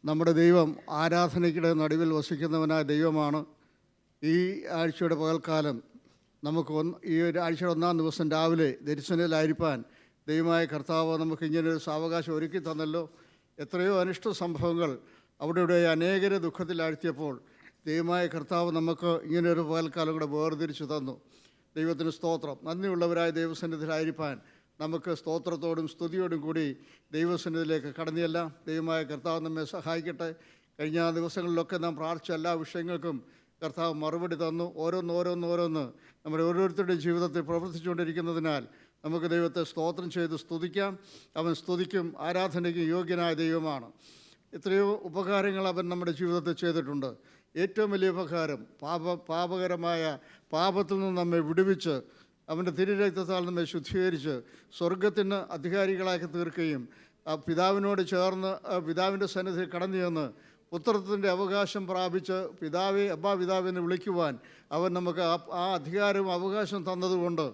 നമ്മുടെ ദൈവം ആരാധനയ്ക്കിടെ നടുവിൽ വസിക്കുന്നവനായ ദൈവമാണ്. ഈ ആഴ്ചയുടെ പകൽക്കാലം നമുക്ക് ഈ ഒരു ആഴ്ചയുടെ 1-ാം ദിവസം രാവിലെ ദരിശനയിലായിരിക്കാൻ ദൈവമായ കർത്താവ് നമുക്ക് ഇങ്ങനൊരു സാവകാശം ഒരുക്കി തന്നല്ലോ. എത്രയോ അനിഷ്ട സംഭവങ്ങൾ അവിടെ അനേകരെ ദുഃഖത്തിലാഴ്ത്തിയപ്പോൾ ദൈവമായ കർത്താവ് നമുക്ക് ഇങ്ങനെയൊരു പകൽക്കാലം കൂടെ വേർതിരിച്ചു തന്നു. ദൈവത്തിന് സ്തോത്രം. നന്ദിയുള്ളവരായ ദൈവസന്നിധിയിലായിരിക്കാൻ നമുക്ക് സ്തോത്രത്തോടും സ്തുതിയോടും കൂടി ദൈവസന്നിധിയിലേക്ക് കടന്നിയെല്ലാം. ദൈവമായ കർത്താവ് നമ്മെ സഹായിക്കട്ടെ. കഴിഞ്ഞ ദിവസങ്ങളിലൊക്കെ നാം പ്രാർത്ഥിച്ച എല്ലാ വിഷയങ്ങൾക്കും കർത്താവ് മറുപടി തന്നു. ഓരോന്ന് നമ്മുടെ ഓരോരുത്തരുടെയും ജീവിതത്തിൽ പ്രവർത്തിച്ചുകൊണ്ടിരിക്കുന്നതിനാൽ നമുക്ക് ദൈവത്തെ സ്തോത്രം ചെയ്ത് സ്തുതിക്കാം. അവൻ സ്തുതിക്കും ആരാധനയ്ക്കും യോഗ്യനായ ദൈവമാണ്. എത്രയോ ഉപകാരങ്ങൾ അവൻ നമ്മുടെ ജീവിതത്തിൽ ചെയ്തിട്ടുണ്ട്. ഏറ്റവും വലിയ ഉപകാരം പാപകരമായ പാപത്തിൽ നിന്ന് നമ്മെ വിടുവിച്ച് അവൻ്റെ തിരുരക്തത്താൽ നമ്മെ ശുദ്ധീകരിച്ച് സ്വർഗത്തിന് അധികാരികളാക്കി തീർക്കുകയും പിതാവിനോട് ചേർന്ന് പിതാവിൻ്റെ സന്നിധിയിൽ കടന്നു ചെന്ന് പുത്രത്വത്തിൻ്റെ അവകാശം പ്രാപിച്ച് പിതാവേ എന്ന് വിളിക്കുവാൻ അവൻ നമുക്ക് ആ അധികാരവും അവകാശം തന്നതുകൊണ്ട്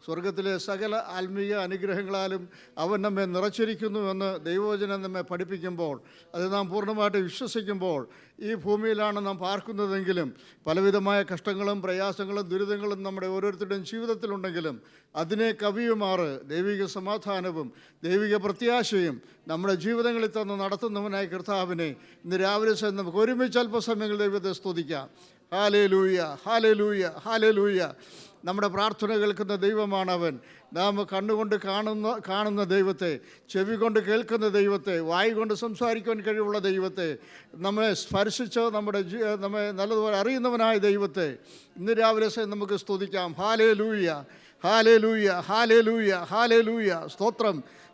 സ്വർഗത്തിലെ സകല ആത്മീയ അനുഗ്രഹങ്ങളാലും അവൻ നമ്മെ നിറച്ചിരിക്കുന്നുവെന്ന് ദൈവവചനം നമ്മെ പഠിപ്പിക്കുമ്പോൾ അത് നാം പൂർണ്ണമായിട്ട് വിശ്വസിക്കുമ്പോൾ ഈ ഭൂമിയിലാണ് നാം പാർക്കുന്നതെങ്കിലും പലവിധമായ കഷ്ടങ്ങളും പ്രയാസങ്ങളും ദുരിതങ്ങളും നമ്മുടെ ഓരോരുത്തരുടെയും ജീവിതത്തിലുണ്ടെങ്കിലും അതിനെ കവിയുമാറ് ദൈവിക സമാധാനവും ദൈവിക പ്രത്യാശയും നമ്മുടെ ജീവിതങ്ങളിൽ തന്ന് നടത്തുന്നവനായ കർത്താവിനെ ഇന്ന് രാവിലെ നമുക്ക് ഒരുമിച്ച് അല്പസമയങ്ങൾ ദൈവത്തെ സ്തുതിക്കാം. Hallelujah, hallelujah, hallelujah. നമ്മുടെ പ്രാർത്ഥന കേൾക്കുന്ന ദൈവമാണവൻ. നാം കണ്ണുകൊണ്ട് കാണുന്ന ദൈവത്തെ, ചെവി കൊണ്ട് കേൾക്കുന്ന ദൈവത്തെ, വായ് കൊണ്ട് സംസാരിക്കുവാൻ കഴിവുള്ള ദൈവത്തെ, നമ്മളെ സ്പർശിച്ച് നമ്മെ നല്ലതുപോലെ അറിയുന്നവനായ ദൈവത്തെ ഇന്ന് രാവിലെ നമുക്ക് സ്തുതിക്കാം. Hallelujah, hallelujah, hallelujah, hallelujah.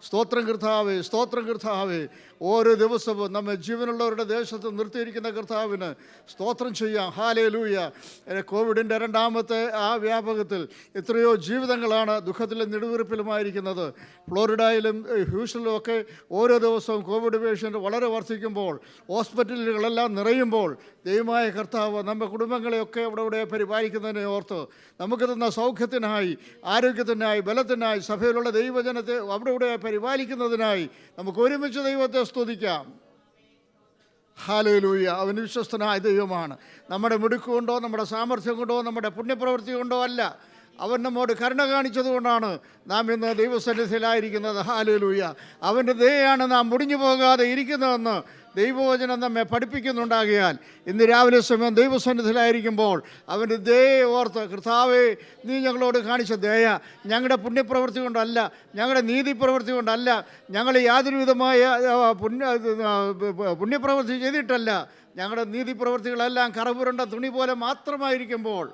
സ്തോത്രം കർത്താവേ, സ്തോത്രം കർത്താവേ. ഓരോ ദിവസവും നമ്മെ ജീവനുള്ളവരുടെ ദേശത്ത് നിർത്തിയിരിക്കുന്ന കർത്താവിന് സ്തോത്രം ചെയ്യാം. ഹല്ലേലൂയ. കോവിഡിൻ്റെ 2ാമത്തെ ആ വ്യാപകത്തിൽ എത്രയോ ജീവിതങ്ങളാണ് ദുഃഖത്തിലും നെടുവീർപ്പിലുമായിരിക്കുന്നത്. ഫ്ലോറിഡയിലും ഹ്യൂസ്റ്റണിലും ഒക്കെ ഓരോ ദിവസവും കോവിഡ് പേഷ്യൻ്റ് വളരെ വർദ്ധിക്കുമ്പോൾ ഹോസ്പിറ്റലുകളെല്ലാം നിറയുമ്പോൾ ദൈവമായ കർത്താവ് നമ്മുടെ കുടുംബങ്ങളെയൊക്കെ അവിടെ പരിപാലിക്കുന്നതിനെ ഓർത്ത് നമുക്ക് തന്ന സൗഖ്യത്തിനായി, ആരോഗ്യത്തിനായി, ബലത്തിനായി, സഭയിലുള്ള ദൈവജനത്തെ അവിടെ പരിപാലിക്കുന്നതിനായി നമുക്ക് ഒരുമിച്ച് ദൈവത്തെ സ്തുതിക്കാം. ഹല്ലേലൂയ. അവൻ വിശ്വസ്തനായ ദൈവമാണ്. നമ്മുടെ മിടുക്കുകൊണ്ടോ നമ്മുടെ സാമർഥ്യം കൊണ്ടോ നമ്മുടെ പുണ്യപ്രവൃത്തി കൊണ്ടോ അല്ല, അവൻ നമ്മോട് കരുണ കാണിച്ചതുകൊണ്ടാണ് നാം ഇന്ന് ദൈവസന്നിധിയിലായിരിക്കുന്നത്. ഹല്ലേലൂയ. അവൻ്റെ ദയയാണ് നാം മുടിഞ്ഞു പോകാതെ ഇരിക്കുന്നതെന്ന് ദൈവവചനം നമ്മെ പഠിപ്പിക്കുന്നുണ്ടാകിയാൽ ഇന്ന് രാവിലെ സമയം ദൈവസന്നിധിയിലായിരിക്കുമ്പോൾ അവൻ്റെ ദയയെ ഓർത്ത് കർത്താവേ, നീ ഞങ്ങളോട് കാണിച്ച ദയ ഞങ്ങളുടെ പുണ്യപ്രവൃത്തി കൊണ്ടല്ല, ഞങ്ങളുടെ നീതിപ്രവൃത്തി കൊണ്ടല്ല, ഞങ്ങൾ യാതൊരു വിധമായ പുണ്യപ്രവൃത്തി ചെയ്തിട്ടല്ല, ഞങ്ങളുടെ നീതിപ്രവൃത്തികളെല്ലാം കറപുരണ്ട തുണി പോലെ മാത്രമായിരിക്കുമ്പോൾ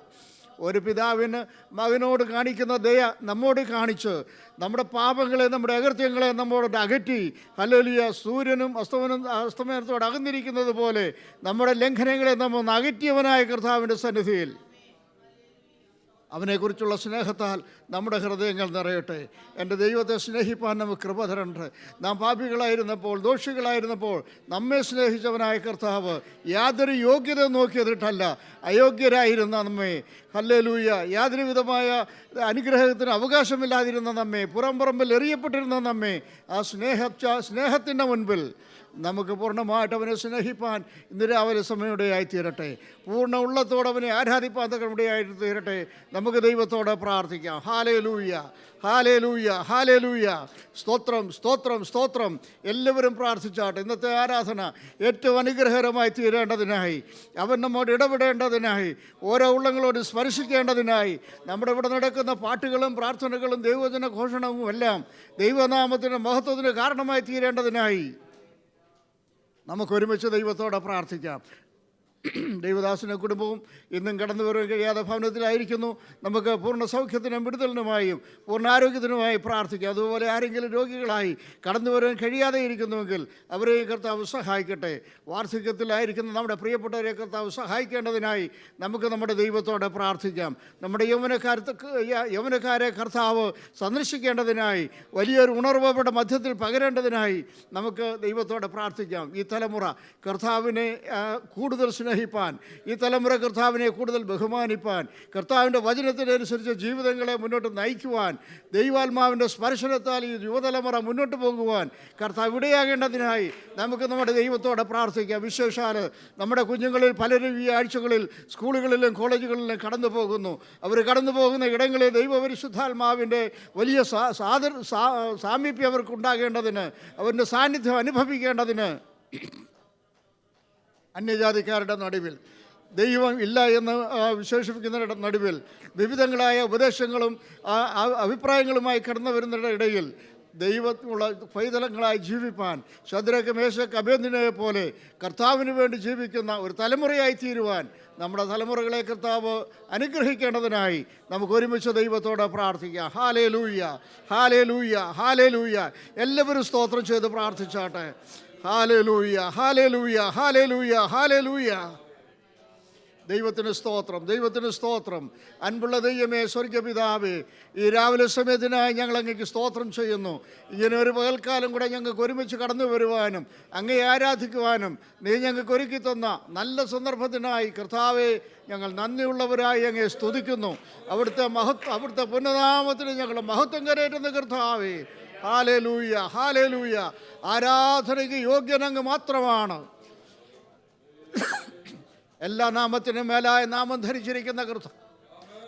ഒരു പിതാവിന് മകനോട് കാണിക്കുന്ന ദയ നമ്മോട് കാണിച്ച് നമ്മുടെ പാപങ്ങളെ, നമ്മുടെ അകൃത്യങ്ങളെ നമ്മോട് അകറ്റി, ഹല്ലേലൂയ, സൂര്യനും അസ്തമനത്തോട് അകന്നിരിക്കുന്നത് പോലെ നമ്മുടെ ലംഘനങ്ങളെ നമ്മൊന്ന് അകറ്റിയവനായ കർത്താവിൻ്റെ സന്നിധിയിൽ അവനെക്കുറിച്ചുള്ള സ്നേഹത്താൽ നമ്മുടെ ഹൃദയങ്ങൾ നിറയട്ടെ. എൻ്റെ ദൈവത്തെ സ്നേഹിപ്പാൻ നമുക്ക് കൃപ തരണ്ടേ. നാം പാപികളായിരുന്നപ്പോൾ, ദോഷികളായിരുന്നപ്പോൾ നമ്മെ സ്നേഹിച്ചവനായ കർത്താവ് യാതൊരു യോഗ്യത നോക്കിയതിട്ടല്ല, അയോഗ്യരായിരുന്ന നമ്മെ, ഹല്ലേലൂയ, യാതൊരു വിധമായ അനുഗ്രഹത്തിന് അവകാശമില്ലാതിരുന്ന നമ്മെ, പുറംപറമ്പിൽ എറിയപ്പെട്ടിരുന്ന നമ്മെ ആ സ്നേഹത്തിൻ്റെ മുൻപിൽ നമുക്ക് പൂർണ്ണമായിട്ട് അവനെ സ്നേഹിപ്പാൻ ഇന്ന് രാവിലെ സമയമുടെയായി തീരട്ടെ. പൂർണ്ണ ഉള്ളത്തോടെ അവനെ ആരാധിപ്പാൻ തക്കമുടെയായിട്ട് തീരട്ടെ. നമുക്ക് ദൈവത്തോടെ പ്രാർത്ഥിക്കാം. Hallelujah, hallelujah, hallelujah. സ്തോത്രം, സ്തോത്രം, സ്തോത്രം. എല്ലാവരും പ്രാർത്ഥിച്ചാട്ടെ. ഇന്നത്തെ ആരാധന ഏറ്റവും അനുഗ്രഹകരമായി തീരേണ്ടതിനായി, അവൻ നമ്മോട് ഇടപെടേണ്ടതിനായി, ഓരോ ഉള്ളങ്ങളോട് സ്പർശിക്കേണ്ടതിനായി, നമ്മുടെ ഇവിടെ നടക്കുന്ന പാട്ടുകളും പ്രാർത്ഥനകളും ദൈവവചന ഘോഷണവും എല്ലാം ദൈവനാമത്തിൻ്റെ മഹത്വത്തിന് കാരണമായി തീരേണ്ടതിനായി നമുക്കൊരുമിച്ച് ദൈവത്തോടെ പ്രാർത്ഥിക്കാം. ദൈവദാസനും കുടുംബവും ഇന്നും കടന്നു വരാൻ കഴിയാതെ ഭവനത്തിലായിരിക്കുന്നു. നമുക്ക് പൂർണ്ണ സൗഖ്യത്തിനും വിടുതലിനുമായും പൂർണ്ണ ആരോഗ്യത്തിനുമായി പ്രാർത്ഥിക്കാം. അതുപോലെ ആരെങ്കിലും രോഗികളായി കടന്നു വരാൻ കഴിയാതെ ഇരിക്കുന്നുവെങ്കിൽ അവരെയും കർത്താവ് സഹായിക്കട്ടെ. വാർദ്ധക്യത്തിലായിരിക്കുന്ന നമ്മുടെ പ്രിയപ്പെട്ടവരെ കർത്താവ് സഹായിക്കേണ്ടതിനായി നമുക്ക് നമ്മുടെ ദൈവത്തോടെ പ്രാർത്ഥിക്കാം. നമ്മുടെ യൗവനക്കാരെ കർത്താവ് സന്ദർശിക്കേണ്ടതിനായി, വലിയൊരു ഉണർവ് അവരുടെ മധ്യത്തിൽ പകരേണ്ടതിനായി നമുക്ക് ദൈവത്തോടെ പ്രാർത്ഥിക്കാം. ഈ തലമുറ കർത്താവിനെ കൂടുതൽ സ്നേഹിപ്പാൻ, ഈ തലമുറ കർത്താവിനെ കൂടുതൽ ബഹുമാനിപ്പാൻ, കർത്താവിൻ്റെ വചനത്തിനനുസരിച്ച് ജീവിതങ്ങളെ മുന്നോട്ട് നയിക്കുവാൻ, ദൈവാത്മാവിൻ്റെ സ്പർശനത്താൽ ഈ യുവതലമുറ മുന്നോട്ട് പോകുവാൻ കർത്താവ് ഇടയാകേണ്ടതിനായി നമുക്ക് നമ്മുടെ ദൈവത്തോടെ പ്രാർത്ഥിക്കാം. വിശേഷാൽ നമ്മുടെ കുഞ്ഞുങ്ങളിൽ പലരും ഈ ആഴ്ചകളിൽ സ്കൂളുകളിലും കോളേജുകളിലും കടന്നു പോകുന്നു. അവർ കടന്നു പോകുന്ന ഇടങ്ങളിൽ ദൈവപരിശുദ്ധാത്മാവിൻ്റെ വലിയ സാമീപ്യം അവർക്കുണ്ടാകേണ്ടതിന്, അവരുടെ സാന്നിധ്യം അനുഭവിക്കേണ്ടതിന്, അന്യജാതിക്കാരുടെ നടുവിൽ ദൈവം ഇല്ല എന്ന് വിശേഷിപ്പിക്കുന്നവരുടെ നടുവിൽ വിവിധങ്ങളായ ഉപദേശങ്ങളും അഭിപ്രായങ്ങളുമായി കടന്നു വരുന്നവരുടെ ഇടയിൽ ദൈവത്തിനുള്ള പൈതലങ്ങളായി ജീവിപ്പാൻ, ശദ്രക്ക് മേശക്ക് അബേദ്നെഗോയെ പോലെ കർത്താവിന് വേണ്ടി ജീവിക്കുന്ന ഒരു തലമുറയായി തീരുവാൻ നമ്മുടെ തലമുറകളെ കർത്താവ് അനുഗ്രഹിക്കേണ്ടതിനായി നമുക്ക് ഒരുമിച്ച് ദൈവത്തോടെ പ്രാർത്ഥിക്കാം. Hallelujah, hallelujah, hallelujah. എല്ലാവരും സ്തോത്രം ചെയ്ത് പ്രാർത്ഥിച്ചാട്ടെ. Hallelujah, hallelujah, hallelujah, hallelujah. ദൈവത്തിന് സ്തോത്രം, ദൈവത്തിന് സ്തോത്രം. അൻപുള്ള ദൈവമേ, സ്വർഗപിതാവേ, ഈ രാവിലെ സമയത്തിനായി ഞങ്ങൾ അങ്ങേക്ക് സ്തോത്രം ചെയ്യുന്നു. ഇങ്ങനെ ഒരു പകൽക്കാലം കൂടെ ഞങ്ങൾക്ക് ഒരുമിച്ച് കടന്നു വരുവാനും അങ്ങയെ ആരാധിക്കുവാനും നീ ഞങ്ങൾക്ക് ഒരുക്കി തന്ന നല്ല സന്ദർഭത്തിനായി കർത്താവെ ഞങ്ങൾ നന്ദിയുള്ളവരായി അങ്ങയെ സ്തുതിക്കുന്നു. അവിടുത്തെ പുണ്യനാമത്തിന് ഞങ്ങൾ മഹത്വം കരേറ്റുന്ന കർത്താവേ. Hallelujah, hallelujah. ആരാധനയ്ക്ക് യോഗ്യനങ്ങ് മാത്രമാണ്. എല്ലാ നാമത്തിനും മേലായ നാമം ധരിച്ചിരിക്കുന്ന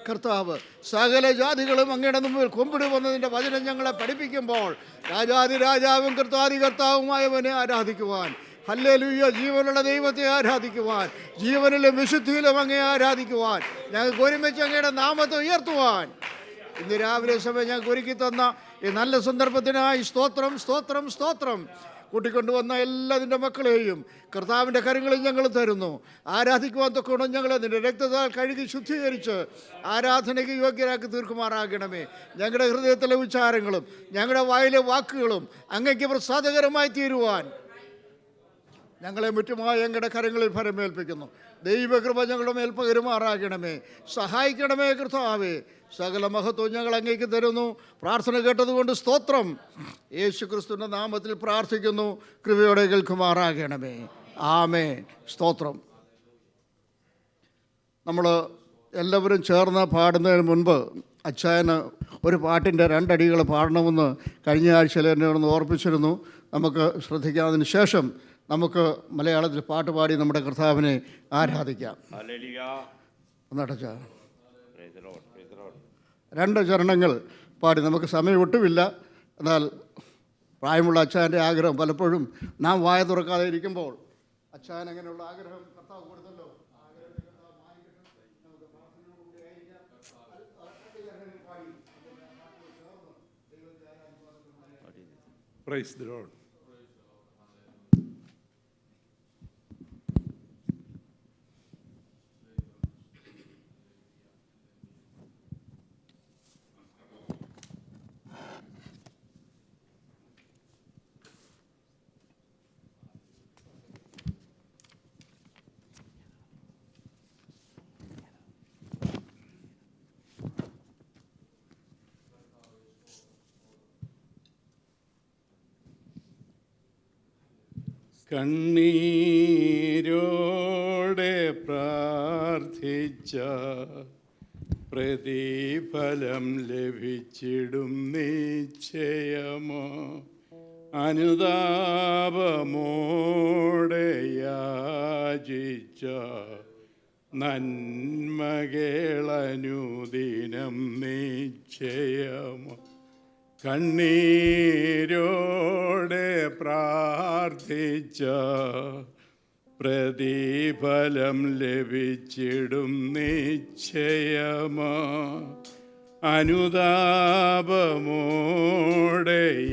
കർത്താവ് സകല ജാതികളും അങ്ങയുടെ മുമ്പിൽ കൊമ്പിട് വന്നതിൻ്റെ വചനം ഞങ്ങളെ പഠിപ്പിക്കുമ്പോൾ രാജാതിരാജാവും കർത്താവുമായവനെ ആരാധിക്കുവാൻ, ഹല്ലേലൂയ, ജീവനുള്ള ദൈവത്തെ ആരാധിക്കുവാൻ, ജീവനിലും വിശുദ്ധിയിലും അങ്ങയെ ആരാധിക്കുവാൻ, ഞങ്ങൾക്ക് ഒരുമിച്ച് അങ്ങയുടെ നാമത്തെ ഉയർത്തുവാൻ ഇന്ന് രാവിലെ സമയം ഞങ്ങൾക്ക് ഒരുക്കി തന്ന ഈ നല്ല സന്ദർഭത്തിനായി സ്തോത്രം, സ്തോത്രം, സ്തോത്രം. കൂട്ടിക്കൊണ്ടുവന്ന എല്ലാതിൻ്റെ മക്കളെയും കർത്താവിൻ്റെ കരങ്ങളിൽ ഞങ്ങൾ തരുന്നു. ആരാധിക്കുവാൻ തൊക്കണം ഞങ്ങളെ നിൻ്റെ രക്തത്താൽ കഴുകി ശുദ്ധീകരിച്ച് ആരാധനയ്ക്ക് യോഗ്യരാക്കി തീർക്കുമാറാകണമേ. ഞങ്ങളുടെ ഹൃദയത്തിലെ വിചാരങ്ങളും ഞങ്ങളുടെ വായിലെ വാക്കുകളും അങ്ങയ്ക്ക് പ്രസാദകരമായി തീരുവാൻ ഞങ്ങളെ മുറ്റുമായി ഞങ്ങളുടെ കരങ്ങളിൽ ഫലമേൽപ്പിക്കുന്നു. ദൈവകൃപ ഞങ്ങളുടെ മേൽ പകരുമാറാകണമേ. സഹായിക്കണമേ കർത്താവേ. സകല മഹത്വം ഞങ്ങൾ അങ്ങേക്ക് തരുന്നു. പ്രാർത്ഥന കേട്ടതുകൊണ്ട് സ്തോത്രം. യേശു ക്രിസ്തുവിൻ്റെ നാമത്തിൽ പ്രാർത്ഥിക്കുന്നു. കൃപയോടെ കേൾക്കുമാറാകണമേ. ആമേൻ. സ്തോത്രം. നമ്മൾ എല്ലാവരും ചേർന്ന് പാടുന്നതിന് മുൻപ് അച്ചായന് ഒരു പാട്ടിൻ്റെ 2 അടികൾ പാടണമെന്ന് കഴിഞ്ഞ ആഴ്ചയിൽ എന്നെ ഒന്ന് ഓർപ്പിച്ചിരുന്നു. നമുക്ക് ശ്രദ്ധിക്കാതിന് ശേഷം നമുക്ക് മലയാളത്തിൽ പാട്ട് പാടി നമ്മുടെ കർത്താവിനെ ആരാധിക്കാം. ഒന്നടച്ച 2 ചരണങ്ങൾ പാടി നമുക്ക് സമയം ഒട്ടുമില്ല. എന്നാൽ പ്രായമുള്ള അച്ചായൻ്റെ ആഗ്രഹം പലപ്പോഴും നാം വായ തുറക്കാതെ ഇരിക്കുമ്പോൾ അച്ചായൻ അങ്ങനെയുള്ള ആഗ്രഹം കർത്താവ് കൊടുത്തല്ലോ. Praise the Lord. കണ്ണീരോടെ പ്രാർത്ഥിച്ച പ്രതിഫലം ലഭിച്ചിടും നിശ്ചയമോ, അനുതാപമോടെ യാചിച്ച നന്മകളനുദിനം നിശ്ചയമോ. കണ്ണീരോടെ പ്രാർത്ഥിച്ച പ്രതിഫലം ലഭിച്ചിടും നിശ്ചയമോ, അനുതാപമോടെ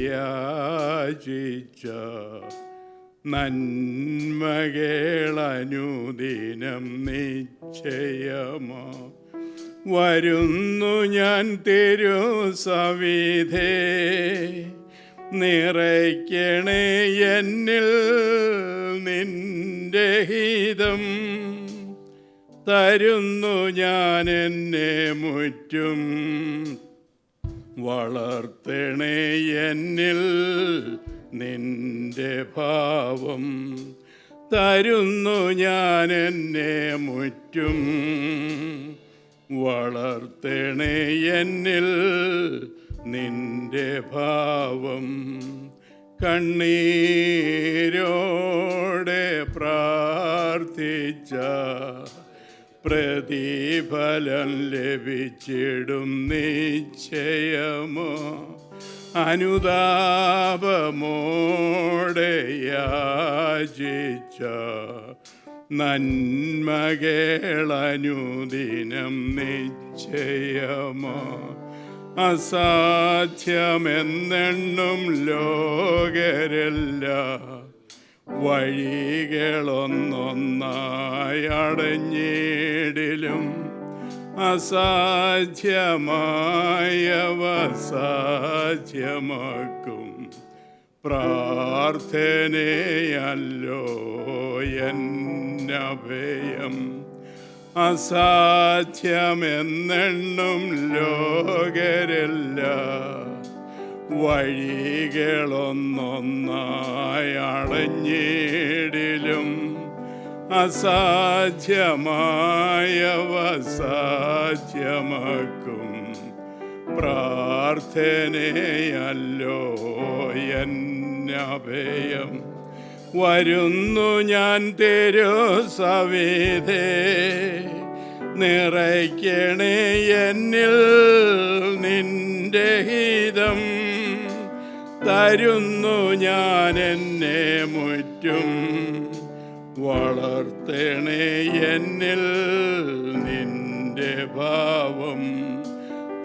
യാചിച്ച നന്മകളനുദിനം നിശ്ചയമോ. വരുന്നു ഞാൻ തിരുസവിധേ, നിറയ്ക്കണേ എന്നിൽ നിന്റെ ഹിതം. തരുന്നു ഞാൻ എന്നെ മുറ്റും, വളർത്തണേ എന്നിൽ നിന്റെ ഭാവം. തരുന്നു ഞാൻ എന്നെ മുറ്റും. വളർത്തണേ എന്നിൽ നിന്റെ ഭാവം. കണ്ണീരോടെ പ്രാർത്ഥിച്ച പ്രതിഫലം ലഭിച്ചിടും നിശ്ചയമോ. അനുതാപമോടെ യാചിച്ച നന്മകളനുദിനം നിശ്ചയമോ. അസാധ്യമെന്നെണ്ണും ലോകരെല്ല വഴികളൊന്നൊന്നായി അടഞ്ഞിടിലും അസാധ്യമായവ സാധ്യമാക്കും പ്രാർത്ഥനയല്ലോ എന്നഭയം. അസാധ്യമെന്നെണ്ണും ലോകരെല്ല വഴികളൊന്നൊന്നായി അടഞ്ഞിടിലും അസാധ്യമായവ സാധ്യമാക്കും പ്രാർത്ഥനയല്ലോ എന്നഭയം. വരുന്നു ഞാൻ തിരുസവിധേ, നിറയ്ക്കണേ എന്നിൽ നിന്റെ ഹിതം. തരുന്നു ഞാൻ എന്നെ മുറ്റും. വളർത്തണേ എന്നിൽ നിന്റെ ഭാവം.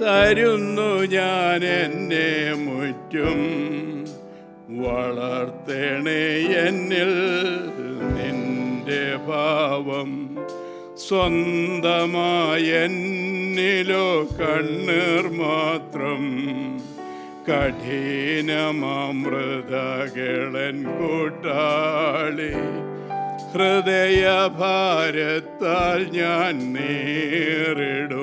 തരുന്നു ഞാൻ എന്നെ മുറ്റും. വളർത്തണേ എന്നിൽ നിന്റെ ഭാവം. സ്വന്തമായെന്നിലോ കണ്ണീർ മാത്രം കഠിനമൃതകളൻ കൂട്ടാളി. ഹൃദയഭാരത്താൽ ഞാൻ നേരിടുമ്പോൾ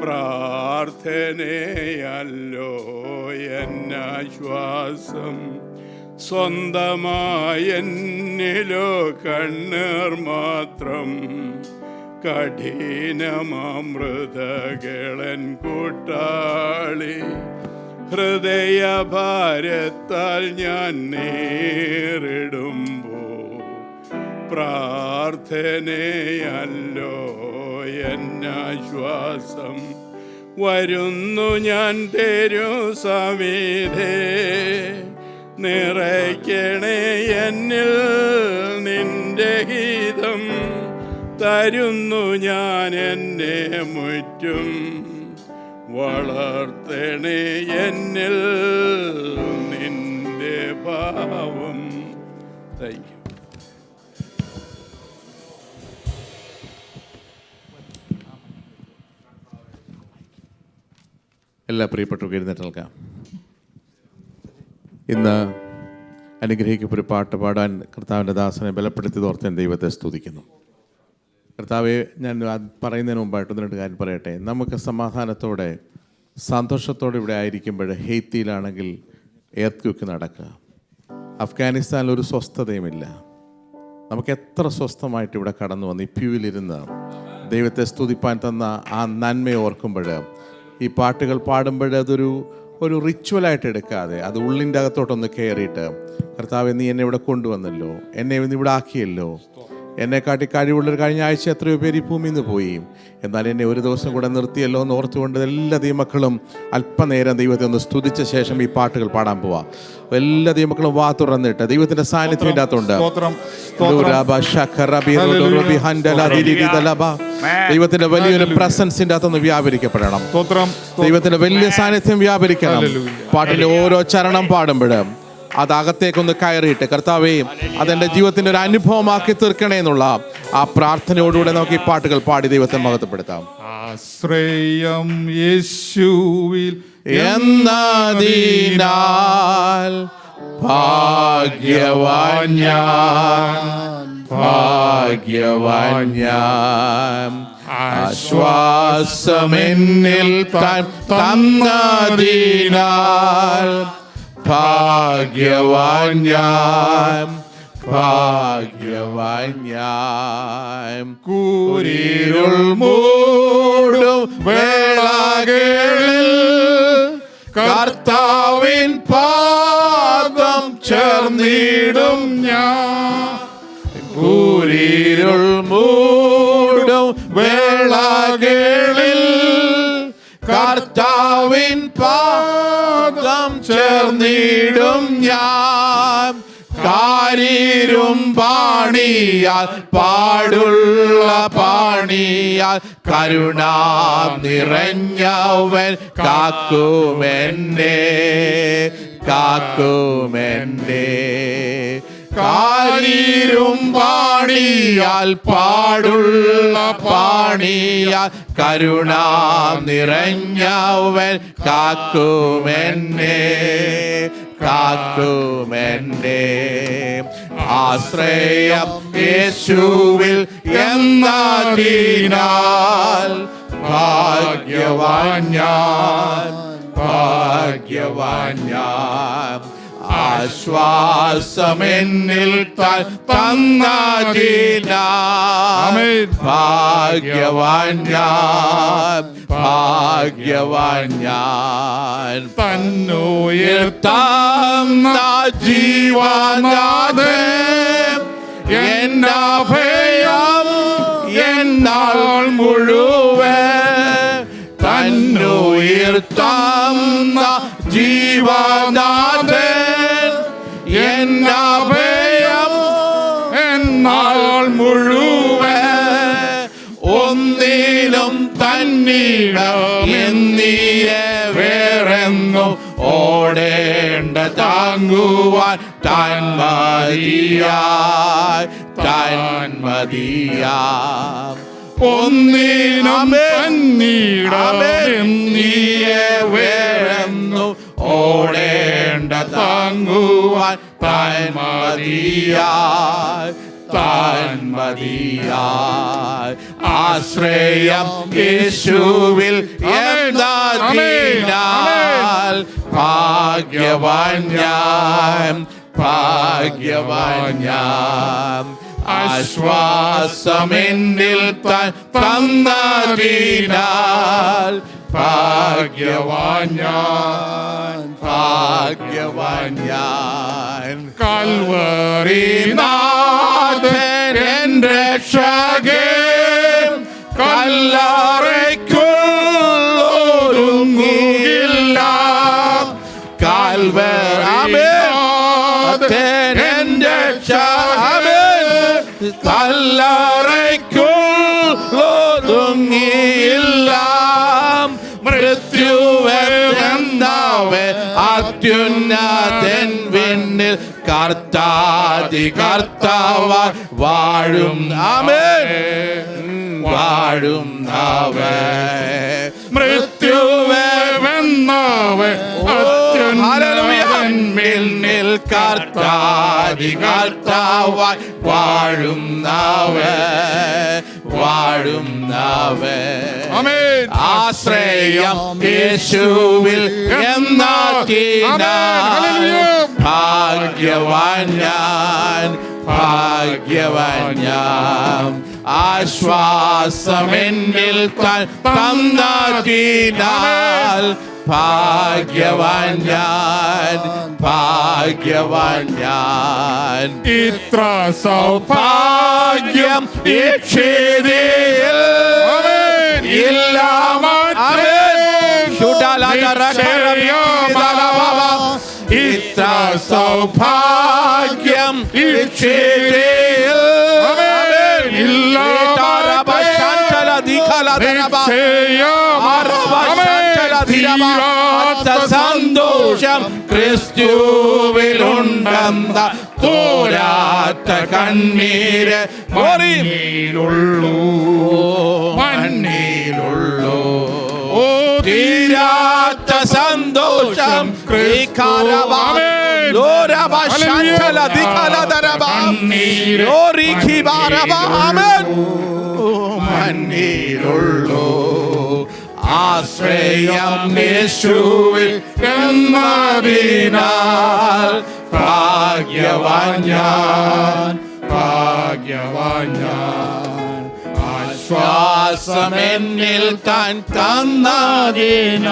പ്രാർത്ഥനയല്ലോ എന്നാശ്വാസം. സ്വന്തമായെന്നിലോ കണ്ണീർ മാത്രം കഠിനമൃതകളൻ കൂട്ടാളി. ഹൃദയഭാരത്താൽ ഞാൻ നേരിടുമ്പോൾ പ്രാർത്ഥനയല്ലോ എന്നാശ്വാസം. വരുന്നു ഞാൻ തിരുസവിധേ, നിറയ്ക്കണേ എന്നിൽ നിന്റെ ഹിതം. തരുന്നു ഞാൻ എന്നെ മുറ്റും. വളർത്തണേ എന്നിൽ നിന്റെ ഭാവം. Thank you. എല്ലാ പ്രിയപ്പെട്ടവർക്കും എഴുന്നേറ്റ് നിൽക്കാം. ഇന്ന് അനുഗ്രഹിക്കപ്പെട്ട ഒരു പാട്ട് പാടാൻ കർത്താവിൻ്റെ ദാസനെ ബലപ്പെടുത്തി ഓർത്ത് ഞാൻ ദൈവത്തെ സ്തുതിക്കുന്നു. കർത്താവെ, ഞാൻ പറയുന്നതിന് മുമ്പായിട്ട് ഒന്ന് രണ്ട് കാര്യം പറയട്ടെ. നമുക്ക് സമാധാനത്തോടെ സന്തോഷത്തോടെ ഇവിടെ ആയിരിക്കുമ്പോൾ ഹെയ്ത്തിയിലാണെങ്കിൽ എർത്ത് നടക്കുക. അഫ്ഗാനിസ്ഥാനിൽ ഒരു സ്വസ്ഥതയുമില്ല. നമുക്ക് എത്ര സ്വസ്ഥമായിട്ട് ഇവിടെ കടന്നു വന്ന് ഈ പ്യൂവിലിരുന്ന് ദൈവത്തെ സ്തുതിപ്പാൻ തന്ന ആ നന്മയെ ഓർക്കുമ്പോൾ ഈ പാട്ടുകൾ പാടുമ്പോൾ അതൊരു റിച്വലായിട്ട് എടുക്കാതെ അത് ഉള്ളിൻ്റെ അകത്തോട്ടൊന്ന് കയറിയിട്ട്, കർത്താവെ നീ എന്നെ ഇവിടെ കൊണ്ടുവന്നല്ലോ, എന്നെ ഇവിടെ ആക്കിയല്ലോ, എന്നെക്കാട്ടി കഴിവുള്ളൊരു കഴിഞ്ഞ ആഴ്ച എത്രയോ പേര് ഈ ഭൂമിയിൽ നിന്ന് പോയി, എന്നാൽ എന്നെ ഒരു ദിവസം കൂടെ നിർത്തിയല്ലോ എന്ന് ഓർത്തുകൊണ്ട് എല്ലാ ദൈവമക്കളും അല്പനേരം ദൈവത്തെ ഒന്ന് സ്തുതിച്ച ശേഷം ഈ പാട്ടുകൾ പാടാൻ പോവാം. എല്ലാ ദൈവമക്കളും വാ തുറന്നിട്ട് ദൈവത്തിന്റെ സാന്നിധ്യം ഇതിനകത്തുണ്ട്. ദൈവത്തിന്റെ വലിയൊരു പ്രസൻസിന്റെ അകത്തൊന്ന് വ്യാപരിക്കപ്പെടണം. ദൈവത്തിന്റെ വലിയ സാന്നിധ്യം വ്യാപരിക്കണം. പാട്ടിന്റെ ഓരോ ചരണം പാടുമ്പോഴും അത് അകത്തേക്കൊന്ന് കയറിയിട്ട്, കർത്താവേ അതെൻ്റെ ജീവിതത്തിൻ്റെ ഒരു അനുഭവമാക്കി തീർക്കണേ എന്നുള്ള ആ പ്രാർത്ഥനയോടുകൂടെ നമുക്ക് ഈ പാട്ടുകൾ പാടി ദൈവത്തെ മഹത്വപ്പെടുത്താം. ആശ്രയം യേശുവിൽ എന്നതിനാൽ ഭാഗ്യവാൻ ഞാൻ, ഭാഗ്യവാൻ ഞാൻ, ആശ്വാസമെന്നിൽ തന്നതിനാൽ ഭാഗ്യവാൻ ഞാൻ, ഭാഗ്യവാൻ ഞാൻ. കൂരിരുൾ മൂടും വേളകളിൽ കർത്താവിൻ പാദം ചേർന്നിടും ഞാൻ. കൂരിരുൾ മൂടും വേളകളിൽ കർത്താവിൻ പാദം ചേർന്നിടും ഞാൻ. കാരിരും പാണിയാൽ പാടുള്ള പാണിയാൽ കരുണ നിറഞ്ഞവൻ കാക്കുമെന്നെ കാക്കുമെന്നെ. കാരിരും പാണിയാൽ പാടുള്ള പാണിയാൽ കരുണ നിറഞ്ഞവൻ കാക്കുമെന്നെ കാക്കുമെന്നെ. ആശ്രയം യേശുവിൽ എന്നതിനാൽ ഭാഗ്യവാൻ ഞാൻ ഭാഗ്യവാൻ ഞാൻ. ആശ്വാസമെന്നിൽ തന്നതിനാൽ ഭാഗ്യവാൻ ഞാൻ ഭാഗ്യവാൻ ഞാൻ. തന്നുയർത്താന്ന ജീവനാഥൻ എന്റെ ഭയം എന്നാൾ മുഴുവൻ. തന്നുയർത്താന്ന ജീവനാഥൻ എന്റെ ഭയം എന്നാൾ മുഴുവൻ. ഒന്നിലും തന്നിടം എന്നീയെ വേറെങ്ങും ഓടേണ്ട താങ്ങുവാൻ താൻ മതിയായി താൻ മതിയായി. ഒന്നിനും തന്നിടം എന്നീയെ വേറെങ്ങും ഓടേണ്ട താങ്ങുവാൻ താൻ മതിയായി താൻ മതിയായി. ആശ്രയം യേശുവിൽ എന്നതിനാൽ ഭാഗ്യവാൻ ഞാൻ ഭാഗ്യവാൻ ഞാൻ. ആശ്വാസമെന്നിൽ തന്നതിനാൽ ഭാഗ്യവാൻ ഞാൻ ഭാഗ്യവാൻ ഞാൻ. കൽവരിനാഥൻ എന്റെ രക്ഷകൻ കല്ലറയ്ക്കുള്ളൊരുങ്ങിയില്ല. കൽവരിനാഥൻ എന്റെ രക്ഷകൻ കല്ലറയ്ക്കുള്ളൊരുങ്ങിയില്ല. മൃത്യുവെന്നവൻ അത്യുന്നതൻ വിണ്ണിൽ കർത്താതി കർത്താവായി വാഴും ആമേൻ വാഴും അവൻ. മൃത്യുവെന്നവൻ അത്യുന്നതൻ വിണ്ണിൽ കർത്താതി കർത്താവായി വാഴും അവൻ വാഴും അവൻ. ആശ്രയം യേശുവിൽ എന്നതിനാൽ ഭാഗ്യവാൻ ഞാൻ ഭാഗ്യവാൻ ഞാൻ. ആശ്വാസമെന്നിൽ തന്നതിനാൽ ഭാഗ്യവാൻ ഞാൻ ഭാഗ്യവാൻ ഞാൻ. ഇത്ര സൗഭാഗ്യം ഈ ക്ഷേത്രത്തിൽ ഇല്ല ഇത്ര സൗഭാഗ്യം ഈ ക്ഷേത്രത്തിൽ ഇല്ല സന്തോഷം ക്രിസ്തുവിലുണ്ടെന്ന തോരാത്ത കണ്ണീര് മണ്ണിലുള്ളൂ മണ്ണിലുള്ളൂ. ഓ തീരാത്ത സന്തോഷം മണ്ണിലുള്ളൂ. ആശ്രയം യേശുവിൽ എന്നതിനാൽ ഭാഗ്യവാൻ ഞാൻ, ഭാഗ്യവാൻ ഞാൻ. ആശ്വാസമെന്നിൽ താൻ തന്നതിനാൽ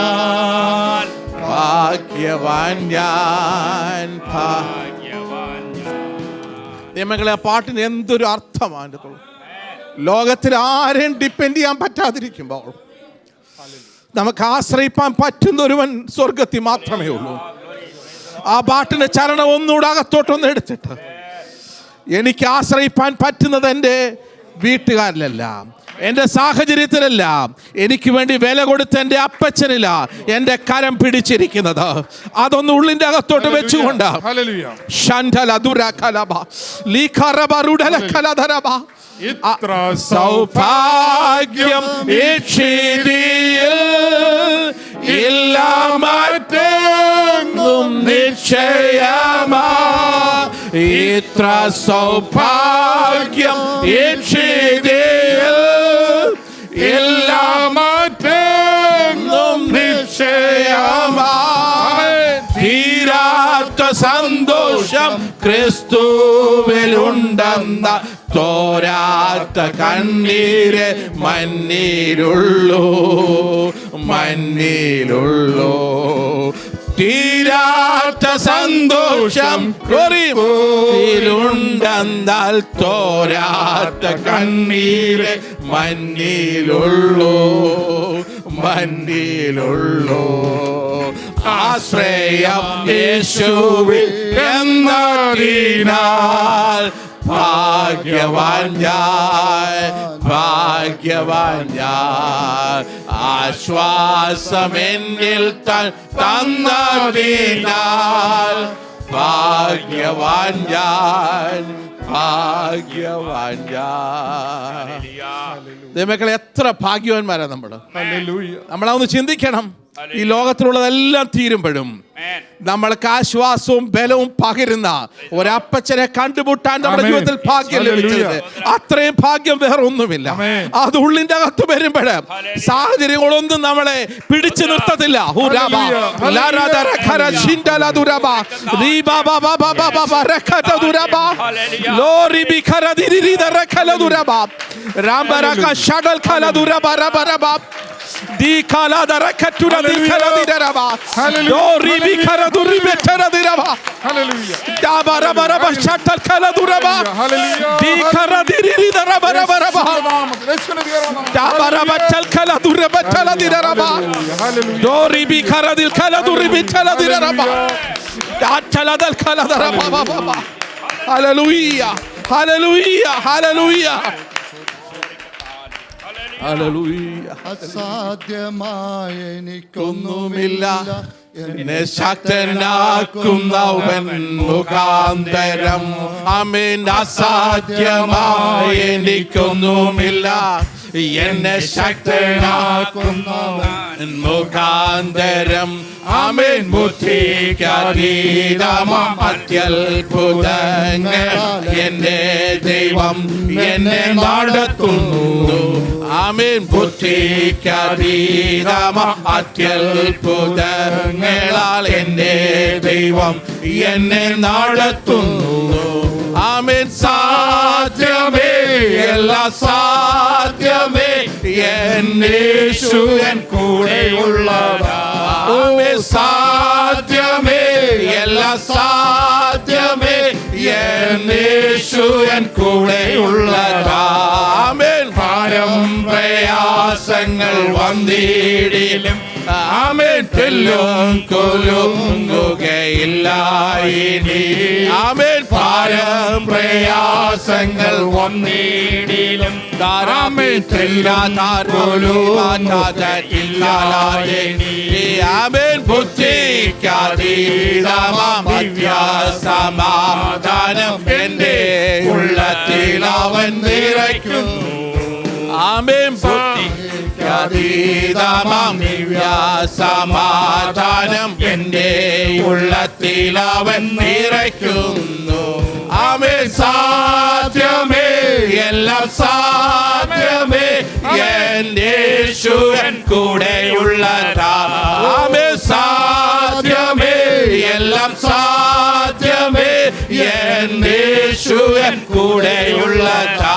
ഭാഗ്യവാൻ ഞാൻ, ഭാഗ്യവാൻ ഞാൻ. നിയമങ്ങളെ, ആ പാട്ടിന് എന്തൊരു അർത്ഥമാണ്. ലോകത്തിൽ ആരെയും ഡിപ്പെൻഡ് ചെയ്യാൻ പറ്റാതിരിക്കുമ്പോൾ നമുക്ക് ആശ്രയിപ്പാൻ പറ്റുന്ന ഒരുവൻ സ്വർഗത്തിൽ മാത്രമേ ഉള്ളൂ. ആ പാട്ടിന്റെ ചരണം ഒന്നുകൂടെ അകത്തോട്ടൊന്ന് എടുത്തിട്ട്, എനിക്ക് ആശ്രയിപ്പാൻ പറ്റുന്നത് എൻ്റെ വീട്ടുകാരിലല്ല, എൻ്റെ സാഹചര്യത്തിലല്ല, എനിക്ക് വേണ്ടി വില കൊടുത്ത എൻ്റെ അപ്പച്ചനില്ല എൻ്റെ കരം പിടിച്ചിരിക്കുന്നത്. അതൊന്ന് ഉള്ളിൻ്റെ അകത്തോട്ട് വെച്ചുകൊണ്ട് ഇത്ര സൗഭാഗ്യം ഇല്ല മറ്റെങ്ങും നിശ്ചയമാ, ഇത്ര സൗഭാഗ്യം ഇല്ല മറ്റെങ്ങും നിശ്ചയമാ. തീരാത്ത സന്തോഷം ക്രിസ്തുവിലുണ്ടെന്ന തോരാത്ത കണ്ണീര് മഞ്ഞിലുള്ളൂ, മഞ്ഞിലുള്ളൂ. തീരാത്ത സന്തോഷം ക്രിസ്തുവിലുണ്ടെന്നാൽ തോരാത്ത കണ്ണീര് മഞ്ഞിലുള്ളൂ, മഞ്ഞിലുള്ളൂ. ആശ്രയം യേശുവിൽ എന്നതിനാൽ ഭാഗ്യവാൻ ഞാൻ, ഭാഗ്യവാൻ ഞാൻ. ആശ്വാസമെന്നിൽ തന്നതിനാൽ ഭാഗ്യവാൻ ഞാൻ, ഭാഗ്യവാൻ ഞാൻ. ദൈവമക്കളെ, എത്ര ഭാഗ്യവാന്മാരാ നമ്മളൊന്ന് ചിന്തിക്കണം. ഈ ലോകത്തിലുള്ളതെല്ലാം തീരുമ്പോഴും നമ്മൾക്ക് ആശ്വാസവും ബലവും പകരുന്ന ഒരപ്പച്ചനെ കണ്ടുമുട്ടാൻ നമ്മുടെ ജീവിതത്തിൽ ഭാഗ്യം ലഭിച്ചത്, അത്രയും ഭാഗ്യം വേറെ ഒന്നുമില്ല. അത് ഉള്ളിന്റെ അകത്ത് വരുമ്പോൾ സാഹചര്യങ്ങളൊന്നും നമ്മളെ പിടിച്ചു നിർത്തത്തില്ല. അസാധ്യമായ എനിക്കൊന്നുമില്ല, എന്നെ ശക്തനാക്കുന്നവൻ മുഖാന്തരം. ആമേൻ. അസാധ്യമായ എനിക്കൊന്നുമില്ല, എന്നെ ശക്തനാക്കുന്നവൻ മുഖാന്തരം. ആമേൻ. ബുദ്ധിക്കതീതമാം അത്യത്ഭുതങ്ങൾ എന്റെ ദൈവം എന്നെ നടത്തുന്നു. ആമേൻ. ബുദ്ധിക്കതീതമാം അത്യത്ഭുതങ്ങളാൽ എന്റെ ദൈവം എന്നെ നടത്തുന്നു. ആമേൻ. സാധ്യമേ, എല്ലാ സാധ്യമേ, എന്നേശുവൻ കൂടെയുള്ളതാ. ആമേൻ. സാധ്യമേ, എല്ലാ സാധ്യമേ, എന്നേശുവൻ കൂടെയുള്ളതാ. ആമേൻ. ഭാരം പ്രയാസങ്ങൾ വന്നിടിലും ആമേൻ തെല്ലും കൊലുങ്ങുകയില്ല ഇനി. ആമേൻ. ഭാരം പ്രയാസങ്ങൾ വന്നിടിലും ആമേൻ ആമേൻ. ബുദ്ധിക്കതീതമാം സമാധാനം എന്റെ ഉള്ളത്തിൽ അവൻ നിറയ്ക്കുന്നു. ആമേൻ. ബുദ്ധിക്കതീതമാം സമാധാനം എന്റെ ഉള്ളത്തിൽ അവൻ നിറയ്ക്കുന്നു. ആമേൻ. സാധ്യമേ, എല്ലാം സാധ്യമേ, എന്നേശുവൻ കൂടെയുള്ളതാ. ആമേൻ. സാധ്യമേ, എല്ലാം സാധ്യമേ, യേശുവൻ കൂടെയുള്ളതാ.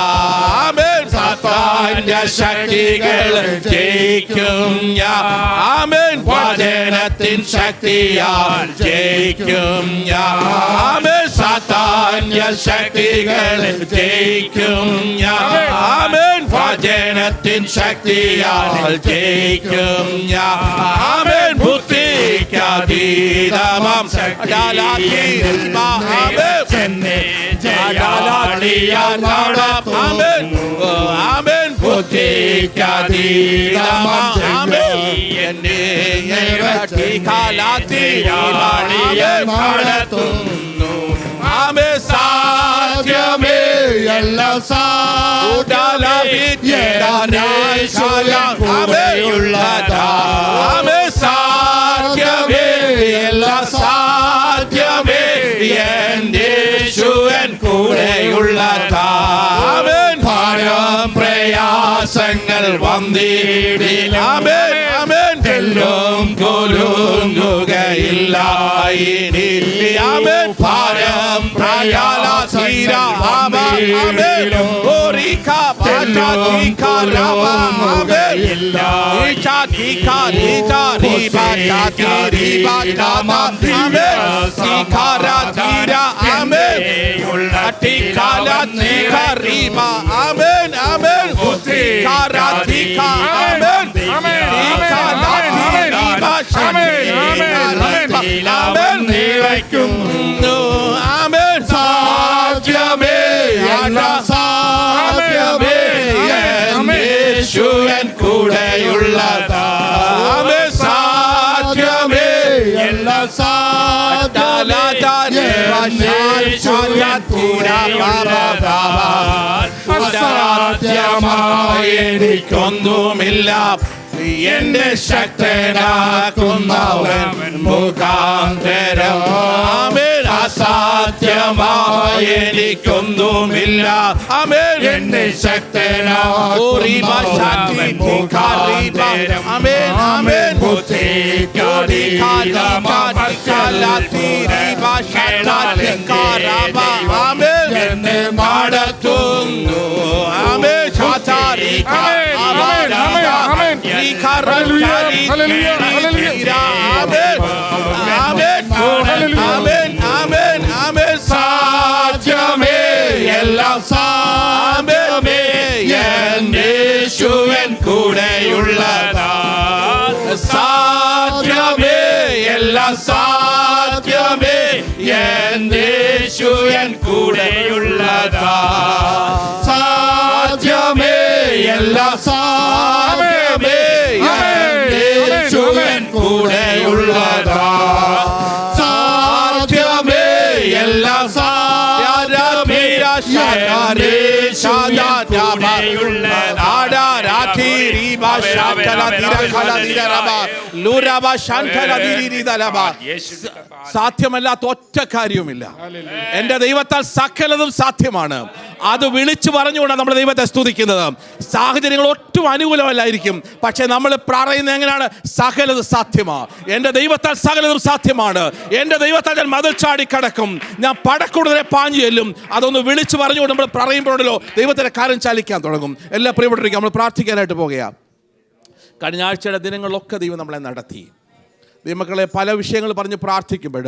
ആമേൻ. സാത്താന്റെ ശക്തികൾ ജയിക്കും ഞാൻ. ആമേൻ. വചനത്തിൻ ശക്തിയാൽ ജയിക്കും ഞാൻ. ആമേൻ. സാത്താന്റെ ശക്തികൾ ജയിക്കും ഞാൻ. ആമേൻ. വചനത്തിൻ ശക്തിയാൽ ജയിക്കും ഞാൻ. ആമേൻ. ബുദ്ധിക്കതീതമാം ആമേൻ. ബുദ്ധിക്കതീതമാം നടത്തുന്നു. ആമേൻ. സാധ്യമേ എല്ലാം സാധ്യമുള്ളതാ. ആമേൻ. സാധ്യമേ എല്ലാം സാധ്യമേ എൻ്റെ യേശുവൻ കൂടെയുള്ളതാ. ആമേൻ. ഭാരം പ്രയാസങ്ങൾ വന്നിടില്ല. ആമേൻ. ആമേൻ. തെല്ലും കുലുങ്ങുകയില്ല ഇനി. ആമേൻ. ഭാരം പ്രയാസീര. ആമേൻ. ഓരിക്കാ പാറ്റാ രാമയില്ല. സാധ്യമേ സാധ്യമേ യേശുവൻ കൂടെയുള്ളതാ. സാധ്യമേ എല്ലാം സാധ്യമായി എനിക്കൊന്നുമില്ല. എന്റെ ശക്തനാക്കുന്നവൻ മുഖാന്തരം. ആമേൻ. അസാധ്യമായി എനിക്കൊന്നുമില്ല. ആമേൻ. എന്റെ ശക്തനാക്കുന്നവൻ മുഖാന്തരം. ആമേൻ. ആമേൻ. എന്നെ നടത്തുന്നു. ആമേൻ. സാധ്യമേ എല്ലാം സാധ്യമേ എൻ്റെ യേശുവൻ കൂടെയുള്ളതാ. സാധ്യമേ എല്ലാം സാധ്യമേ എൻ്റെ യേശുവൻ കൂടെയുള്ളതാ. സാധ്യമേ എല്ലാം സാധ്യമേ എൻ്റെ യേശുവൻ കൂടെയുള്ളതാ. സാധ്യമേ എല്ലാം സാധ്യമേ സാധ്യമല്ലാത്ത ഒറ്റ കാര്യവുമില്ല. എന്റെ ദൈവത്താൽ സകലതും സാധ്യമാണ്. അത് വിളിച്ചു പറഞ്ഞുകൊണ്ടാണ് നമ്മൾ ദൈവത്തെ സ്തുതിക്കുന്നത്. സാഹചര്യങ്ങൾ ഒട്ടും അനുകൂലമല്ലായിരിക്കും, പക്ഷെ നമ്മൾ പറയുന്നത് എങ്ങനെയാണ്? സകലതും സാധ്യമാണ്. എൻ്റെ ദൈവത്താൽ സകലതും സാധ്യമാണ്. എൻ്റെ ദൈവത്താൽ ഞാൻ മതിൽ ചാടി കടക്കും, ഞാൻ പടക്കൂടുതലെ പാഞ്ഞു ചെല്ലും. അതൊന്ന് വിളിച്ചു പറഞ്ഞുകൊണ്ട് നമ്മൾ പറയുമ്പോഴല്ലോ ദൈവത്തിൻ്റെ കാര്യം ചലിക്കാൻ തുടങ്ങും. എല്ലാ പ്രിയപ്പെട്ടവരും നമ്മൾ പ്രാർത്ഥിക്കാനായിട്ട് പോകുകയാണ്. കഴിഞ്ഞ ആഴ്ചയുടെ ദിനങ്ങളിലൊക്കെ ദൈവം നമ്മളെ നടത്തി. ദൈവമക്കളെ, പല വിഷയങ്ങൾ പറഞ്ഞ് പ്രാർത്ഥിക്കുമ്പോൾ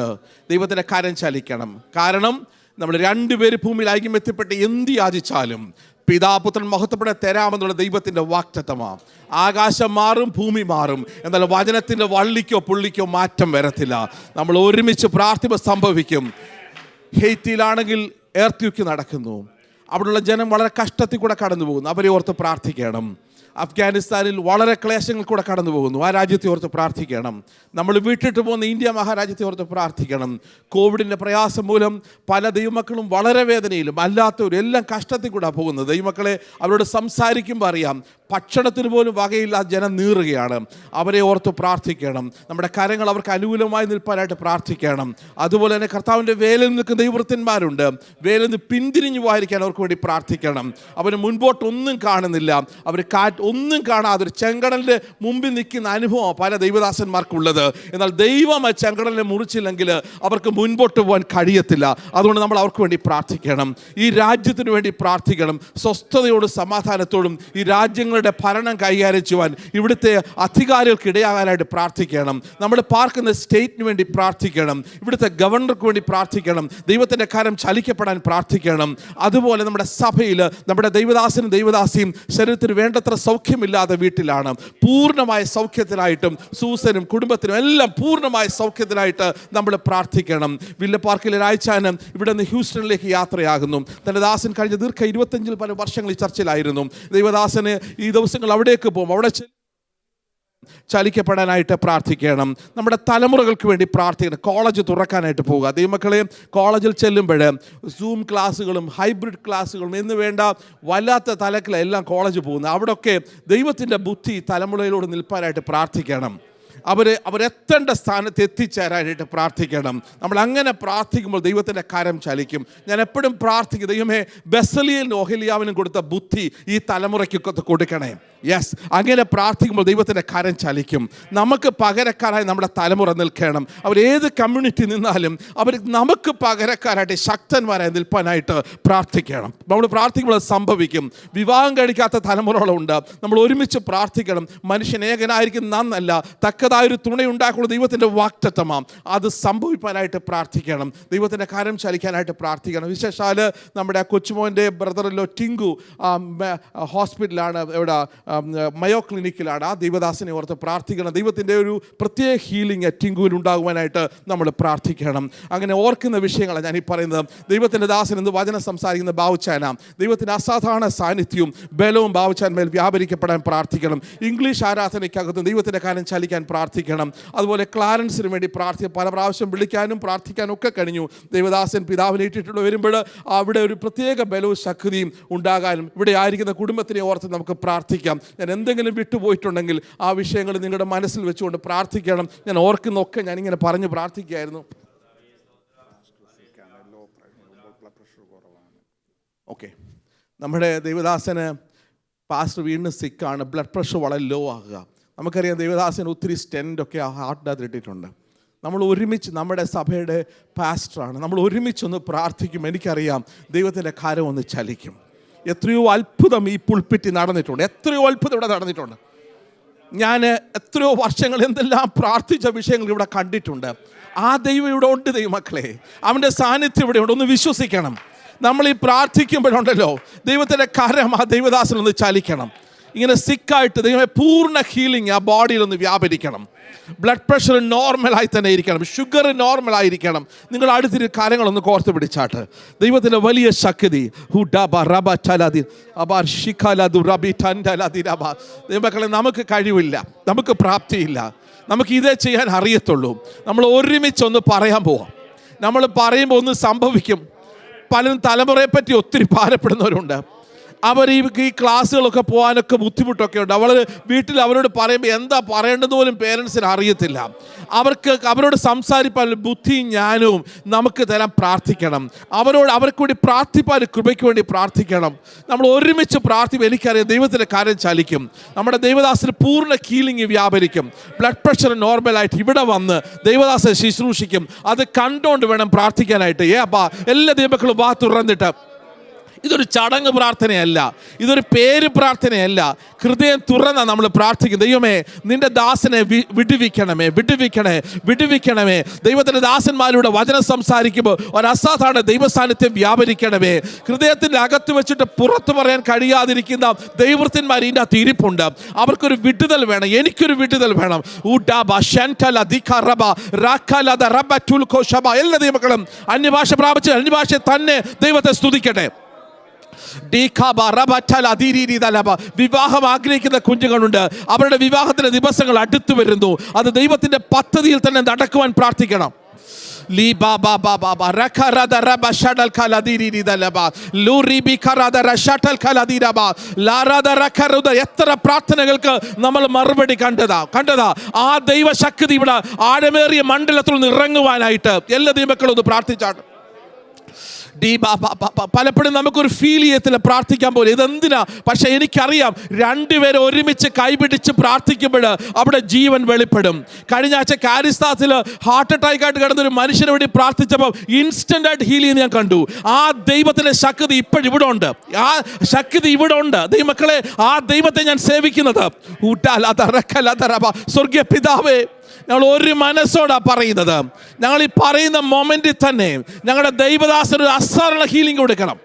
ദൈവത്തിൻ്റെ കാര്യം ചലിക്കണം. കാരണം നമ്മൾ രണ്ടുപേര് ഭൂമിയിൽ ഐക്യമെത്തിപ്പെട്ട് എന്ത് യാചിച്ചാലും പിതാപുത്രൻ മഹത്വപ്പെടെ തരാമെന്നുള്ള ദൈവത്തിൻ്റെ വാഗ്ദത്തമാണ്. ആകാശം മാറും, ഭൂമി മാറും, എന്നാൽ വചനത്തിൻ്റെ വള്ളിക്കോ പുള്ളിക്കോ മാറ്റം വരത്തില്ല. നമ്മൾ ഒരുമിച്ച് പ്രാർത്ഥിപ്പ് സംഭവിക്കും. ഹെയ്ത്തിയിലാണെങ്കിൽ എർത്ത് നടക്കുന്നു. അവിടെയുള്ള ജനം വളരെ കഷ്ടത്തിൽ കൂടെ കടന്നു പോകുന്നു. അവരെ ഓർത്ത് പ്രാർത്ഥിക്കണം. അഫ്ഗാനിസ്ഥാനിൽ വളരെ ക്ലേശങ്ങൾ കൂടെ കടന്നു പോകുന്നു. ആ രാജ്യത്തെ ഓർത്ത് പ്രാർത്ഥിക്കണം. നമ്മൾ വിട്ടിട്ട് പോകുന്ന ഇന്ത്യ മഹാരാജ്യത്തെ ഓർത്ത് പ്രാർത്ഥിക്കണം. കോവിഡിൻ്റെ പ്രയാസം മൂലം പല ദൈവമക്കളും വളരെ വേദനയിലും അല്ലാത്തവരും എല്ലാം കഷ്ടത്തിൽ കൂടെ പോകുന്നത്. ദൈവമക്കളെ അവരോട് സംസാരിക്കുമ്പോൾ അറിയാം, ഭക്ഷണത്തിന് പോലും വകയില്ലാതെ ജനം നീറുകയാണ്. അവരെ ഓർത്ത് പ്രാർത്ഥിക്കണം. നമ്മുടെ കരങ്ങൾ അവർക്ക് അനുകൂലമായി നിൽപ്പാനായിട്ട് പ്രാർത്ഥിക്കണം. അതുപോലെ തന്നെ കർത്താവിൻ്റെ വേലിൽ നിൽക്കുന്ന ദൈവവൃത്തന്മാരുണ്ട്. വേലിൽ നിന്ന് പിന്തിരിഞ്ഞു പോകാതിരിക്കാൻ അവർക്ക് വേണ്ടി പ്രാർത്ഥിക്കണം. അവന് മുൻപോട്ടൊന്നും കാണുന്നില്ല. അവർ ഒന്നും കാണാതെ ഒരു ചെങ്കടലിൻ്റെ മുമ്പിൽ നിൽക്കുന്ന അനുഭവം പല ദൈവദാസന്മാർക്കുള്ളത്. എന്നാൽ ദൈവം ആ ചെങ്കടലിനെ മുറിച്ചില്ലെങ്കിൽ അവർക്ക് മുൻപോട്ട് പോകാൻ കഴിയത്തില്ല. അതുകൊണ്ട് നമ്മൾ അവർക്ക് വേണ്ടി പ്രാർത്ഥിക്കണം, ഈ രാജ്യത്തിന് വേണ്ടി പ്രാർത്ഥിക്കണം. സ്വസ്ഥതയോടും സമാധാനത്തോടും ഈ രാജ്യങ്ങളുടെ ഭരണം കൈകാര്യം ചെയ്യുവാൻ ഇവിടുത്തെ അധികാരികൾക്ക് ഇടയാകാനായിട്ട് പ്രാർത്ഥിക്കണം. നമ്മൾ പാർക്കുന്ന സ്റ്റേറ്റിന് വേണ്ടി പ്രാർത്ഥിക്കണം, ഇവിടുത്തെ ഗവർണർക്ക് വേണ്ടി പ്രാർത്ഥിക്കണം, ദൈവത്തിൻ്റെ കരം ചലിക്കപ്പെടാൻ പ്രാർത്ഥിക്കണം. അതുപോലെ നമ്മുടെ സഭയിൽ നമ്മുടെ ദൈവദാസനും ദൈവദാസിയും ശരീരത്തിന് വേണ്ടത്ര സൗഖ്യമില്ലാതെ വീട്ടിലാണ്. പൂർണ്ണമായ സൗഖ്യത്തിനായിട്ടും സൂസനും കുടുംബത്തിനും എല്ലാം പൂർണ്ണമായ സൗഖ്യത്തിനായിട്ട് നമ്മൾ പ്രാർത്ഥിക്കണം. വില്ല പാർക്കിലെ രായ്ച്ചാനും ഇവിടെ നിന്ന് ഹ്യൂസ്റ്റണിലേക്ക് യാത്രയാകുന്നു. തൻ്റെ ദാസൻ കഴിഞ്ഞ ദീർഘ 25 പല വർഷങ്ങൾ ഈ ചർച്ചിലായിരുന്നു. ദൈവദാസന് ഈ ദിവസങ്ങൾ അവിടേക്ക് പോകും, അവിടെ ചലിക്കപ്പെടാനായിട്ട് പ്രാർത്ഥിക്കണം. നമ്മുടെ തലമുറകൾക്ക് വേണ്ടി പ്രാർത്ഥിക്കണം. കോളേജ് തുറക്കാനായിട്ട് പോവുക. ദൈവമക്കളെ, കോളേജിൽ ചെല്ലുമ്പോൾ സൂം ക്ലാസ്സുകളും ഹൈബ്രിഡ് ക്ലാസ്സുകളും എന്ന് വേണ്ട വല്ലാത്ത തലക്കിലെല്ലാം കോളേജ് പോകുന്നത്. അവിടെയൊക്കെ ദൈവത്തിൻ്റെ ബുദ്ധി തലമുറയിലൂടെ നിൽപ്പാനായിട്ട് പ്രാർത്ഥിക്കണം. അവരെത്തേണ്ട സ്ഥാനത്ത് എത്തിച്ചേരാനായിട്ട് പ്രാർത്ഥിക്കണം. നമ്മൾ അങ്ങനെ പ്രാർത്ഥിക്കുമ്പോൾ ദൈവത്തിൻ്റെ കരം ചലിക്കും. ഞാൻ എപ്പോഴും പ്രാർത്ഥിക്കും, ദൈവമേ ബെസലിയലിനും ഓഹലിയാവിനും കൊടുത്ത ബുദ്ധി ഈ തലമുറയ്ക്കൊക്കെ കൊടുക്കണേ. യെസ്, അങ്ങനെ പ്രാർത്ഥിക്കുമ്പോൾ ദൈവത്തിൻ്റെ കരം ചലിക്കും. നമുക്ക് പകരക്കാരായി നമ്മുടെ തലമുറ നിൽക്കണം. അവരേത് കമ്മ്യൂണിറ്റി നിന്നാലും അവർ നമുക്ക് പകരക്കാരായിട്ട് ശക്തന്മാരായി നിൽപ്പാനായിട്ട് പ്രാർത്ഥിക്കണം. നമ്മൾ പ്രാർത്ഥിക്കുമ്പോൾ അത് സംഭവിക്കും. വിവാഹം കഴിക്കാത്ത തലമുറകളുണ്ട്. നമ്മൾ ഒരുമിച്ച് പ്രാർത്ഥിക്കണം. മനുഷ്യൻ ഏകനായിരിക്കും നന്നല്ല, തക്കതായൊരു തുണയുണ്ടാക്കുന്ന ദൈവത്തിൻ്റെ വാക്തത്വമാണ്. അത് സംഭവിക്കാനായിട്ട് പ്രാർത്ഥിക്കണം. ദൈവത്തിൻ്റെ കരം ചലിക്കാനായിട്ട് പ്രാർത്ഥിക്കണം. വിശേഷാൽ നമ്മുടെ കൊച്ചുമോൻ്റെ ബ്രദറിലോ ടിങ്കു ഹോസ്പിറ്റലാണ്, ഇവിടെ മയോ ക്ലിനിക്കിലാണ്. ആ ദൈവദാസനെ ഓർത്ത് പ്രാർത്ഥിക്കണം. ദൈവത്തിൻ്റെ ഒരു പ്രത്യേക ഹീലിംഗ് ടിങ്കുവിൽ ഉണ്ടാകുവാനായിട്ട് നമ്മൾ പ്രാർത്ഥിക്കണം. അങ്ങനെ ഓർക്കുന്ന വിഷയങ്ങളാണ് ഞാനീ പറയുന്നത്. ദൈവത്തിൻ്റെ ദാസൻ എന്ന് വചനം സംസാരിക്കുന്ന ബാവുച്ചാന, ദൈവത്തിൻ്റെ അസാധാരണ സാന്നിധ്യവും ബലവും ബാവുച്ചാൻമേൽ വ്യാപരിക്കപ്പെടാൻ പ്രാർത്ഥിക്കണം. ഇംഗ്ലീഷ് ആരാധനയ്ക്കകത്ത് ദൈവത്തിൻ്റെ കാര്യം ചലിക്കാൻ പ്രാർത്ഥിക്കണം. അതുപോലെ ക്ലാരൻസിന് വേണ്ടി പല പ്രാവശ്യം വിളിക്കാനും പ്രാർത്ഥിക്കാനും ഒക്കെ കഴിഞ്ഞു. ദൈവദാസൻ പിതാവിനെ ഇട്ടിട്ടുള്ള വരുമ്പോൾ അവിടെ ഒരു പ്രത്യേക ബലവും ശക്തിയും ഉണ്ടാകാനും ഇവിടെ ആയിരിക്കുന്ന കുടുംബത്തിനെ ഓർത്ത് നമുക്ക് പ്രാർത്ഥിക്കാം. ഞാൻ എന്തെങ്കിലും വിട്ടുപോയിട്ടുണ്ടെങ്കിൽ ആ വിഷയങ്ങൾ നിങ്ങളുടെ മനസ്സിൽ വെച്ചുകൊണ്ട് പ്രാർത്ഥിക്കണം. ഞാൻ ഓർക്കുന്നൊക്കെ ഞാനിങ്ങനെ പറഞ്ഞ് പ്രാർത്ഥിക്കുകയായിരുന്നു. ഓക്കെ, നമ്മുടെ ദൈവദാസന് പാസ്റ്റർ വീണ്ടും സിക്കാണ്, ബ്ലഡ് പ്രഷർ വളരെ ലോ ആകുക. നമുക്കറിയാം ദൈവദാസന് ഒത്തിരി സ്റ്റെൻറ്റൊക്കെ ഹാർട്ടിനകത്ത് ഇട്ടിട്ടുണ്ട്. നമ്മൾ ഒരുമിച്ച്, നമ്മുടെ സഭയുടെ പാസ്റ്ററാണ്, നമ്മൾ ഒരുമിച്ചൊന്ന് പ്രാർത്ഥിക്കും. എനിക്കറിയാം ദൈവത്തിൻ്റെ കരം ഒന്ന് ചലിക്കും. എത്രയോ അത്ഭുതം ഈ പുൾപ്പിറ്റി നടന്നിട്ടുണ്ട്, എത്രയോ അത്ഭുതം ഇവിടെ നടന്നിട്ടുണ്ട്. ഞാൻ എത്രയോ വർഷങ്ങൾ എന്തെല്ലാം പ്രാർത്ഥിച്ച വിഷയങ്ങൾ ഇവിടെ കണ്ടിട്ടുണ്ട്. ആ ദൈവം ഇവിടെ ഉണ്ട് ദൈവമക്കളെ, അവൻ്റെ സാന്നിധ്യം ഇവിടെ ഉണ്ട്. ഒന്ന് വിശ്വസിക്കണം. നമ്മൾ ഈ പ്രാർത്ഥിക്കുമ്പോഴുണ്ടല്ലോ ദൈവത്തിൻ്റെ കരം ആ ദൈവദാസനൊന്ന് ചലിക്കണം. ഇങ്ങനെ സിക്കായിട്ട് ദൈവമേ പൂർണ്ണ ഹീലിംഗ് ആ ബോഡിയിലൊന്ന് വ്യാപരിക്കണം. ബ്ലഡ് പ്രഷർ നോർമലായി തന്നെ ഇരിക്കണം, ഷുഗർ നോർമലായിരിക്കണം. നിങ്ങൾ അടുത്തിരി കാര്യങ്ങളൊന്ന് കോർത്ത് പിടിച്ചാട്ട് ദൈവത്തിൻ്റെ വലിയ ശക്തി ദൈവമക്കളെ, നമുക്ക് കഴിവില്ല, നമുക്ക് പ്രാപ്തിയില്ല, നമുക്ക് ഇതേ ചെയ്യാൻ അറിയത്തുള്ളൂ. നമ്മൾ ഒരുമിച്ചൊന്ന് പറയാൻ പോവാം. നമ്മൾ പറയുമ്പോൾ ഒന്ന് സംഭവിക്കും. പലരും തലമുറയെ പറ്റി ഒത്തിരി ഭാരപ്പെടുന്നവരുണ്ട്. അവർ ഈ ക്ലാസ്സുകളൊക്കെ പോകാനൊക്കെ ബുദ്ധിമുട്ടൊക്കെ ഉണ്ട്. വീട്ടിൽ അവരോട് പറയുമ്പോൾ എന്താ പറയേണ്ടത് പോലും പേരൻസിന് അറിയത്തില്ല. അവരോട് സംസാരിപ്പാൻ ബുദ്ധിയും ജ്ഞാനവും നമുക്ക് തരാൻ പ്രാർത്ഥിക്കണം. അവർക്ക് വേണ്ടി പ്രാർത്ഥിപ്പാൻ, കൃപയ്ക്ക് വേണ്ടി പ്രാർത്ഥിക്കണം. നമ്മൾ ഒരുമിച്ച് പ്രാർത്ഥിക്കും. എനിക്കറിയാം ദൈവത്തിൻ്റെ കാര്യം ചലിക്കും. നമ്മുടെ ദൈവദാസന് പൂർണ്ണ ഹീലിംഗ് വ്യാപരിക്കും. ബ്ലഡ് പ്രഷർ നോർമലായിട്ട് ഇവിടെ വന്ന് ദൈവദാസനെ ശുശ്രൂഷിക്കും. അത് കണ്ടുകൊണ്ട് വേണം പ്രാർത്ഥിക്കാനായിട്ട്. എല്ലാ ദൈവമക്കളും വാ തുറന്നിട്ട്, ഇതൊരു ചടങ്ങ് പ്രാർത്ഥനയല്ല, ഇതൊരു പേര് പ്രാർത്ഥനയല്ല. ഹൃദയം തുറന്ന നമ്മൾ പ്രാർത്ഥിക്കും. ദൈവമേ നിന്റെ ദാസനെ വിടുവിക്കണമേ, വിടുവിക്കണമേ. ദൈവത്തിൻ്റെ ദാസന്മാരുടെ വചനം സംസാരിക്കുമ്പോൾ ഒരു അസാധാരണ ദൈവസാന്നിധ്യം വ്യാപരിക്കണമേ. ഹൃദയത്തിൻ്റെ അകത്ത് വെച്ചിട്ട് പുറത്തു പറയാൻ കഴിയാതിരിക്കുന്ന ദൈവവൃത്തന്മാർ ഇതിൻ്റെ അകത്ത് ഇരിപ്പുണ്ട്. അവർക്കൊരു വിടുതൽ വേണം, എനിക്കൊരു വിടുതൽ വേണം. എല്ലാ ദൈവമക്കളും അന്യഭാഷ പ്രാപിച്ച് അന്യഭാഷ തന്നെ ദൈവത്തെ സ്തുതിക്കട്ടെ. വിവാഹം ആഗ്രഹിക്കുന്ന കുഞ്ഞുങ്ങളുണ്ട്. അവരുടെ വിവാഹത്തിന്റെ ദിവസങ്ങൾ അടുത്തു വരുന്നു. അത് ദൈവത്തിന്റെ പദ്ധതിയിൽ തന്നെ നടക്കുവാൻ പ്രാർത്ഥിക്കണം. എത്ര പ്രാർത്ഥനകൾക്ക് നമ്മൾ മറുപടി കണ്ടതാ. ആ ദൈവശക്തി ഇവിടെ ആഴമേറിയ മണ്ഡലത്തിൽ നിന്ന് ഇറങ്ങുവാനായിട്ട് എല്ലാ ദൈവമക്കളും ഒന്ന് പ്രാർത്ഥിച്ചാണ്. പലപ്പോഴും നമുക്കൊരു ഫീൽ ചെയ്യത്തില്ല പ്രാർത്ഥിക്കാൻ പോലും, ഇതെന്തിനാ. പക്ഷെ എനിക്കറിയാം, രണ്ടുപേരും ഒരുമിച്ച് കൈപിടിച്ച് പ്രാർത്ഥിക്കുമ്പോൾ അവിടെ ജീവൻ വെളിപ്പെടും. കഴിഞ്ഞ ആഴ്ച കാരിസ്ഥാസിൽ ഹാർട്ട് അറ്റാക്ക് ആയിട്ട് കിടന്നൊരു മനുഷ്യന് വേണ്ടി പ്രാർത്ഥിച്ചപ്പോൾ ഇൻസ്റ്റന്റ് ആയിട്ട് ഹീൽ ചെയ്യുന്ന ഞാൻ കണ്ടു. ആ ദൈവത്തിന്റെ ശക്തി ഇപ്പോഴും ഇവിടെ ഉണ്ട്, ആ ശക്തി ഇവിടെ ഉണ്ട്. ദൈവമക്കളെ, ആ ദൈവത്തെ ഞാൻ സേവിക്കുന്നത്. സ്വർഗീയ പിതാവേ, ഞങ്ങൾ ഒരു മനസ്സോടാ പറയുന്നത്. ഞങ്ങൾ ഈ പറയുന്ന മൊമെന്റിൽ തന്നെ ഞങ്ങളുടെ ദൈവദാസന് ഒരു അസാധാരണ ഹീലിംഗ് കൊടുക്കണം.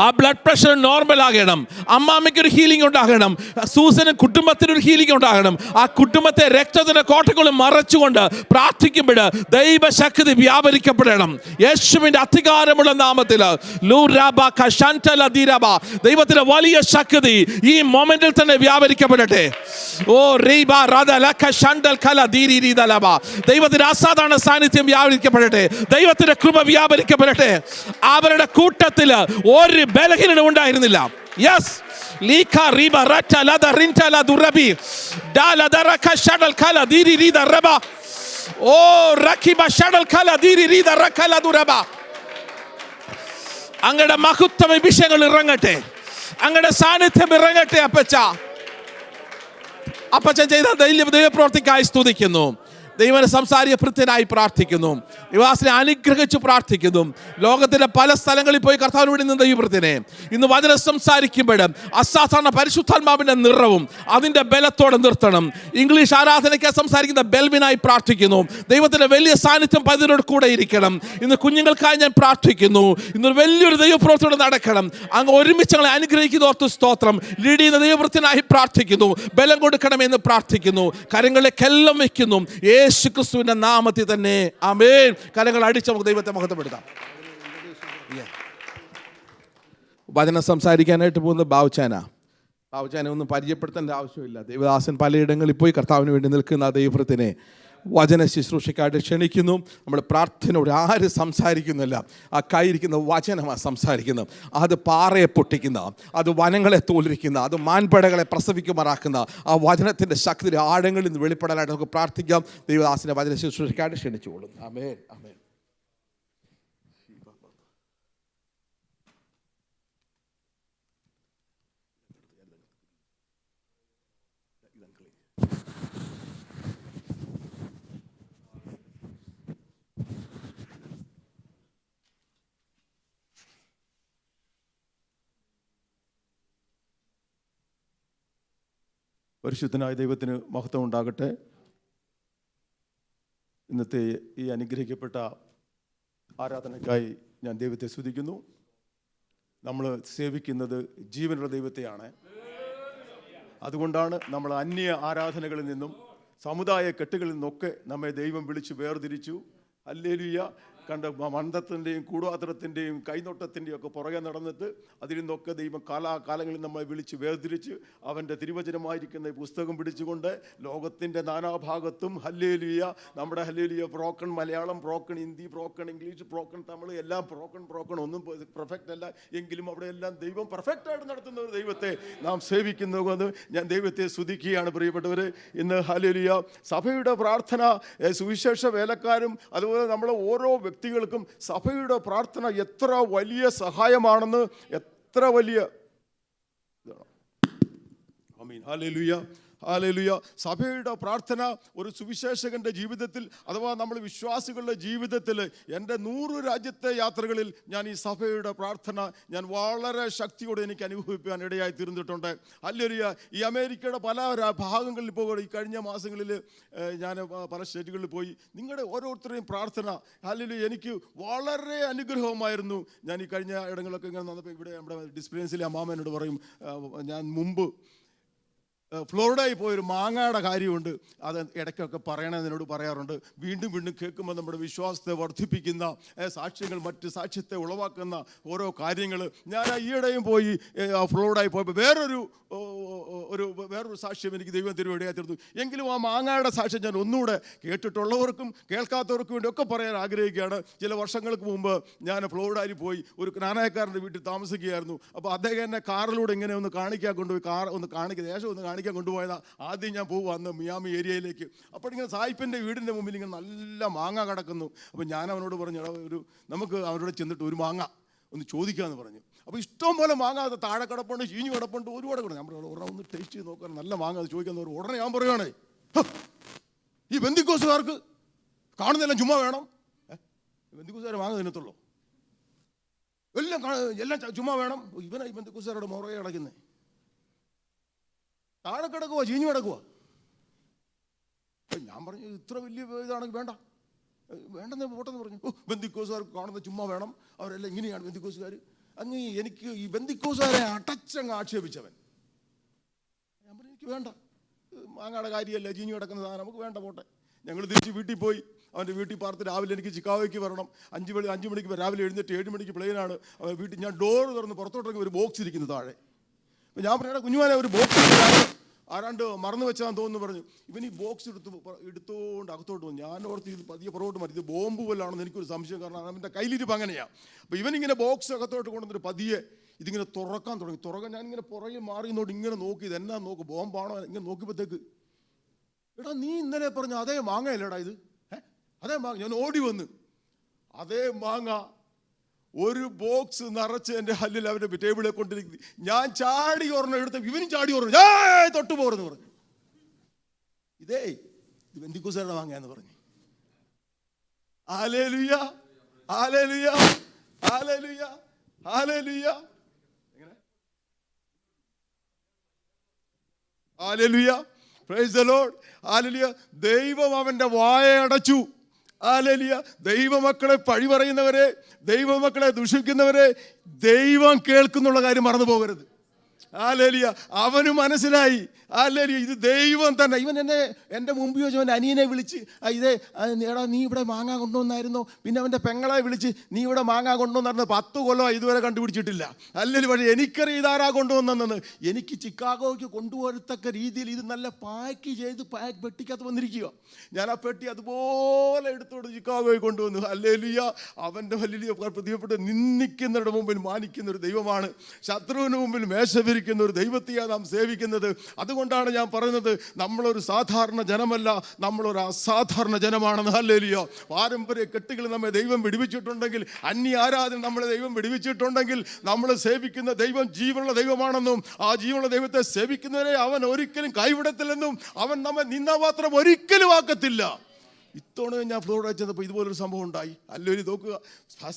ആ ബ്ലഡ് പ്രഷർ നോർമൽ ആകണം, അമ്മാമ്മയ്ക്കൊരു ഹീലിംഗ് ഉണ്ടാകണം, സൂസനും കുടുംബത്തിനൊരു ഹീലിംഗ് ഉണ്ടാകണം. ആ കുടുംബത്തെ രക്തത്തിന്റെ കോട്ടകളും മറച്ചുകൊണ്ട് പ്രാർത്ഥിക്കുമ്പോൾ ദൈവശക്തി വ്യാപരിക്കപ്പെടണം. യേശുവിന്റെ അധികാരമുള്ള നാമത്തിൽ ദൈവത്തിന്റെ വലിയ ശക്തി ഈ മൊമെന്റിൽ തന്നെ വ്യാപരിക്കപ്പെടട്ടെ. ദൈവത്തിന്റെ അസാധാരണ സാന്നിധ്യം വ്യാപരിക്കപ്പെടട്ടെ. ദൈവത്തിന്റെ കൃപ വ്യാപരിക്കപ്പെടട്ടെ. അവരുടെ കൂട്ടത്തിൽ ഒരു ബലഹീനത ഉണ്ടായിരുന്നില്ല. യെസ്, ലീഖ റീബ ററ്റ ലദ റിൻത ലദുറബി ദാല ദറക ഷഡൽ ഖല ദിരി റിദ റബ ഓ റഖിബ ഷഡൽ ഖല ദിരി റിദ റഖല ദുറബ. അങ്ങയുടെ മഹത്വ വിഷയങ്ങൾ ഇറങ്ങട്ടെ, അങ്ങയുടെ സാന്നിധ്യം ഇറങ്ങട്ടെ. അപ്പച്ചൻ ചെയ്ത ദൈവപ്രവർത്തിക്കായി സ്തുതിക്കുന്നു. ദൈവനെ സംസാരിക ഭൃത്യനായി പ്രാർത്ഥിക്കുന്നു. നിവാസിനെ അനുഗ്രഹിച്ച് പ്രാർത്ഥിക്കുന്നു. ലോകത്തിന്റെ പല സ്ഥലങ്ങളിൽ പോയി കർത്താവിന് വേണ്ടി നിന്ന് ദൈവഭൃത്യനെ ഇന്ന് വചനം സംസാരിക്കുമ്പോൾ അസാധാരണ പരിശുദ്ധാത്മാവിന്റെ നിറവും അതിന്റെ ബലത്തോടെ നിർത്തണം. ഇംഗ്ലീഷ് ആരാധനയ്ക്ക് സംസാരിക്കുന്ന ബെൽവിനായി പ്രാർത്ഥിക്കുന്നു. ദൈവത്തിന്റെ വലിയ സാന്നിധ്യം പതിനോട് കൂടെ ഇരിക്കണം. ഇന്ന് കുഞ്ഞുങ്ങൾക്കായി ഞാൻ പ്രാർത്ഥിക്കുന്നു. ഇന്നൊരു വലിയൊരു ദൈവപ്രവർത്തിയോടെ നടക്കണം. അങ്ങ് ഒരുമിച്ച് ഞങ്ങളെ അനുഗ്രഹിക്കുന്ന ഓർത്ത് സ്തോത്രം. ലീഡ് ചെയ്യുന്ന ദൈവഭൃത്യനായി പ്രാർത്ഥിക്കുന്നു. ബലം കൊടുക്കണമെന്ന് പ്രാർത്ഥിക്കുന്നു. കരങ്ങളിലേക്കെല്ലാം വയ്ക്കുന്നു യേശുക്രിസ്തുവിന്റെ നാമത്തിൽ തന്നെ. ആമേൻ. കരങ്ങൾ അടിച്ച് നമുക്ക് ദൈവത്തെ മഹത്വപ്പെടുത്താം. വചനം സംസാരിക്കാനായിട്ട് പോകുന്ന ബാവുച്ചാനെ ഒന്നും പരിചയപ്പെടുത്തേണ്ട ആവശ്യമില്ല. ദൈവദാസൻ പലയിടങ്ങളിൽ പോയി കർത്താവിന് വേണ്ടി നിൽക്കുന്ന ആ ദൈവത്തിനെ വചന ശുശ്രൂഷയ്ക്കായിട്ട് ക്ഷണിക്കുന്നു. നമ്മുടെ പ്രാർത്ഥനയോട് ആര് സംസാരിക്കുന്നില്ല, ആ കൈയിരിക്കുന്ന വചനമാണ് സംസാരിക്കുന്നത്. അത് പാറയെ പൊട്ടിക്കുന്ന, അത് വനങ്ങളെ തോലിരിക്കുന്ന, അത് മാൻപടകളെ പ്രസവിക്കുമാറാക്കുന്ന ആ വചനത്തിൻ്റെ ശക്തി ആഴങ്ങളിൽ നിന്ന് വെളിപ്പെടാനായിട്ട് നമുക്ക് പ്രാർത്ഥിക്കാം. ദൈവദാസനെ വചന ശുശ്രൂഷയ്ക്കായിട്ട് ക്ഷണിച്ചുകൊള്ളും. ആമേൻ, ആമേൻ. പരിശുദ്ധനായ ദൈവത്തിന് മഹത്വം ഉണ്ടാകട്ടെ. ഇന്നത്തെ ഈ അനുഗ്രഹിക്കപ്പെട്ട ആരാധനയ്ക്കായി ഞാൻ ദൈവത്തെ സ്തുതിക്കുന്നു. നമ്മൾ സേവിക്കുന്നത് ജീവനുള്ള ദൈവത്തെയാണ്. അതുകൊണ്ടാണ് നമ്മൾ അന്യ ആരാധനകളിൽ നിന്നും സമുദായ കെട്ടുകളിൽ നിന്നൊക്കെ നമ്മെ ദൈവം വിളിച്ച് വേർതിരിച്ചു. ഹല്ലേലൂയ. കണ്ട മന്ദത്തിൻ്റെയും കൂടാത്രത്തിൻ്റെയും കൈനോട്ടത്തിൻ്റെയും ഒക്കെ പുറകെ നടന്നിട്ട് അതിൽ നിന്നൊക്കെ ദൈവം കാലാകാലങ്ങളിൽ നമ്മളെ വിളിച്ച് വേർതിരിച്ച് അവൻ്റെ തിരുവചനമായിരിക്കുന്ന ഈ പുസ്തകം പിടിച്ചുകൊണ്ട് ലോകത്തിൻ്റെ നാനാഭാഗത്തും ഹല്ലേലൂയ, നമ്മുടെ hallelujah broken Malayalam, broken Hindi, broken English, broken Tamil, എല്ലാം ബ്രോക്കൺ ഒന്നും പെർഫെക്റ്റ് അല്ല എങ്കിലും അവിടെ എല്ലാം ദൈവം പെർഫെക്റ്റായിട്ട് നടത്തുന്ന ഒരു ദൈവത്തെ നാം സേവിക്കുന്നുവെന്ന് ഞാൻ ദൈവത്തെ സ്തുതിക്കുകയാണ്. പ്രിയപ്പെട്ടവർ, ഇന്ന് ഹല്ലേലൂയ സഭയുടെ പ്രാർത്ഥന, സുവിശേഷ വേലക്കാരും അതുപോലെ നമ്മളെ ഓരോ വ്യക്തികൾക്കും സഭയുടെ പ്രാർത്ഥന എത്ര വലിയ സഹായമാണെന്ന്, എത്ര വലിയ ആമീൻ ഹല്ലേലൂയ ഹല്ലേലൂയ. സഭയുടെ പ്രാർത്ഥന ഒരു സുവിശേഷകൻ്റെ ജീവിതത്തിൽ അഥവാ നമ്മൾ വിശ്വാസികളുടെ ജീവിതത്തിൽ എൻ്റെ 100 രാജ്യത്തെ യാത്രകളിൽ ഞാൻ ഈ സഭയുടെ പ്രാർത്ഥന ഞാൻ വളരെ ശക്തിയോടെ എനിക്ക് അനുഭവിക്കാൻ ഇടയായി തീർന്നിട്ടുണ്ട്. ഹല്ലേലൂയ. ഈ അമേരിക്കയുടെ പല ഭാഗങ്ങളിൽ പോകുമ്പോൾ ഈ കഴിഞ്ഞ മാസങ്ങളിൽ ഞാൻ പല സ്റ്റേറ്റുകളിൽ പോയി നിങ്ങളുടെ ഓരോരുത്തരുടെയും പ്രാർത്ഥന ഹല്ലേലൂയ എനിക്ക് വളരെ അനുഗ്രഹമായിരുന്നു. ഞാൻ ഈ കഴിഞ്ഞ ഇടങ്ങളൊക്കെ ഇങ്ങനെ നടന്നപ്പോൾ ഇവിടെ നമ്മുടെ ഡിസ്പ്ലേൻസിലെ അമ്മാമേനോട് പറയും, ഞാൻ മുമ്പ് ഫ്ലോറിഡയിൽ പോയൊരു മാങ്ങയുടെ കാര്യമുണ്ട്, അത് ഇടയ്ക്കൊക്കെ പറയണമെന്നതിനോട് പറയാറുണ്ട്. വീണ്ടും വീണ്ടും കേൾക്കുമ്പോൾ നമ്മുടെ വിശ്വാസത്തെ വർദ്ധിപ്പിക്കുന്ന സാക്ഷ്യങ്ങൾ, മറ്റ് സാക്ഷ്യത്തെ ഉളവാക്കുന്ന ഓരോ കാര്യങ്ങൾ. ഞാൻ ഈയിടെയും പോയി ഫ്ലോറിഡയിൽ പോയപ്പോൾ വേറൊരു സാക്ഷ്യം എനിക്ക് ദൈവം തരുവാൻ തീർന്നു. എങ്കിലും ആ മാങ്ങയുടെ സാക്ഷ്യം ഞാൻ ഒന്നുകൂടെ കേട്ടിട്ടുള്ളവർക്കും കേൾക്കാത്തവർക്കും വേണ്ടി ഒക്കെ പറയാൻ ആഗ്രഹിക്കുകയാണ്. ചില വർഷങ്ങൾക്ക് മുമ്പ് ഞാൻ ഫ്ലോറിഡയിൽ പോയി ഒരു നാണയക്കാരൻ്റെ വീട്ടിൽ താമസിക്കുകയായിരുന്നു. അപ്പോൾ അദ്ദേഹം എന്നെ കാറിലൂടെ ഇങ്ങനെ ഒന്ന് കാണിക്കാൻ കൊണ്ടുപോയി, കാർ ഒന്ന് കാണിക്കുക, ദേശം ഒന്ന് കാണിക്കാൻ കാണിക്കാൻ കൊണ്ടുപോയതാ. ആദ്യം ഞാൻ പോകുക അന്ന് മിയാമി ഏരിയയിലേക്ക്. അപ്പോൾ ഇങ്ങനെ സായിപ്പിൻ്റെ വീടിൻ്റെ മുമ്പിൽ ഇങ്ങനെ നല്ല മാങ്ങ കിടക്കുന്നു. അപ്പോൾ ഞാൻ അവനോട് പറഞ്ഞു, നമുക്ക് അവനോട് ചെന്നിട്ട് ഒരു മാങ്ങ ഒന്ന് ചോദിക്കാമെന്ന് പറഞ്ഞു. അപ്പോൾ ഇഷ്ടം പോലെ മാങ്ങ അത് താഴെ കിടപ്പുണ്ട്, ചീഞ്ഞു കിടപ്പുണ്ട്, ഒരുപാട് കിടന്നു. ഞാൻ പറഞ്ഞു ഒരെണ്ണം ഒന്ന് ടേസ്റ്റ് ചെയ്ത് നോക്കാൻ, നല്ല മാങ്ങ അത് ചോദിക്കാൻ. ഉടനെ ഞാൻ പറയുകയാണേ, ഈ ബന്ധിക്കോസുകാർക്ക് കാണുന്നതെല്ലാം ചുമ്മാ വേണം. ബന്ധിക്കോസുകാർ മാങ്ങ തിന്നത്തുള്ളൂ, എല്ലാം ചുമ്മാ വേണം. ഇവനാ ഈ ബന്ധിക്കോസുകാരുടെ മുറയെ അടയ്ക്കുന്നത്. താഴെ കിടക്കുക, ചീഞ്ഞു കിടക്കുക. ഞാൻ പറഞ്ഞു ഇത്ര വലിയ ഇതാണെങ്കിൽ വേണ്ടെന്ന് പോട്ടെന്ന് പറഞ്ഞു. ബന്ധിക്കോസുകാർക്ക് കാണുന്നത് ചുമ്മാ വേണം, അവരെല്ലാം ഇങ്ങനെയാണ് ബന്ധിക്കോസുകാർ. അങ്ങ് എനിക്ക് ഈ ബന്ധിക്കോസുകാരെ അടച്ചങ്ങ് ആക്ഷേപിച്ചവൻ. ഞാൻ പറഞ്ഞു എനിക്ക് വേണ്ട, മാങ്ങയുടെ കാര്യമല്ല, ചീഞ്ഞു കിടക്കുന്ന സാധനം നമുക്ക് വേണ്ട, പോട്ടെ. ഞങ്ങൾ തിരിച്ച് വീട്ടിൽ പോയി. അവൻ്റെ വീട്ടിൽ പാർത്ത് രാവിലെ എനിക്ക് ചിക്കാഗോയ്ക്ക് വരണം. 5 മണിക്ക് രാവിലെ എഴുന്നേറ്റ് 7 മണിക്ക് പ്ലെയിനാണ്. വീട്ടിൽ ഞാൻ ഡോർ തുറന്ന് പുറത്തോട്ടിറങ്ങി ഒരു ബോക്സ് ഇരിക്കുന്നു താഴെ. അപ്പോൾ ഞാൻ പറഞ്ഞ കുഞ്ഞുമാനെ ഒരു ബോക്സ് ആരാണ്ട് മറന്നു വെച്ചാന്ന് തോന്നുന്നു പറഞ്ഞു. ഇവൻ ഈ ബോക്സ് എടുത്തുകൊണ്ട് അകത്തോട്ട് വന്നു. ഞാൻ ഓർത്ത് ഇത് പതിയെ പുറകോട്ട് മാറ്റി, ഇത് ബോംബ് പോലാണെന്ന് എനിക്കൊരു സംശയം, കാരണം അവൻ്റെ കയ്യിലിരിപ്പ് അങ്ങനെയാണ്. അപ്പോൾ ഇവനിങ്ങനെ ബോക്സ് അകത്തോട്ട് കൊണ്ടുവന്നിട്ട് പതിയെ ഇതിങ്ങനെ തുറക്കാൻ തുടങ്ങി. ഞാനിങ്ങനെ പുറകെ മാറിയെന്നോട്ട് ഇങ്ങനെ നോക്കി, ഇത് എന്നാ നോക്ക്, ബോംബാണോ ഇങ്ങനെ നോക്കിയപ്പോഴത്തേക്ക്, എടാ നീ ഇന്നലെ പറഞ്ഞ അതേ മാങ്ങയല്ലേടാ ഇത്, അതേ മാങ്ങ. ഞാൻ ഓടി വന്ന് അതേ മാങ്ങ ഒരു ബോക്സ് നിറച്ച് എൻ്റെ ഹല്ലിൽ അവൻ്റെ ടേബിളിൽ കൊണ്ടിരിക്കുന്നു. ഞാൻ ചാടി ഓർമ്മ എടുത്ത് ഇവനും ചാടി ഓർമ്മ തൊട്ട് പോരെന്ന് പറഞ്ഞു. ഇത് ബന്ധിക്കോസുകാരുടെ മാങ്ങയെന്ന് പറഞ്ഞു. Hallelujah, hallelujah, hallelujah, hallelujah, hallelujah, price the Lord, hallelujah. ദൈവം അവൻ്റെ വായ അടച്ചു. ഹല്ലേലൂയ. ദൈവമക്കളെ പഴി പറയുന്നവരെ, ദൈവമക്കളെ ദുഷിക്കുന്നവരെ ദൈവം കേൾക്കുന്നുള്ള കാര്യം മറന്നു പോകരുത്. ഹല്ലേലൂയ. അവന് മനസ്സിലായി, ഹല്ലേലൂയ, ഇത് ദൈവം തന്നെ. ഇവൻ എൻ്റെ മുമ്പിൽ വെച്ച് അവൻ്റെ അനിയനെ വിളിച്ച്, എടാ നീ ഇവിടെ മാങ്ങ കൊണ്ടുവന്നായിരുന്നോ? പിന്നെ അവൻ്റെ പെങ്ങളെ വിളിച്ച്, നീ ഇവിടെ മാങ്ങ കൊണ്ടുവന്നായിരുന്നു. 10 കൊല്ലമായി ഇതുവരെ കണ്ടുപിടിച്ചിട്ടില്ല. അല്ലെങ്കിൽ പക്ഷേ എനിക്കറിയാം ഇതാരാ കൊണ്ടുവന്നെന്ന്. എനിക്ക് ചിക്കാഗോയ്ക്ക് കൊണ്ടുപോകത്തക്ക രീതിയിൽ ഇത് നല്ല പാക്ക് ചെയ്ത് പെട്ടിക്കകത്ത് വന്നിരിക്കുക. ഞാൻ ആ പെട്ടി അതുപോലെ എടുത്തോണ്ട് ചിക്കാഗോയിൽ കൊണ്ടുവന്നു. ഹല്ലേലൂയ. അവൻ്റെ ഹല്ലേലൂയ പ്രതിഭപ്പെട്ട് നിന്ദിക്കുന്നവരുടെ മുമ്പിൽ മാനിക്കുന്ന ഒരു ദൈവമാണ്. ശത്രുവിന് മുമ്പിൽ മേശവിരിക്കുന്ന ഒരു ദൈവത്തെയാണ് നാം സേവിക്കുന്നത്. അതുകൊണ്ടാണ് ഞാൻ പറയുന്നത്, നമ്മളൊരു സാധാരണ ജനമല്ല, നമ്മളൊരു അസാധാരണ ജനമാണെന്ന്. ഹല്ലേലൂയ. പാരമ്പര്യ കെട്ടുകൾ നമ്മെ ദൈവം വിടുവിച്ചിട്ടുണ്ടെങ്കിൽ, അന്യ ആരാധന നമ്മളെ ദൈവം വിടുവിച്ചിട്ടുണ്ടെങ്കിൽ, നമ്മൾ സേവിക്കുന്ന ദൈവം ജീവനുള്ള ദൈവമാണെന്നും ആ ജീവനുള്ള ദൈവത്തെ സേവിക്കുന്നവരെ അവൻ ഒരിക്കലും കൈവിടത്തില്ലെന്നും അവൻ നമ്മെ നിന്നാപാത്രം ഒരിക്കലും ആക്കത്തില്ല. ഇത്തവണ ഞാൻ ഫ്ലോറിഡ ചെന്നപ്പോൾ ഇതുപോലൊരു സംഭവം ഉണ്ടായി. അല്ലെങ്കിൽ നോക്കുക,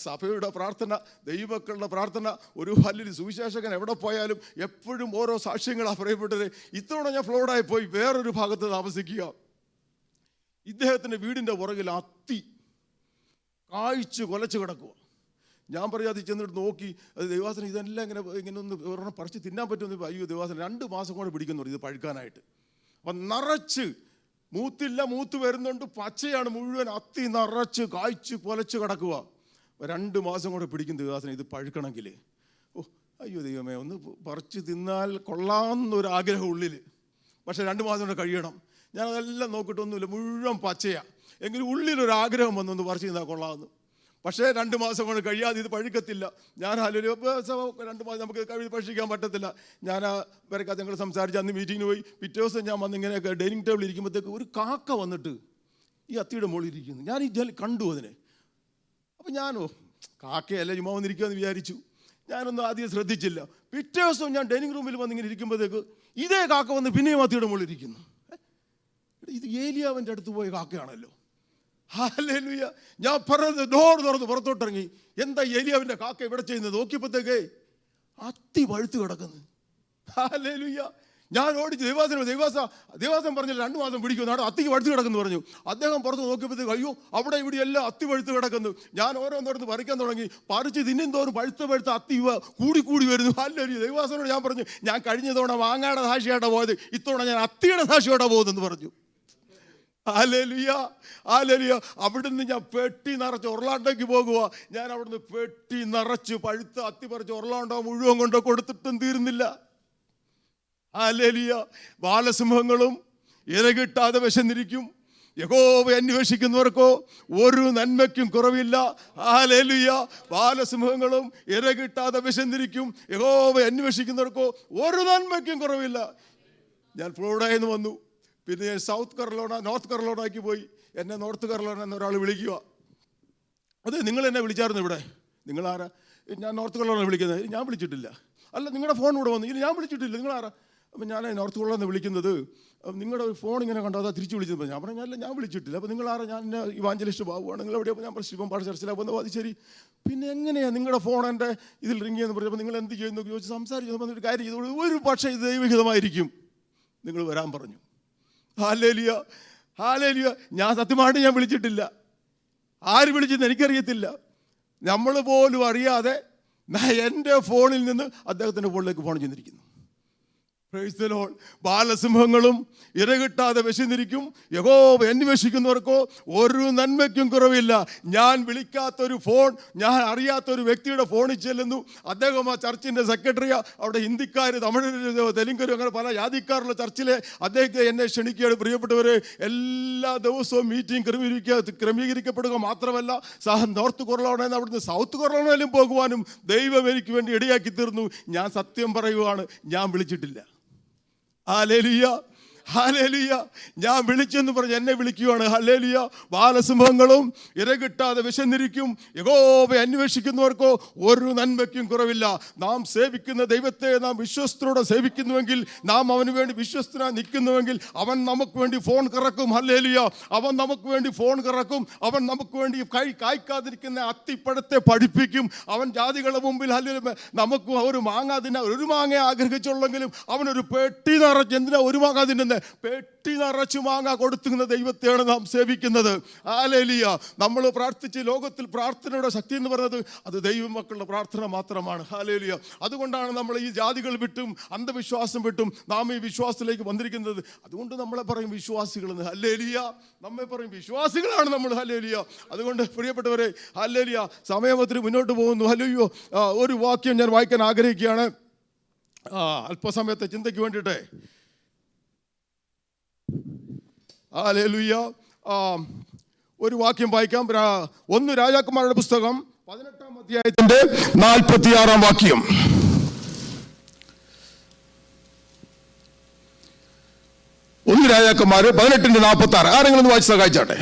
സഭയുടെ പ്രാർത്ഥന, ദൈവമക്കളുടെ പ്രാർത്ഥന, ഒരു വലിയ സുവിശേഷകൻ എവിടെ പോയാലും എപ്പോഴും ഓരോ സാക്ഷ്യങ്ങളാണ് പറയപ്പെട്ടത്. ഇത്തവണ ഞാൻ ഫ്ലോറിഡയിൽ പോയി വേറൊരു ഭാഗത്ത് താമസിക്കുക. ഇദ്ദേഹത്തിൻ്റെ വീടിൻ്റെ പുറകിൽ അത്തി കായ്ച്ച് കൊലച്ച് കിടക്കുക. ഞാൻ പറയാതെ ചെന്നിട്ട് നോക്കി, അത് ദൈവാസനം ഇതെല്ലാം ഇങ്ങനെ ഒന്ന് ഒരെണ്ണം പറിച്ച് തിന്നാൻ പറ്റുമെന്ന്. അയ്യോ ദൈവാസനം 2 മാസം കൂടെ പിടിക്കുന്നുണ്ട് ഇത് പഴുക്കാനായിട്ട്. അപ്പം നിറച്ച് മൂത്തില്ല, മൂത്ത് വരുന്നുണ്ട്, പച്ചയാണ് മുഴുവൻ, അത്തി നിറച്ച് കായ്ച്ച് പൊലച്ച് കിടക്കുക. 2 മാസം കൂടെ പിടിക്കും ദൈവാസനം ഇത് പഴുക്കണമെങ്കിൽ. അയ്യോ ദൈവമേ, ഒന്ന് പറിച്ച് തിന്നാൽ കൊള്ളാമെന്നൊരാഗ്രഹം ഉള്ളിൽ. പക്ഷേ 2 മാസം കൂടെ കഴിയണം. ഞാനതെല്ലാം നോക്കിയിട്ടൊന്നുമില്ല, മുഴുവൻ പച്ചയാണ്. എങ്കിലും ഉള്ളിലൊരാഗ്രഹം വന്നൊന്ന് പറിച്ച് തിന്നാൽ കൊള്ളാമെന്ന്. പക്ഷേ 2 മാസം കൊണ്ട് കഴിയാതെ ഇത് പഴുക്കത്തില്ല. ഞാൻ 2 മാസം നമുക്ക് ഭക്ഷിക്കാൻ പറ്റത്തില്ല. ഞാൻ വരക്കാത്ത ഞങ്ങൾ സംസാരിച്ച് അന്ന് മീറ്റിങ്ങിന് പോയി. പിറ്റേ ദിവസം ഞാൻ വന്ന് ഇങ്ങനെയൊക്കെ ഡൈനിങ് ടേബിളിൽ ഇരിക്കുമ്പോഴത്തേക്ക് ഒരു കാക്ക വന്നിട്ട് ഈ അത്തിയുടെ മുകളിൽ ഇരിക്കുന്നു. ഞാൻ ഈ കണ്ടു അതിനെ. അപ്പം ഞാനോ കാക്കയല്ല ചുമ്മാ വന്നിരിക്കുമെന്ന് വിചാരിച്ചു. ഞാനൊന്നും ആദ്യം ശ്രദ്ധിച്ചില്ല. പിറ്റേ ദിവസം ഞാൻ ഡൈനിങ് റൂമിൽ വന്ന് ഇങ്ങനെ ഇരിക്കുമ്പോഴത്തേക്ക് ഇതേ കാക്ക വന്ന് പിന്നെയും അത്തിയുടെ മുകളിൽ ഇരിക്കുന്നു. ഇത് ഏലിയാവിൻ്റെ അടുത്ത് പോയ കാക്കയാണല്ലോ. ഹല്ലേലൂയ. ഞാൻ പറഞ്ഞത് ഡോർ തുറന്ന് പുറത്തോട്ടിറങ്ങി. എന്താ ഏലിയാവിൻ്റെ കാക്ക ഇവിടെ ചെയ്യുന്നത് നോക്കിയപ്പോഴത്തേക്കേ അത്തി പഴുത്ത് കിടക്കുന്നു. ഹല്ലേലൂയ. ഞാൻ ഓടിച്ച് ദേവാസം പറഞ്ഞില്ല 2 മാസം പിടിക്കും, നാട് അത്തിക്ക് പഴുത്ത് കിടക്കുന്നു പറഞ്ഞു. അദ്ദേഹം പുറത്ത് നോക്കിയപ്പോഴത്തേക്ക് അയ്യോ അവിടെ ഇവിടെ എല്ലാം അത്തി പഴുത്ത് കിടക്കുന്നു. ഞാൻ ഓരോന്നോടത്ത് പറിക്കാൻ തുടങ്ങി. പറിച്ച് തിന്നുന്തോറും പഴുത്ത അത്തി കൂടി വരുന്നു. ഹല്ലേലൂയ. ദൈവാസനോട് ഞാൻ പറഞ്ഞു, ഞാൻ കഴിഞ്ഞ തവണ മാങ്ങയുടെ സാക്ഷിയായിട്ടാണ് പോയത്, ഇത്തവണ ഞാൻ അത്തിയുടെ സാക്ഷിയോട്ടാണ് പോകുന്നതെന്ന് പറഞ്ഞു. Hallelujah, hallelujah. അവിടുന്ന് ഞാൻ പെട്ടി നിറച്ച് ഒർലാണ്ടോയ്ക്ക് പോകുക. ഞാൻ അവിടുന്ന് പെട്ടി നിറച്ച് പഴുത്ത അത്തി പറിച്ച് ഒർലാണ്ടോ മുഴുവൻ കൊണ്ട് കൊടുത്തിട്ടും തീരുന്നില്ല. ഹല്ലേലൂയ. ബാലസിംഹങ്ങളും ഇരകിട്ടാതെ വിശന്നിരിക്കും. യഹോവയെ അന്വേഷിക്കുന്നവർക്കോ ഒരു നന്മയ്ക്കും കുറവില്ല. ഹല്ലേലൂയ. ബാലസിംഹങ്ങളും ഇരകിട്ടാതെ വിശന്നിരിക്കും. യഹോവയെ അന്വേഷിക്കുന്നവർക്കോ ഒരു നന്മയ്ക്കും കുറവില്ല. ഞാൻ ഫ്ലോറിഡയിൽ നിന്ന് വന്നു, പിന്നെ ഞാൻ നോർത്ത് കരോളൈനയ്ക്ക് പോയി. എന്നെ നോർത്ത് കരോളൈന എന്നൊരാൾ വിളിക്കുക. അതെ, നിങ്ങൾ എന്നെ വിളിച്ചായിരുന്നു ഇവിടെ. നിങ്ങളാരാ? ഞാൻ നോർത്ത് കരോളൈന വിളിക്കുന്നത്. ഞാൻ വിളിച്ചിട്ടില്ല. അല്ല, നിങ്ങളുടെ ഫോൺ ഇവിടെ വന്നു. ഇല്ല, ഞാൻ വിളിച്ചിട്ടില്ല. നിങ്ങളാരാ? അപ്പം ഞാൻ നോർത്ത് കരോളൈന വിളിക്കുന്നത്. നിങ്ങളുടെ ഒരു ഫോൺ ഇങ്ങനെ കണ്ടോ, അതാ തിരിച്ചു വിളിച്ചത്. ഞാൻ പറഞ്ഞു, അല്ല, ഞാൻ വിളിച്ചിട്ടില്ല. അപ്പോൾ നിങ്ങളാരാ? ഞാൻ ഇവാഞ്ചലിസ്റ്റ് ബാബുവാണ്. നിങ്ങൾ എവിടെയാണ്? ഞാൻ ശിവം പാട് ചർച്ചിലാണ് പോകുന്നത്. അത് ശരി, പിന്നെ എങ്ങനെയാണ് നിങ്ങളുടെ ഫോൺ എൻ്റെ ഇതിൽ റിങ് ചെയ്യുന്ന പറഞ്ഞപ്പോൾ നിങ്ങൾ എന്ത് ചെയ്യുന്നു ചോദിച്ച് സംസാരിച്ചു. ഒരു കാര്യം ചെയ്തോളൂ, ഒരു പക്ഷേ ഇത് ദൈവഹിതമായിരിക്കും, നിങ്ങൾ വരാൻ പറഞ്ഞു. Hallelujah, hallelujah. ഞാൻ സത്യമായിട്ട് ഞാൻ വിളിച്ചിട്ടില്ല. ആര് വിളിച്ചെന്ന് എനിക്കറിയത്തില്ല. നമ്മൾ പോലും അറിയാതെ എൻ്റെ ഫോണിൽ നിന്ന് അദ്ദേഹത്തിൻ്റെ ഫോണിലേക്ക് ഫോൺ ചെന്നിരിക്കുന്നു. Praise the lord. ബാലസിംഹങ്ങളും ഇരകിട്ടാതെ വിശന്നിരിക്കും, യഹോവ അന്വേഷിക്കുന്നവർക്കോ ഒരു നന്മയ്ക്കും കുറവില്ല. ഞാൻ വിളിക്കാത്തൊരു ഫോൺ, ഞാൻ അറിയാത്തൊരു വ്യക്തിയുടെ ഫോണിൽ ചെല്ലുന്നു. അദ്ദേഹം ആ ചർച്ചിൻ്റെ സെക്രട്ടറിയാ. അവിടെ ഹിന്ദിക്കാർ, തമിഴർ, തെലുങ്കരും അങ്ങനെ പല ജാതിക്കാരുള്ള ചർച്ചിലെ അദ്ദേഹത്തെ എന്നെ ക്ഷണിക്കുകയാണ്. പ്രിയപ്പെട്ടവരെ, എല്ലാ ദിവസവും മീറ്റിംഗ് ക്രമീകരിക്കപ്പെടുക മാത്രമല്ല, നോർത്ത് കരോളൈന അവിടുന്ന് സൗത്ത് കരോളൈനയിലും പോകുവാനും ദൈവം എനിക്ക് വേണ്ടി ഇടയാക്കി തീർന്നു. ഞാൻ സത്യം പറയുവാണ്, ഞാൻ വിളിച്ചിട്ടില്ല. Hallelujah, hallelujah. ഞാൻ വിളിച്ചെന്ന് പറഞ്ഞ് എന്നെ വിളിക്കുകയാണ്. ഹല്ലേലൂയ. ബാലസിംഹങ്ങളും ഇരകിട്ടാതെ വിശന്നിരിക്കും, യഹോവയെ അന്വേഷിക്കുന്നവർക്കോ ഒരു നന്മയ്ക്കും കുറവില്ല. നാം സേവിക്കുന്ന ദൈവത്തെ നാം വിശ്വസ്തയോടെ സേവിക്കുന്നുവെങ്കിൽ, നാം അവന് വേണ്ടി വിശ്വസ്തനായി നിൽക്കുന്നുവെങ്കിൽ, അവൻ നമുക്ക് വേണ്ടി ഫോൺ കറക്കും. ഹല്ലേലൂയ. അവൻ നമുക്ക് വേണ്ടി ഫോൺ കറക്കും. അവൻ നമുക്ക് വേണ്ടി കായ്ക്കാതിരിക്കുന്ന അത്തിപ്പഴത്തെ പഠിപ്പിക്കും. അവൻ ജാതികളുടെ മുമ്പിൽ നമുക്ക് ഒരു മാങ്ങ ആഗ്രഹിച്ചുള്ളെങ്കിലും അവനൊരു പെട്ടി നിറച്ച്, എന്തിനാ ഒരു മാങ്ങ തിന്നുന്നത്? പെട്ടി നിറച്ചു മാങ്ങ കൊടുത്തുന്ന ദൈവത്തെയാണ് നാം സേവിക്കുന്നത്. ഹല്ലേലൂയ. നമ്മൾ പ്രാർത്ഥിച്ച് ലോകത്തിൽ പ്രാർത്ഥനയുടെ ശക്തി എന്ന് പറയുന്നത് അത് ദൈവമക്കളുടെ പ്രാർത്ഥന മാത്രമാണ്. ഹല്ലേലൂയ. അതുകൊണ്ടാണ് നമ്മൾ ഈ ജാതികൾ വിട്ടും അന്ധവിശ്വാസം വിട്ടും നാം ഈ വിശ്വാസത്തിലേക്ക് വന്നിരിക്കുന്നത്. അതുകൊണ്ട് നമ്മളെ പറയും വിശ്വാസികളെന്ന്. ഹല്ലേലൂയ. നമ്മെ പറയും വിശ്വാസികളാണ് നമ്മൾ. ഹല്ലേലൂയ. അതുകൊണ്ട് പ്രിയപ്പെട്ടവരെ, ഹല്ലേലൂയ, സമയത്തിന് മുന്നോട്ട് പോകുന്നു. ഹല്ലേലൂയ. ഒരു വാക്യം ഞാൻ വായിക്കാൻ ആഗ്രഹിക്കുകയാണ്, അല്പസമയത്തെ ചിന്തയ്ക്ക് വേണ്ടിയിട്ട്. ഹല്ലേലൂയ. ഒരു വാക്യം വായിക്കാം. 1 രാജാക്കന്മാരുടെ പുസ്തകം 18-ാം അധ്യായത്തിന്റെ 46-ാം വാക്യം. 1 രാജാക്കന്മാർ 18-46. ആരെങ്കിലും ഒന്ന് വായിച്ച് സഹായിച്ചാട്ടെ.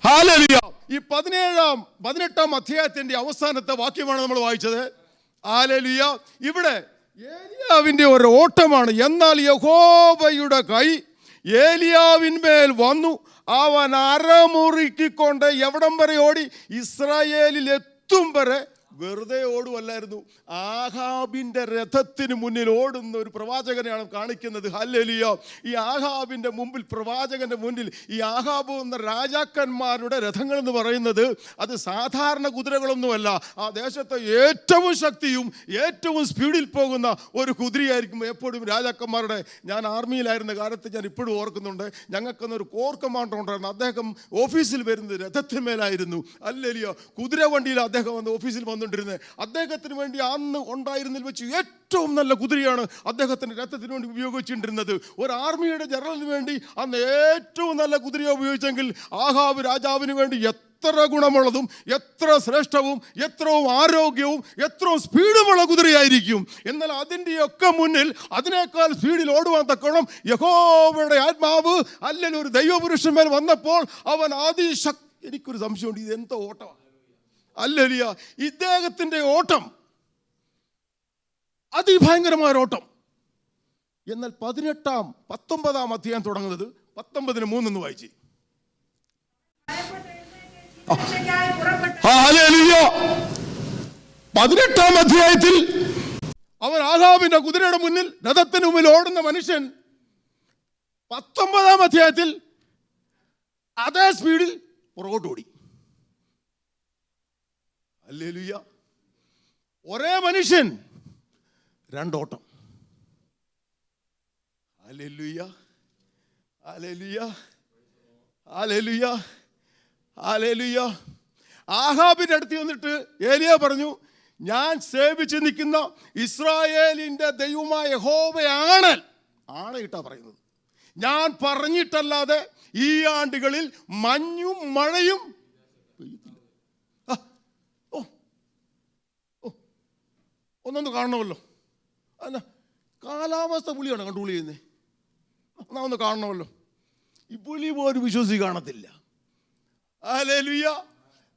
ഹല്ലേലൂയ. ഈ 18-ാം അധ്യായത്തിന്റെ അവസാനത്തെ വാക്യമാണ് നമ്മൾ വായിച്ചത്. ഹല്ലേലൂയ. ഇവിടെ ഏലിയാവിൻ്റെ ഒരു ഓട്ടമാണ്. എന്നാൽ യഹോവയുടെ കൈ ഏലിയാവിന്മേൽ വന്നു. അവൻ അരമുറുക്കിക്കൊണ്ട് എവിടം വരെ ഓടി? ഇസ്രായേലിൽ എത്തും വരെ വെറുതെ ഓടുവല്ലായിരുന്നു. ആഹാബിൻ്റെ രഥത്തിന് മുന്നിൽ ഓടുന്ന ഒരു പ്രവാചകനെയാണ് കാണിക്കുന്നത്. ഹല്ലേലൂയ. ഈ ആഹാബിൻ്റെ മുമ്പിൽ, പ്രവാചകന്റെ മുന്നിൽ, ഈ ആഹാബ് എന്ന രാജാക്കന്മാരുടെ രഥങ്ങൾ എന്ന് പറയുന്നത് അത് സാധാരണ കുതിരകളൊന്നുമല്ല. ആ ദേശത്തെ ഏറ്റവും ശക്തിയും ഏറ്റവും സ്പീഡിൽ പോകുന്ന ഒരു കുതിരയായിരിക്കും എപ്പോഴും രാജാക്കന്മാരുടെ. ഞാൻ ആർമിയിലായിരുന്ന കാലത്ത് ഞാൻ ഇപ്പോഴും ഓർക്കുന്നുണ്ട്. ഞങ്ങൾക്കൊന്നൊരു കോർ കമാൻഡർ ഉണ്ടായിരുന്നു. അദ്ദേഹം ഓഫീസിൽ വരുന്നത് രഥത്തിന്മേലായിരുന്നു. ഹല്ലേലൂയ. കുതിര വണ്ടിയിൽ അദ്ദേഹം വന്ന് ഓഫീസിൽ വന്നു. അദ്ദേഹത്തിന് വേണ്ടി അന്ന് ഉണ്ടായിരുന്നതിൽ വെച്ച് ഏറ്റവും നല്ല കുതിരയാണ് അദ്ദേഹത്തിന്റെ രഥത്തിന് വേണ്ടി ഉപയോഗിച്ചിട്ടിരുന്നത്. ഒരു ആർമിയുടെ ജനറലിന് വേണ്ടി അന്ന് ഏറ്റവും നല്ല കുതിരയെ ഉപയോഗിച്ചെങ്കിൽ ആഹാബ് രാജാവിന് വേണ്ടി എത്ര ഗുണമുള്ളതും എത്ര ശ്രേഷ്ഠവും എത്രയും ആരോഗ്യവും എത്രയും സ്പീഡുമുള്ള കുതിരയായിരിക്കും. എന്നാൽ അതിൻ്റെയൊക്കെ മുന്നിൽ അതിനേക്കാൾ സ്പീഡിൽ ഓടുവാൻ തക്കോണം യഹോവയുടെ ആത്മാവ് അല്ലെങ്കിൽ ഒരു ദൈവപുരുഷന്മേൽ വന്നപ്പോൾ അവൻ എനിക്കൊരു സംശയമുണ്ട്, ഇതെന്തോ ഓട്ടമാണ്. ഹല്ലേലൂയ. ഇദ്ദേഹത്തിന്റെ ഓട്ടം അതിഭയങ്കരമായ ഓട്ടം. എന്നാൽ 19-ാം അധ്യായം തുടങ്ങുന്നത് 19:3 വായിച്ചു. ഹല്ലേലൂയ. 18-ാം അധ്യായത്തിൽ അവൻ ആഹാബിന്റെ കുതിരയുടെ മുന്നിൽ, രഥത്തിന് മുന്നിൽ ഓടുന്ന മനുഷ്യൻ 19-ാം അധ്യായത്തിൽ അതേ സ്പീഡിൽ പുറകോട്ടോടി. ഹല്ലേലൂയ. ഒരേ മനുഷ്യൻ രണ്ടോട്ടം. Hallelujah, hallelujah, hallelujah, hallelujah. ആഹാബിന്റെ അടുത്ത് വന്നിട്ട് ഏലിയ പറഞ്ഞു, ഞാൻ സേവിച്ച് നിൽക്കുന്ന ഇസ്രായേലിന്റെ ദൈവമായ യഹോവയാണ്. ആണയിട്ടാ പറയുന്നത്. ഞാൻ പറഞ്ഞിട്ടല്ലാതെ ഈ ആണ്ടുകളിൽ മഞ്ഞും മഴയും പെയ്യത്തില്ല. ഒന്നൊന്ന് കാണണമല്ലോ. അല്ല, കാലാവസ്ഥ പുലിയാണ് കൺട്രോൾ ചെയ്യുന്നത്. എന്നാ ഒന്ന് കാണണമല്ലോ. ഈ പുലി പോലും വിശ്വസി കാണത്തില്ല. Hallelujah,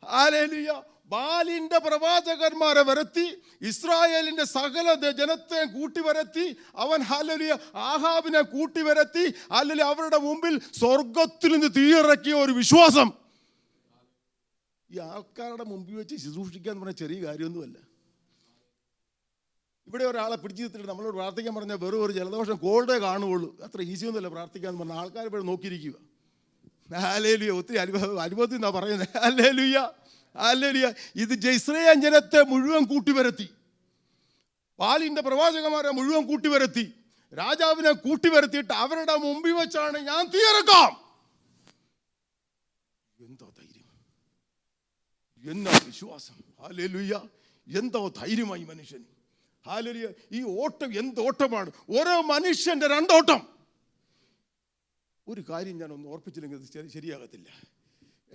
hallelujah. ബാലിന്റെ പ്രവാചകന്മാരെ വരത്തി, ഇസ്രായേലിന്റെ സകല ജനത്തെ കൂട്ടിവരത്തി, അവൻ ഹല്ലേലൂയ ആഹാബിനെ കൂട്ടിവരത്തി, ഹല്ലേലൂയ അവരുടെ മുമ്പിൽ സ്വർഗത്തിൽ നിന്ന് തീയിറക്കിയ ഒരു വിശ്വാസം. ഈ ആൾക്കാരുടെ മുമ്പിൽ വെച്ച് ശുശ്രൂഷിക്കാന്ന് പറഞ്ഞാൽ ചെറിയ കാര്യമൊന്നുമല്ല. ഇവിടെ ഒരാളെ പിടിച്ചു നിർത്തിയിട്ട് നമ്മളോട് പ്രാർത്ഥിക്കാൻ പറഞ്ഞാൽ വെറും ഒരു ജലദോഷം കോൾഡേ കാണുകയുള്ളൂ. അത്ര ഈസി ഒന്നുമല്ല പ്രാർത്ഥിക്കാന്ന് പറഞ്ഞാൽ ആൾക്കാർ ഇവിടെ നോക്കിയിരിക്കുക. ഹല്ലേലൂയ. ഒത്തിരി അനുഭവത്തിൽ നിന്നാണ് പറയുന്നത്. Hallelujah, hallelujah. ഇത് ഇസ്രായേൽ ജനത്തെ മുഴുവൻ കൂട്ടിവരത്തി, ബാലിന്റെ പ്രവാചകന്മാരെ മുഴുവൻ കൂട്ടിവരത്തി, രാജാവിനെ കൂട്ടിവരത്തിയിട്ട് അവരുടെ മുമ്പിൽ വെച്ചാണ് ഞാൻ തീയിറക്കാം. എന്തോ ധൈര്യം, എന്താ വിശ്വാസം. ഹല്ലേലൂയ. എന്തോ ധൈര്യമായി മനുഷ്യൻ. ഹല്ലേലൂയ. ഈ ഓട്ടം എന്തോട്ടമാണ്. ഓരോ മനുഷ്യന്റെ രണ്ടോട്ടം. ഒരു കാര്യം ഞാൻ ഒന്ന് ഓർപ്പിച്ചില്ലെങ്കിൽ അത് ശരിയാകത്തില്ല.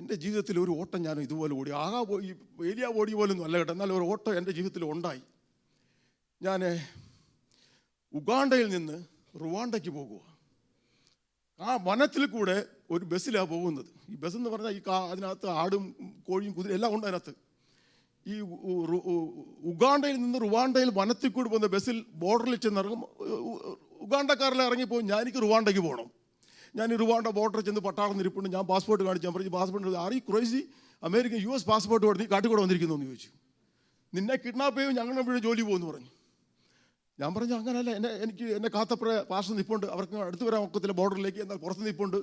എൻ്റെ ജീവിതത്തിൽ ഒരു ഓട്ടം ഞാൻ ഇതുപോലെ ഓടി. ഏലിയ ഓടി പോലൊന്നും അല്ല കേട്ടോ, എന്നാൽ ഒരു ഓട്ടം എൻ്റെ ജീവിതത്തിൽ ഉണ്ടായി. ഞാൻ ഉഗാണ്ടയിൽ നിന്ന് റുവാണ്ടയ്ക്ക് പോകുക. ആ വനത്തിൽ കൂടെ ഒരു ബസ്സിലാണ് പോകുന്നത്. ഈ ബസ് എന്ന് പറഞ്ഞാൽ അതിനകത്ത് ആടും കോഴിയും കുതിര എല്ലാം ഉണ്ട് അതിനകത്ത്. ഈ ഉഗാണ്ടയിൽ നിന്ന് റുവാണ്ടയിൽ വനത്തിൽ കൂടി പോകുന്ന ബസ്സിൽ ബോർഡറിൽ ചെന്നിറങ്ങും. ഉഗാണ്ടക്കാരെല്ലാം ഇറങ്ങിപ്പോയി. എനിക്ക് റുവാണ്ടയ്ക്ക് പോകണം. ഞാൻ ഈ റുവാണ്ട ബോർഡറിൽ ചെന്ന് പട്ടാളം നിരിപ്പുണ്ട്. ഞാൻ പാസ്പോർട്ട് കാണിച്ചു. ഞാൻ പറഞ്ഞു പാസ്പോർട്ട് ആറി ക്രൈസി അമേരിക്കൻ US പാസ്പോർട്ട് കൊടുത്ത് കാട്ടിക്കൂടെ വന്നിരിക്കുന്നു എന്ന് ചോദിച്ചു. നിന്നെ കിഡ്നാപ്പ് ചെയ്യും, ഞങ്ങളുടെ വീട് ജോലി പോകുമെന്ന് പറഞ്ഞു. ഞാൻ പറഞ്ഞു അങ്ങനെയല്ല, എന്നെ കാത്തപ്പുറ പാസ് നിൽപ്പുണ്ട്, അവർക്ക് അടുത്ത് വരാൻ ഒക്കത്തില്ല ബോർഡറിലേക്ക്, എന്നാൽ പുറത്ത് നിൽപ്പുണ്ട്,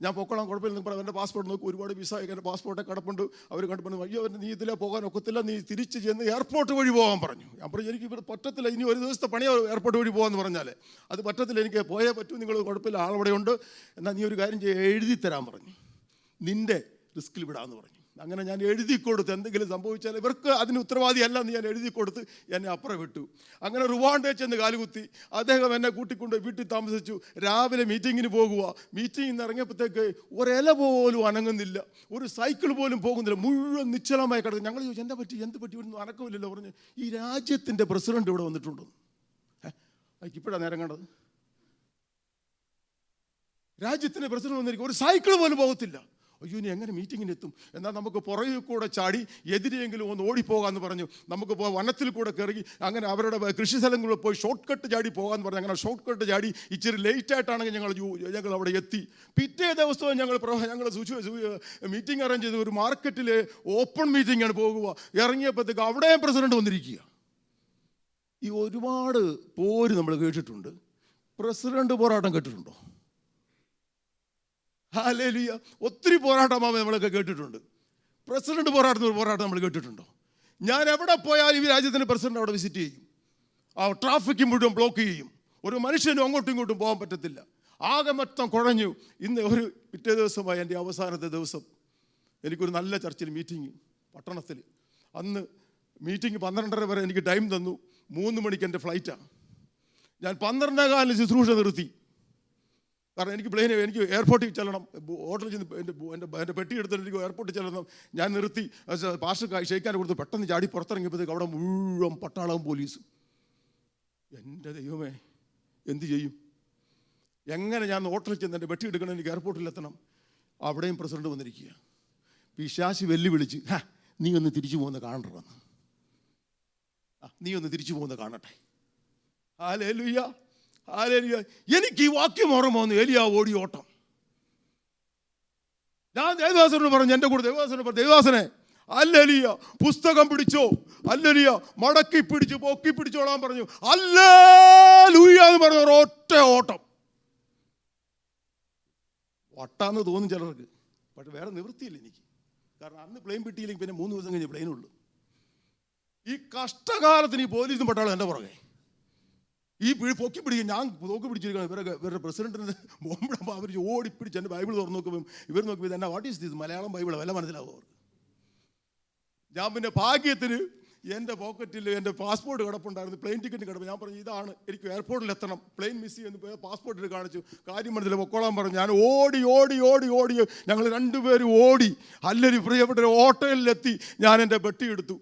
ഞാൻ പൊക്കോളാം കുഴപ്പമില്ല. എൻ്റെ പാസ്പോർട്ട് നോക്കി, ഒരുപാട് വിസ എൻ്റെ പാസ്പോർട്ട് കിടപ്പുണ്ട്. അവർ കണ്ടപ്പോൾ അയ്യോ നീ ഇതിലെ പോകാൻ ഒക്കത്തില്ല, നീ തിരിച്ച് ചെന്ന് എയർപോർട്ട് വഴി പോകാൻ പറഞ്ഞു. ഞാൻ പറഞ്ഞു എനിക്ക് ഇവിടെ പറ്റത്തില്ല, ഇനി ഒരു ദിവസത്തെ പണിയോ എയർപോർട്ട് വഴി പോകാമെന്ന് പറഞ്ഞാൽ അത് പറ്റത്തില്ല, എനിക്ക് പോയേ പറ്റൂ, നിങ്ങൾ കുഴപ്പമില്ല ആളവിടെ ഉണ്ട്, എന്നാൽ നീ ഒരു കാര്യം എഴുതി തരാൻ പറഞ്ഞു, നിൻ്റെ റിസ്കിൽ വിടാമെന്ന് പറഞ്ഞു. അങ്ങനെ ഞാൻ എഴുതി കൊടുത്ത് എന്തെങ്കിലും സംഭവിച്ചാൽ ഇവർക്ക് അതിന് ഉത്തരവാദിയല്ല എന്ന് ഞാൻ എഴുതി കൊടുത്ത് എന്നെ അപ്പുറം വിട്ടു. അങ്ങനെ റുവാണ്ടയിൽ ചെന്ന് കാലുകുത്തി. അദ്ദേഹം എന്നെ കൂട്ടിക്കൊണ്ട് വീട്ടിൽ താമസിച്ചു. രാവിലെ മീറ്റിങ്ങിന് പോകുക. മീറ്റിങ്ങിൽ നിന്ന് ഇറങ്ങിയപ്പോഴത്തേക്ക് ഒരില പോലും അനങ്ങുന്നില്ല, ഒരു സൈക്കിൾ പോലും പോകുന്നില്ല, മുഴുവൻ നിശ്ചലമായി കിടക്കും. ഞങ്ങൾ ചോദിച്ചു എന്ത് പറ്റി ഇവിടുന്ന് അനക്കമില്ലല്ലോ. പറഞ്ഞു ഈ രാജ്യത്തിൻ്റെ പ്രസിഡന്റ് ഇവിടെ വന്നിട്ടുണ്ടോ. ഇപ്പോഴാണ് നേരം കണ്ടത്. രാജ്യത്തിൻ്റെ പ്രസിഡന്റ് വന്നിരിക്കും, ഒരു സൈക്കിൾ പോലും പോകത്തില്ല. അയ്യോ ഇനി എങ്ങനെ മീറ്റിങ്ങിന് എത്തും. എന്നാൽ നമുക്ക് പുറകിൽ കൂടെ ചാടി എതിരെയെങ്കിലും ഒന്ന് ഓടിപ്പോകാമെന്ന് പറഞ്ഞു. നമുക്ക് വനത്തിൽ കൂടെ കയറി അങ്ങനെ അവരുടെ കൃഷി സ്ഥലങ്ങളിൽ പോയി ഷോർട്ട് കട്ട് ചാടി പോകാമെന്ന് പറഞ്ഞു. അങ്ങനെ ഷോർട്ട് കട്ട് ചാടി ഇച്ചിരി ലേറ്റായിട്ടാണെങ്കിൽ ഞങ്ങൾ അവിടെ എത്തി. പിറ്റേ ദിവസവും ഞങ്ങൾ മീറ്റിംഗ് അറേഞ്ച് ചെയ്ത് ഒരു മാർക്കറ്റിൽ ഓപ്പൺ മീറ്റിംഗാണ് പോകുക. ഇറങ്ങിയപ്പോഴത്തേക്ക് അവിടെയും പ്രസിഡന്റ് വന്നിരിക്കുക. ഈ ഒരുപാട് പോര് നമ്മൾ കേട്ടിട്ടുണ്ട്. പ്രസിഡന്റ് പോരാട്ടം കേട്ടിട്ടുണ്ടോ? ഹല്ലേലൂയ. ഒത്തിരി പോരാട്ടമാവേ നമ്മളൊക്കെ കേട്ടിട്ടുണ്ട്. പ്രസിഡന്റ് പോരാട്ടം നമ്മൾ കേട്ടിട്ടുണ്ടോ? ഞാൻ എവിടെ പോയാലും ഈ രാജ്യത്തിൻ്റെ പ്രസിഡന്റ് അവിടെ വിസിറ്റ് ചെയ്യും. ആ ട്രാഫിക് മുഴുവൻ ബ്ലോക്ക് ചെയ്യും. ഒരു മനുഷ്യനും അങ്ങോട്ടും ഇങ്ങോട്ടും പോകാൻ പറ്റത്തില്ല. ആകെ മൊത്തം കുഴഞ്ഞു. ഇന്ന് പിറ്റേ ദിവസമായി എൻ്റെ അവസാനത്തെ ദിവസം. എനിക്കൊരു നല്ല ചർച്ചിൽ മീറ്റിംഗ് പട്ടണത്തിൽ. അന്ന് മീറ്റിംഗ് 12:30 വരെ എനിക്ക് ടൈം തന്നു. 3 മണിക്ക് എൻ്റെ ഫ്ലൈറ്റാണ്. ഞാൻ 12:15 ശുശ്രൂഷ നിർത്തി. കാരണം എനിക്ക് എയർപോർട്ടിൽ ചെല്ലണം. ഹോട്ടലിൽ ചെന്ന് എൻ്റെ പെട്ടി എടുത്തിട്ട് എനിക്ക് എയർപോർട്ടിൽ ചെല്ലണം. ഞാൻ നിർത്തി. പാസ്റ്റർ ഷെയ്ക്കാൻ കൊടുത്ത് പെട്ടെന്ന് ചാടി പുറത്തിറങ്ങിയപ്പോഴത്തേക്ക് അവിടെ മുഴുവൻ പട്ടാളവും പോലീസും. എൻ്റെ ദൈവമേ എന്ത് ചെയ്യും? എങ്ങനെ ഞാൻ ഹോട്ടലിൽ ചെന്ന് എൻ്റെ പെട്ടി എടുക്കണം, എനിക്ക് എയർപോർട്ടിൽ എത്തണം. അവിടെയും പ്രസിഡന്റ് വന്നിരിക്കുക. പിശാചി വെല്ലുവിളിച്ച് നീ ഒന്ന് തിരിച്ചു പോകുന്ന കാണണമെന്ന്. നീ ഒന്ന് തിരിച്ചു പോകുന്ന കാണട്ടെ. Hallelujah, hallelujah. എനിക്ക് ഈ വാക്യം ഓർമ്മ വന്നു. ഏലിയ ഓടി ഓട്ടം. ഞാൻ ദേവദാസനോട് പറഞ്ഞു, എൻ്റെ കൂടെ ദേവദാസനോട് പറഞ്ഞു, ദേവദാസനെ ഹല്ലേലൂയ പുസ്തകം പിടിച്ചോ, ഹല്ലേലൂയ മടക്കി പിടിച്ചു പൊക്കി പിടിച്ചോളാൻ പറഞ്ഞു. ഹല്ലേലൂയ എന്ന് പറഞ്ഞ ഒരൊറ്റ ഓട്ടം. വട്ടാന്ന് തോന്നും ചിലർക്ക്, പക്ഷെ വേറെ നിവൃത്തിയില്ല എനിക്ക്. കാരണം അന്ന് പ്ലെയിൻ കിട്ടിയില്ലെങ്കിൽ പിന്നെ 3 ദിവസം കഴിഞ്ഞ് പ്ലെയിനുള്ളൂ. ഈ കഷ്ടകാലത്തിന് ഈ പോലീസും പട്ടാളം എൻ്റെ പുറകെ ഈ പൊക്കി പിടിക്കും. ഞാൻ നോക്കി പിടിച്ചിരിക്കണം. ഇവരുടെ പ്രസിഡന്റിന് ബോംബിടുമ്പോൾ അവർ ഓടിപ്പിടിച്ച് എൻ്റെ ബൈബിൾ തുറന്നു നോക്കുമ്പോൾ ഇവർ നോക്കുമ്പോൾ എന്നാ what is this, Malayalam Bible വല്ല മനസ്സിലാവും അവർക്ക്. ഞാൻ പിന്നെ ഭാഗ്യത്തിന് എൻ്റെ പോക്കറ്റിൽ എൻ്റെ പാസ്പോർട്ട് കിടപ്പുണ്ടായിരുന്നു, പ്ലെയിൻ ടിക്കറ്റ് കിടപ്പ്. ഞാൻ പറഞ്ഞു ഇതാണ്, എനിക്ക് എയർപോർട്ടിൽ എത്തണം, പ്ലെയിൻ മിസ് ചെയ്യുന്നു. പാസ്പോർട്ടിൽ കാണിച്ചു, കാര്യം മനസ്സിൽ പൊക്കോളാൻ പറഞ്ഞു. ഞാൻ ഓടി ഞങ്ങൾ 2 പേരും ഓടി. അല്ലെങ്കിൽ പ്രിയപ്പെട്ട ഹോട്ടലിലെത്തി. ഞാൻ എൻ്റെ പെട്ടി എടുത്തു.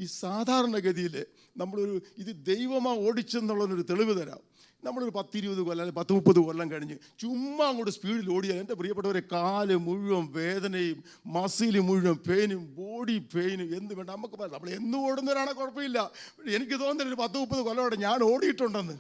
ഈ സാധാരണഗതിയിൽ നമ്മളൊരു ഇത് ദൈവമാ ഓടിച്ചെന്നുള്ളൊരു തെളിവ് തരാം. നമ്മളൊരു 10-20 കൊല്ലം അല്ലെങ്കിൽ 10-30 കൊല്ലം കഴിഞ്ഞ് ചുമ്മാ അങ്ങോട്ട് സ്പീഡിൽ ഓടിയാൽ എൻ്റെ പ്രിയപ്പെട്ടവരെ കാല് മുഴുവൻ വേദനയും മസിൽ മുഴുവൻ പെയിനും ബോഡി പെയിനും എന്ത് വേണ്ട നമുക്ക് നമ്മൾ എന്നും ഓടുന്നവരാണ് കുഴപ്പമില്ല. എനിക്ക് തോന്നുന്നില്ല ഒരു 10-30 കൊല്ലം ഞാൻ ഓടിയിട്ടുണ്ടെന്ന്.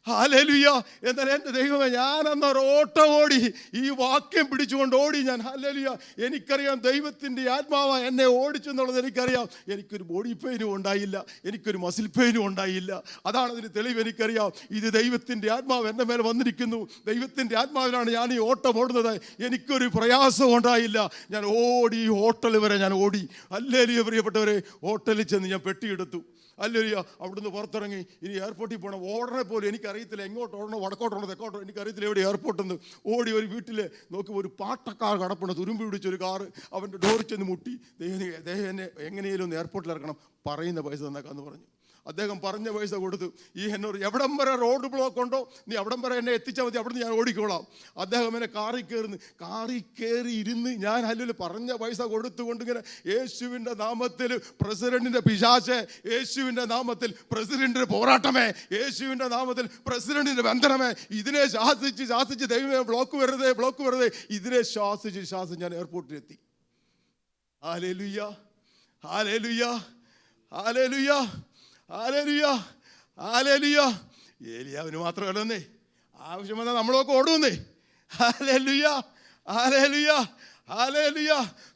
ഹല്ലേലൂയ. എന്നാൽ എൻ്റെ ദൈവമേ, ഞാൻ അന്നൊരു ഓട്ടം ഓടി, ഈ വാക്യം പിടിച്ചുകൊണ്ട് ഓടി ഞാൻ. ഹല്ലേലൂയ. എനിക്കറിയാം ദൈവത്തിൻ്റെ ആത്മാവ് എന്നെ ഓടിച്ചെന്നുള്ളത് എനിക്കറിയാം. എനിക്കൊരു ബോഡി പെയിനും ഉണ്ടായില്ല, എനിക്കൊരു മസിൽ പെയിനും ഉണ്ടായില്ല. അതാണ് അതിന് തെളിവ്. എനിക്കറിയാം ഇത് ദൈവത്തിൻ്റെ ആത്മാവ് എൻ്റെ മേലെ വന്നിരിക്കുന്നു. ദൈവത്തിൻ്റെ ആത്മാവിനാണ് ഞാൻ ഈ ഓട്ടം ഓടുന്നത്. എനിക്കൊരു പ്രയാസവും ഉണ്ടായില്ല. ഞാൻ ഓടി, ഹോട്ടൽ വരെ ഞാൻ ഓടി. ഹല്ലേലൂയ. പ്രിയപ്പെട്ടവരെ, ഹോട്ടലിൽ ചെന്ന് ഞാൻ പെട്ടിയെടുത്തു. ഹല്ലേലൂയ. അവിടുന്ന് പുറത്തിറങ്ങി ഇനി എയർപോർട്ടിൽ പോകണം. ഓടണെ പോലും എനിക്കറിയത്തില്ല, എങ്ങോട്ട് ഓടണോ, വടക്കോട്ടോണോ തെക്കോട്ടോ എനിക്കറിയത്തില്ല എവിടെ എയർപോർട്ടെന്ന്. ഓടി ഒരു വീട്ടിൽ നോക്കി ഒരു പാട്ടക്കാർ കടപ്പുണ്ട്, തുരുമ്പ് പിടിച്ചൊരു കാറ്. അവൻ്റെ ഡോറിൽ ചെന്ന് മുട്ടി, ദൈവം എന്നെ എങ്ങനെയും ഒന്ന് എയർപോർട്ടിൽ ഇറക്കണം, പറയുന്ന പൈസ തന്നേക്കാന്ന് പറഞ്ഞു. അദ്ദേഹം പറഞ്ഞ പൈസ കൊടുത്തു. ഈ എന്നോട് എവിടം വരെ റോഡ് ബ്ലോക്ക് ഉണ്ടോ നീ അവിടം വരെ എന്നെ എത്തിച്ചാൽ മതി, അവിടുന്ന് ഞാൻ ഓടിക്കോളാം. അദ്ദേഹം എന്നെ കാറിൽ കയറി ഇരുന്ന് ഞാൻ ഹല്ലേലൂയ പറഞ്ഞ പൈസ കൊടുത്തുകൊണ്ട് ഇങ്ങനെ യേശുവിൻ്റെ നാമത്തിൽ പ്രസിഡന്റിൻ്റെ പിശാചേ, യേശുവിൻ്റെ നാമത്തിൽ പ്രസിഡന്റിൻ്റെ പോരാട്ടമേ, യേശുവിൻ്റെ നാമത്തിൽ പ്രസിഡന്റിൻ്റെ ബന്ധനമേ, ഇതിനെ ശാസിച്ച് ദൈവമേ ബ്ലോക്ക് വരരുതേ ഇതിനെ ശാസിച്ച് ഞാൻ എയർപോർട്ടിലെത്തി. Hallelujah, hallelujah, hallelujah, hallelujah, hallelujah. ഏലിയാവിന് മാത്രമല്ലെന്നേ, ആവശ്യം വന്നാൽ നമ്മളൊക്കെ ഓടുന്നേ. Hallelujah, hallelujah, hallelujah.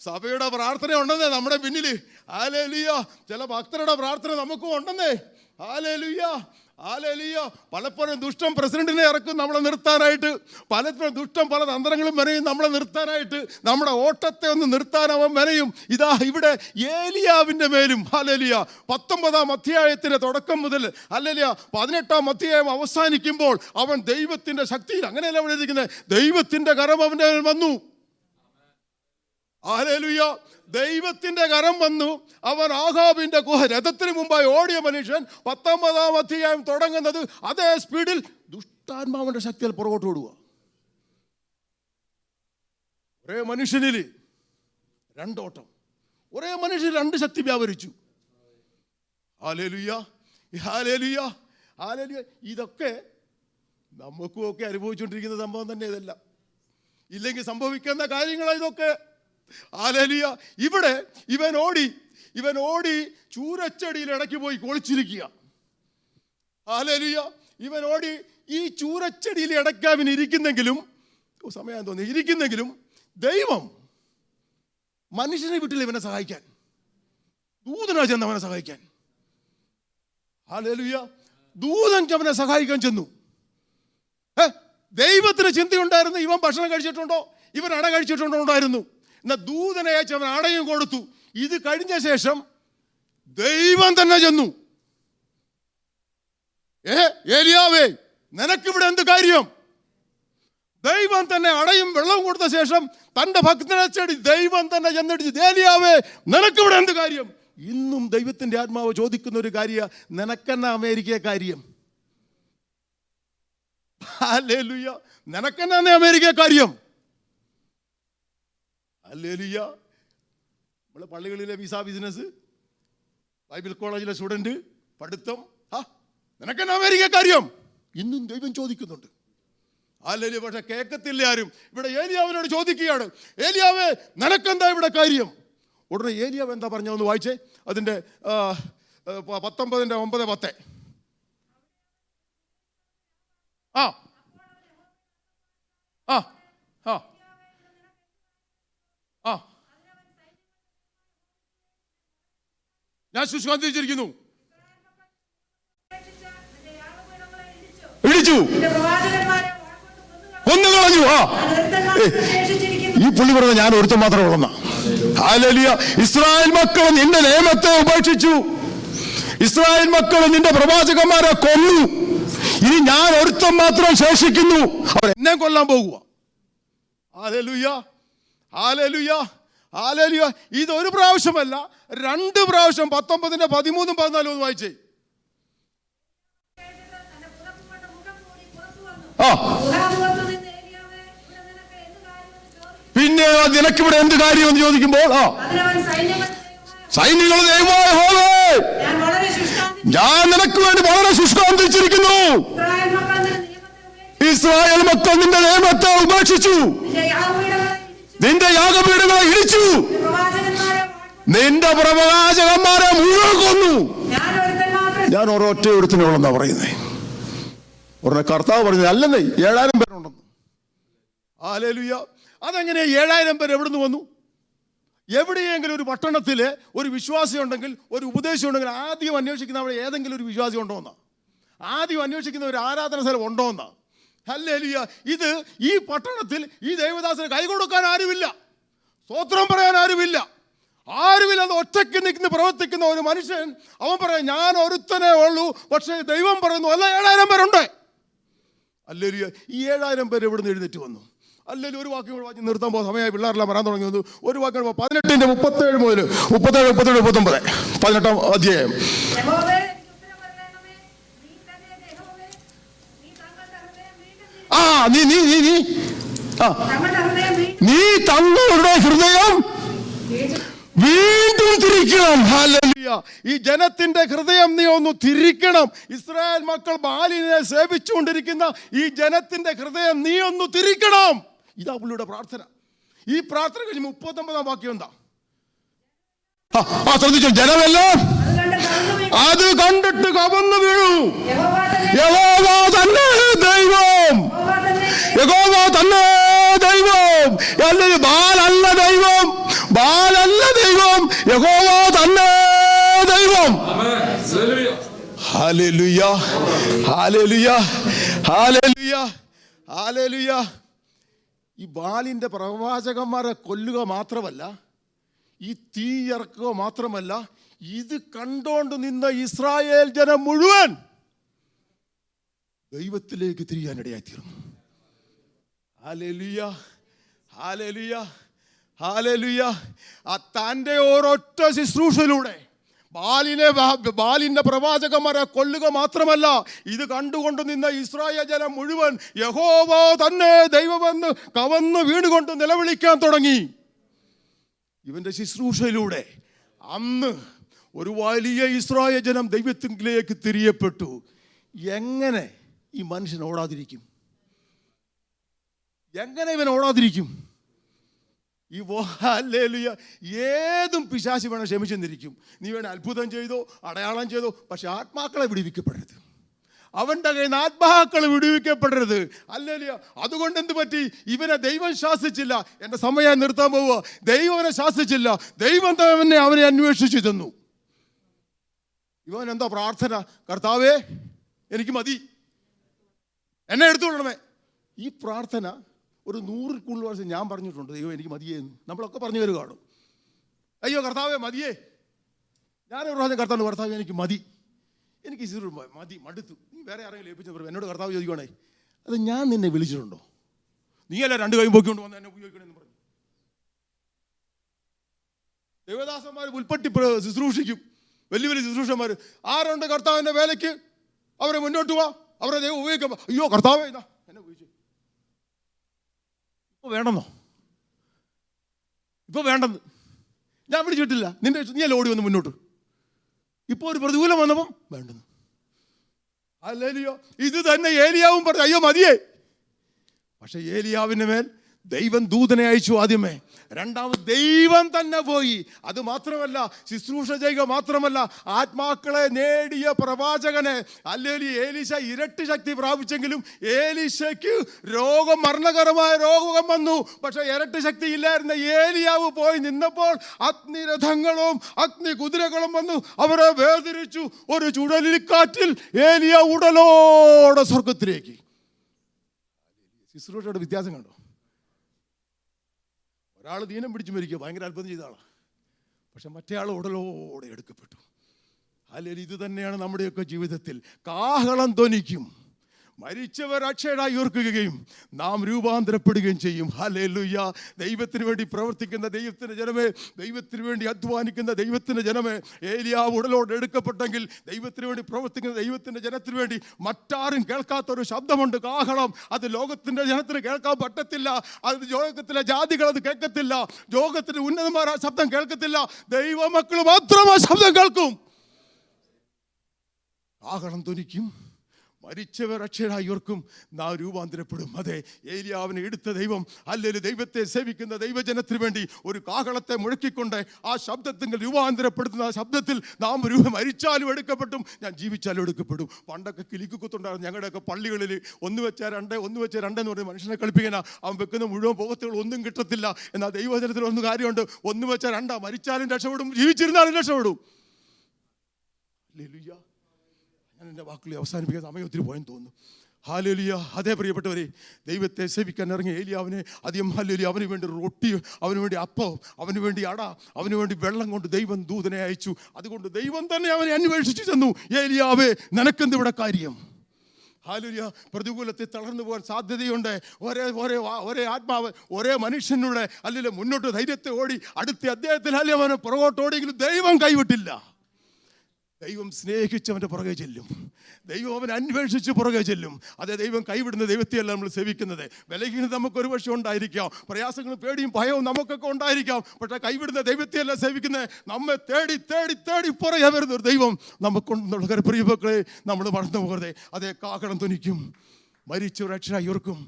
സഭയുടെ പ്രാർത്ഥന ഉണ്ടെന്നേ നമ്മുടെ പിന്നിൽ. ഹല്ലേലൂയ. ചില ഭക്തരുടെ പ്രാർത്ഥന നമുക്കും ഉണ്ടെന്നേ. Hallelujah, hallelujah. പലപ്പോഴും ദുഷ്ടം പ്രസിഡന്റിനെ ഇറക്കും നമ്മളെ നിർത്താനായിട്ട്. പലപ്പോഴും ദുഷ്ടം പല തന്ത്രങ്ങളും വരെയും നമ്മളെ നിർത്താനായിട്ട്. നമ്മുടെ ഓട്ടത്തെ ഒന്ന് നിർത്താൻ അവൻ വരെയും. ഇതാ ഇവിടെ ഏലിയാവിൻ്റെ മേലും. ഹല്ലേലൂയ. 19-ാം അധ്യായത്തിൻ്റെ തുടക്കം മുതൽ ഹല്ലേലൂയ 18-ാം അധ്യായം അവസാനിക്കുമ്പോൾ അവൻ ദൈവത്തിൻ്റെ ശക്തിയിൽ, അങ്ങനെയല്ല അവിടെ ഇരിക്കുന്നത്, ദൈവത്തിൻ്റെ കരം അവൻ്റെ മേൽ വന്നു. ഹല്ലേലൂയ. ദൈവത്തിൻ്റെ കരം വന്നു. അവൻ ആഹാബിൻ്റെ രഥത്തിന് മുമ്പായി ഓടിയ മനുഷ്യൻ 19-ാം അധ്യായം തുടങ്ങുന്നത് അതേ സ്പീഡിൽ ദുഷ്ടാത്മാവിൻ്റെ ശക്തിയിൽ പുറകോട്ട് ഓടുക. ഒരേ മനുഷ്യനിൽ 2 ഓട്ടം, ഒരേ മനുഷ്യനിൽ 2 ശക്തി വ്യാപരിച്ചു. Hallelujah, hallelujah, hallelujah. ഇതൊക്കെ നമുക്കും ഒക്കെ അനുഭവിച്ചുകൊണ്ടിരിക്കുന്ന സംഭവം തന്നെ. ഇതെല്ലാം ഇല്ലെങ്കിൽ സംഭവിക്കുന്ന കാര്യങ്ങളാണ് ഇതൊക്കെ. ഹല്ലേലൂയ. ഇവിടെ ഇവൻ ഓടി ചൂരച്ചെടിയിൽ ഇടയ്ക്ക് പോയി ഒളിച്ചിരിക്കുക. ഹല്ലേലൂയ. ഇവൻ ഓടി ഈ ചൂരച്ചെടിയിൽ ഇടയ്ക്ക് അവൻ ഇരിക്കുന്നെങ്കിലും, സമയം തോന്നി ഇരിക്കുന്നെങ്കിലും, ദൈവം മനുഷ്യനെ വിട്ടില്ല ഇവനെ സഹായിക്കാൻ. ദൂതനാ ചെന്ന് അവനെ സഹായിക്കാൻ. ഹല്ലേലൂയ. ദൂതൻ അവനെ സഹായിക്കാൻ ചെന്നു. ദൈവത്തിന് ചിന്തയുണ്ടായിരുന്നു. ഇവൻ ഭക്ഷണം കഴിച്ചിട്ടുണ്ടോ, ഇവൻ അട കഴിച്ചിട്ടുണ്ടോ ഉണ്ടായിരുന്നു. എന്നാൽ ദൂതനെ അയച്ച് അവൻ അടയും കൊടുത്തു. ഇത് കഴിഞ്ഞ ശേഷം ദൈവം തന്നെ ചെന്നു. ഏലിയാവേ, നിനക്കിവിടെ എന്ത് കാര്യം? ദൈവം തന്നെ അടയും വെള്ളവും കൊടുത്ത ശേഷം തൻ്റെ ഭക്തനെ ചെടി ദൈവം തന്നെ ചെന്നിട്ട്, ഏലിയാവേ, നിനക്കിവിടെ എന്ത് കാര്യം? ഇന്നും ദൈവത്തിൻ്റെ ആത്മാവ് ചോദിക്കുന്ന ഒരു കാര്യം, നിനക്കെന്നാ അമേരിക്ക കാര്യം? ഹല്ലേലൂയ. നിനക്കെന്നാ അമേരിക്ക കാര്യം? ഹല്ലേലൂയ. നമ്മളെ പള്ളികളിലെ വിസ ബിസിനസ്, ബൈബിൾ കോളേജിലെ സ്റ്റുഡൻറ്റ്, പഠിത്തം, നിനക്കെന്നാ അമേരിക്ക കാര്യം? ഇന്നും ദൈവം ചോദിക്കുന്നുണ്ട്. ഹല്ലേലൂയ. പക്ഷെ കേൾക്കത്തില്ല ആരും. ഇവിടെ ഏലിയാവിനോട് ചോദിക്കുകയാണ്, ഏലിയാവേ, നിനക്കെന്താ ഇവിടെ കാര്യം? ഉടനെ ഏലിയാവ് എന്താ പറഞ്ഞതെന്ന് വായിച്ചേ. അതിൻ്റെ 19:9-10. ആ ആ ആ ആ ഞാൻ ശുശ്രൂഷിച്ചിരിക്കുന്നു. ഇടിച്ചു, കൊന്നുകളഞ്ഞു. ഈ പുള്ളി പറഞ്ഞ ഞാൻ ഒരുത്തം മാത്രം ഉള്ളന്ന. ഹല്ലേലൂയ. ഇസ്രായേൽ മക്കൾ നിന്റെ നിയമത്തെ ഉപേക്ഷിച്ചു, ഇസ്രായേൽ മക്കൾ നിന്റെ പ്രവാചകന്മാരെ കൊന്നു, ഇനി ഞാൻ ഒരുത്തം മാത്രം ശേഷിക്കുന്നു, അവർ എന്നെ കൊല്ലാൻ പോകുക. Hallelujah, hallelujah, hallelujah. ഇതൊരു പ്രാവശ്യമല്ല, 2 പ്രാവശ്യം. 19-ന്റെ 13-ഉം 14-ഉം വായിച്ചേ. പിന്നെ നിനക്കിവിടെ എന്ത് കാര്യം എന്ന് ചോദിക്കുമ്പോൾ സൈന്യങ്ങളുടെ ദൈവമായ യഹോവേ, ഞാൻ നിനക്ക് വേണ്ടി വളരെ ശുഷ്കാന്തിച്ചിരിക്കുന്നു. ഇസ്രായേൽ മക്കൾ നിന്റെ നിയമത്തെ ഉപേക്ഷിച്ചു, നിന്റെ യാഗപീഠങ്ങളെ ഇടിച്ചു, നിന്റെ പ്രവാചകന്മാരെ മുഴുവൻ കൊന്നു. ഞാൻ ഒരൊറ്റ ഒരുത്തിനുള്ളെന്നാ പറയുന്നേ. ഉടനെ കർത്താവ് പറഞ്ഞത് അല്ലെന്നേ 7000 പേരുണ്ടെന്ന്. ഹല്ലേലൂയ. അതെങ്ങനെ 7000 പേര് എവിടുന്ന് വന്നു? എവിടെയെങ്കിലും ഒരു പട്ടണത്തിൽ ഒരു വിശ്വാസി ഉണ്ടെങ്കിൽ, ഒരു ഉപദേശം ഉണ്ടെങ്കിൽ ആദ്യം അന്വേഷിക്കുന്ന അവിടെ ഏതെങ്കിലും ഒരു വിശ്വാസി ഉണ്ടോ എന്നാ. ആദ്യം അന്വേഷിക്കുന്ന ഒരു ആരാധന സ്ഥലം ഉണ്ടോ എന്നാ. ഹല്ലേലൂയ. ഇത് ഈ പട്ടണത്തിൽ ഈ ദൈവദാസന് കൈ കൊടുക്കാൻ ആരുമില്ല, സ്തോത്രം പറയാൻ ആരുമില്ല, ആരുമില്ലാതെ ഒറ്റയ്ക്ക് നിൽക്കുന്ന പ്രവർത്തിക്കുന്ന ഒരു മനുഷ്യൻ. അവൻ പറയാം ഞാൻ ഒരുത്തനേ ഉള്ളൂ, പക്ഷേ ദൈവം പറയുന്നു അല്ല 7000 പേരുണ്ട്. ഹല്ലേലൂയ. ഈ 7000 പേര് എവിടെ നിന്ന് എഴുന്നേറ്റ് വന്നു? അല്ലെങ്കിൽ ഒരു വാക്യം കൂടെ വായിച്ച് നിർത്താൻ പോകുന്ന സമയമായി, പിള്ളേരെല്ലാം വരാൻ തുടങ്ങി വന്നു. ഒരു വാക്യം 18-ന്റെ 37 മുതൽ 37, 38, 39 18-ാം അധ്യായം. നീ തങ്ങളുടെ ഹൃദയം വീണ്ടും തിരിക്കണം. ഹല്ലേലൂയ. ഈ ജനത്തിന്റെ ഹൃദയം നീ ഒന്ന് തിരിക്കണം. ഇസ്രായേൽ മക്കൾ ബാലിനെ സേവിച്ചുകൊണ്ടിരിക്കുന്ന ഈ ജനത്തിന്റെ ഹൃദയം നീ ഒന്ന് തിരിക്കണം. ഇതാ പുള്ളിയുടെ പ്രാർത്ഥന. ഈ പ്രാർത്ഥന കഴിഞ്ഞ് 39-ാം വാക്യം എന്താ? ശ്രദ്ധിച്ചു. ജനമെല്ലാം അത് കണ്ടിട്ട് കവന്നു വീണു. യഹോവ തന്നെ ദൈവം, യഹോവ തന്നെ ദൈവം. അല്ലെങ്കിൽ ബാലല്ല ദൈവം, ബാലല്ല ദൈവം, യഹോവ തന്നെ ദൈവം. Hallelujah, hallelujah, hallelujah, hallelujah. ഈ ബാലിന്റെ പ്രവാചകന്മാരെ കൊല്ലുക മാത്രമല്ല, ഈ തീ ഇറക്കുക മാത്രമല്ല, ഇത് കണ്ടോണ്ട് നിന്ന ഇസ്രായേൽ ജനം മുഴുവൻ ദൈവത്തിലേക്ക് തിരിയാനിടയായിത്തീർന്നു. Hallelujah, hallelujah, hallelujah. തൻ്റെ ഒരൊറ്റ ശുശ്രൂഷയിലൂടെ ബാലിന്റെ പ്രവാചകന്മാരെ കൊല്ലുക മാത്രമല്ല, ഇത് കണ്ടുകൊണ്ട് നിന്ന ഇസ്രായേൽ ജനം മുഴുവൻ യഹോവ തന്നെ ദൈവമെന്ന് കവന്ന് വീണുകൊണ്ട് നിലവിളിക്കാൻ തുടങ്ങി. ഇവന്റെ ശുശ്രൂഷയിലൂടെ അന്ന് ഒരു വലിയ ഇസ്രായേൽ ജനം ദൈവത്തിലേക്ക് തിരിയപ്പെട്ടു. എങ്ങനെ ഈ മനുഷ്യൻ ഓടാതിരിക്കും? എങ്ങനെ ഇവൻ ഓടാതിരിക്കും? ഈ ഹല്ലേലൂയ. ഏതും പിശാചി വേണം ക്ഷമിച്ചെന്നിരിക്കും. നീ വേണം അത്ഭുതം ചെയ്തോ, അടയാളം ചെയ്തോ, പക്ഷെ ആത്മാക്കളെ വിടുവിക്കപ്പെടരുത്. അവൻ്റെ കയ്യിൽ നിന്ന് ആത്മാക്കൾ വിടുവിക്കപ്പെടരുത്. ഹല്ലേലൂയ. അതുകൊണ്ട് എന്ത് പറ്റി? ഇവനെ ദൈവം ശാസിച്ചില്ല. എൻ്റെ സമയം നിർത്താൻ പോവുക. ദൈവം അവനെ ശാസിച്ചില്ല, ദൈവം തന്നെ അവനെ അന്വേഷിച്ചു തന്നു. ഇവൻ എന്താ പ്രാർത്ഥന? കർത്താവേ എനിക്ക് മതി, എന്നെ എടുത്തുകൊള്ളണമേ. ഈ പ്രാർത്ഥന ഒരു 100 കൂടുതൽ വർഷം ഞാൻ പറഞ്ഞിട്ടുണ്ട്. ദൈവം എനിക്ക് മതിയേന്ന് നമ്മളൊക്കെ പറഞ്ഞു വരിക കാണും. അയ്യോ കർത്താവേ മതിയേ. ഞാനൊരു പ്രാവശ്യം കർത്താവ്, കർത്താവ് എനിക്ക് മതി, എനിക്ക് മതി, മടുത്തു. നീ വേറെ ആരെങ്കിലും ഏൽപ്പിച്ചു എന്നോട് കർത്താവ് ചോദിക്കുകയാണേ, അത് ഞാൻ നിന്നെ വിളിച്ചിട്ടുണ്ടോ? നീയല്ല 2 കൈ പോക്കിക്കൊണ്ട് വന്ന് എന്നെ ഉപയോഗിക്കണമെന്ന് പറഞ്ഞു. ദേവദാസന്മാർ ഉൾപ്പെട്ടി ശുശ്രൂഷിക്കും. വലിയ വലിയ ശുശ്രൂഷന്മാർ ആരുണ്ട് കർത്താവിൻ്റെ വേലയ്ക്ക്? അവരെ മുന്നോട്ട് പോവാ, അവരെ ദൈവം ഉപയോഗിക്കാം. അയ്യോ കർത്താവേ ഇതാ എന്നെ ഉപയോഗിച്ചു. ഇപ്പോൾ വേണമെന്നോ? ഇപ്പോൾ വേണ്ടെന്ന് ഞാൻ വിളിച്ചിട്ടില്ല, നിന്റെ നീയല്ല ഓടി വന്ന് മുന്നോട്ട്. ഇപ്പോൾ ഒരു പ്രതികൂലം വന്നപ്പം വേണ്ടെന്ന്. ഹല്ലേലൂയ. ഇത് തന്നെ ഏലിയാവും പറഞ്ഞു, അയ്യോ മതിയേ. പക്ഷെ ഏലിയാവിൻ്റെ മേൽ ദൈവം ദൂതനെ അയച്ചു ആദ്യമേ. രണ്ടാമത് ദൈവം തന്നെ പോയി. അത് മാത്രമല്ല, ശുശ്രൂഷ ചെയ്യുക മാത്രമല്ല, ആത്മാക്കളെ നേടിയ പ്രവാചകനെ. അല്ലെങ്കിൽ ഏലീശ ഇരട്ടി ശക്തി പ്രാപിച്ചെങ്കിലും ഏലീശയ്ക്ക് മരണകരമായ രോഗം വന്നു. പക്ഷെ ഇരട്ടി ശക്തി ഇല്ലായിരുന്ന ഏലിയാവ് പോയി നിന്നപ്പോൾ അഗ്നിരഥങ്ങളും അഗ്നി കുതിരകളും വന്നു അവരെ വേദനിച്ചു. ഒരു ചുഴലിക്കാറ്റിൽ ഏലിയ ഉടലോടെ സ്വർഗത്തിലേക്ക്. ശുശ്രൂഷയുടെ വ്യത്യാസം കണ്ടോ? ഒരാൾ ദീനം പിടിച്ചു മരിക്കുക, ഭയങ്കര അത്ഭുതം ചെയ്ത ആളാണ്. പക്ഷെ മറ്റേ ആൾ ഉടലോടെ എടുക്കപ്പെട്ടു. അല്ലെങ്കിൽ ഇത് തന്നെയാണ് നമ്മുടെയൊക്കെ ജീവിതത്തിൽ. കാഹളം ധ്വനിക്കും, മരിച്ചവർ അക്ഷയരായി ഓർക്കുകയും നാം രൂപാന്തരപ്പെടുകയും ചെയ്യും. ഹല്ലേലൂയ. ദൈവത്തിന് വേണ്ടി പ്രവർത്തിക്കുന്ന ദൈവത്തിൻ്റെ ജനമേ, ദൈവത്തിന് വേണ്ടി അധ്വാനിക്കുന്ന ദൈവത്തിൻ്റെ ജനമേ, ഏലിയാവ് ഉടലോട് എടുക്കപ്പെട്ടെങ്കിൽ ദൈവത്തിന് വേണ്ടി പ്രവർത്തിക്കുന്ന ദൈവത്തിൻ്റെ ജനത്തിന് വേണ്ടി മറ്റാരും കേൾക്കാത്തൊരു ശബ്ദമുണ്ട്, കാഹളം. അത് ലോകത്തിൻ്റെ ജനത്തിന് കേൾക്കാൻ പറ്റത്തില്ല. അത് ലോകത്തിലെ ജാതികൾ അത് കേൾക്കത്തില്ല. ലോകത്തിൻ്റെ ഉന്നതന്മാർ ആ ശബ്ദം കേൾക്കത്തില്ല. ദൈവമക്കൾ മാത്രം ആ ശബ്ദം കേൾക്കും. കാഹളം ധ്വനിക്കും, മരിച്ചവർ അക്ഷയരായി ഓർക്കും, നാം രൂപാന്തരപ്പെടും. അതെ, ഏലിയാവിനെ എടുത്ത ദൈവം, അല്ലെങ്കിൽ ദൈവത്തെ സേവിക്കുന്ന ദൈവജനത്തിന് വേണ്ടി ഒരു കാഹളത്തെ മുഴക്കിക്കൊണ്ട് ആ ശബ്ദത്തിൽ രൂപാന്തരപ്പെടുത്തുന്ന ആ ശബ്ദത്തിൽ നാം മരിച്ചാലും എടുക്കപ്പെട്ടും ഞാൻ ജീവിച്ചാലും എടുക്കപ്പെടും. പണ്ടൊക്കെ കിലിക്കുത്തുണ്ടായിരുന്നു ഞങ്ങളുടെയൊക്കെ പള്ളികളിൽ. ഒന്ന് വെച്ചാൽ രണ്ടെന്ന് പറഞ്ഞ് മനുഷ്യനെ കളിപ്പിക്കാനാ. അവൻ വെക്കുന്ന മുഴുവൻ പോകത്തുകൾ ഒന്നും കിട്ടത്തില്ല. എന്നാൽ ദൈവജനത്തിൽ ഒന്ന് കാര്യമുണ്ട്, ഒന്ന് വെച്ചാൽ രണ്ടാ, മരിച്ചാലും രക്ഷപ്പെടും, ജീവിച്ചിരുന്നാലും രക്ഷപ്പെടും. ഹല്ലേലൂയ. ഞാൻ എൻ്റെ വാക്കുകളെ അവസാനിപ്പിക്കാൻ സമയം ഒത്തിരി പോയെന്ന് തോന്നുന്നു. ഹല്ലേലൂയ. അതേ പ്രിയപ്പെട്ടവരെ, ദൈവത്തെ സേവിക്കാൻ ഇറങ്ങിയ ഏലിയാവിനെ അധികം ഹല്ലേലൂയ, അവന് വേണ്ടി റൊട്ടി, അവന് വേണ്ടി അപ്പം, അവന് വേണ്ടി അട, അവന് വേണ്ടി വെള്ളം കൊണ്ട് ദൈവം ദൂതനെ അയച്ചു. അതുകൊണ്ട് ദൈവം തന്നെ അവനെ അന്വേഷിച്ചു ചെന്നു. ഏലിയാവേ, നിനക്കെന്ത് ഇവിടെ കാര്യം? ഹല്ലേലൂയ. പ്രതികൂലത്തിൽ തളർന്നു പോകാൻ സാധ്യതയുണ്ട്. ഒരേ ആത്മാവ്, ഒരേ മനുഷ്യനൂടെ അല്ലെങ്കിൽ മുന്നോട്ട് ധൈര്യത്തെ ഓടി അടുത്ത അദ്ദേഹത്തിൽ അല്ലെങ്കിൽ അവനെ പുറകോട്ട് ഓടിയെങ്കിലും ദൈവം കൈവിട്ടില്ല. ദൈവം സ്നേഹിച്ചവൻ്റെ പുറകെ ചെല്ലും. ദൈവം അവനെ അന്വേഷിച്ച് പുറകെ ചെല്ലും. അതേ, ദൈവം കൈവിടുന്ന ദൈവത്തെയല്ല നമ്മൾ സേവിക്കുന്നത്. വിലഹീനത നമുക്കൊരു പക്ഷേ ഉണ്ടായിരിക്കാം, പ്രയാസങ്ങളും പേടിയും ഭയവും നമുക്കൊക്കെ ഉണ്ടായിരിക്കാം. പക്ഷേ കൈവിടുന്ന ദൈവത്തെയല്ല സേവിക്കുന്നത്. നമ്മെ തേടി തേടി തേടി പുറകെ വരുന്ന ഒരു ദൈവം നമുക്കുള്ള പ്രിയമക്കളെ നമ്മൾ മറന്നു പോകരുതേ. അതേ, കാഹളം ധ്വനിക്കും, മരിച്ചവർ അക്ഷരായി ഓർക്കും,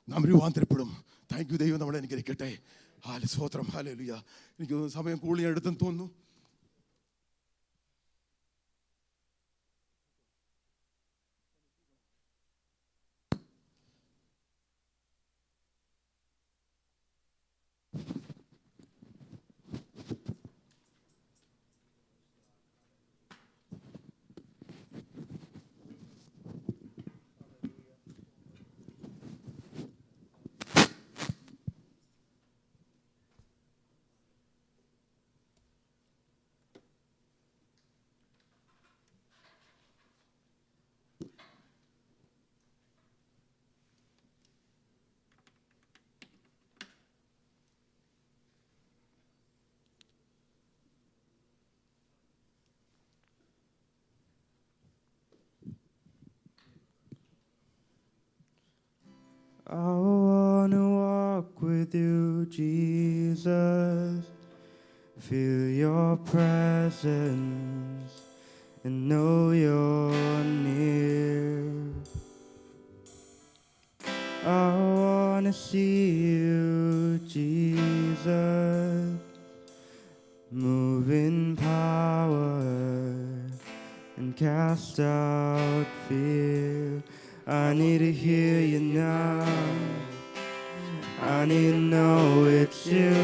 നാം രൂപാന്തരപ്പെടും. Thank you. ദൈവം നമ്മളെ അനുഗ്രഹിക്കട്ടെ. സ്തോത്രം. ഹല്ലേലൂയ. എനിക്ക് സമയം കൂടുതൽ എടുത്തെന്ന് തോന്നുന്നു. I wanna walk with you, Jesus. Feel your presence and know you're near. I wanna see you, Jesus, move in power and cast out fear. I need to hear you now. I need to know it's you.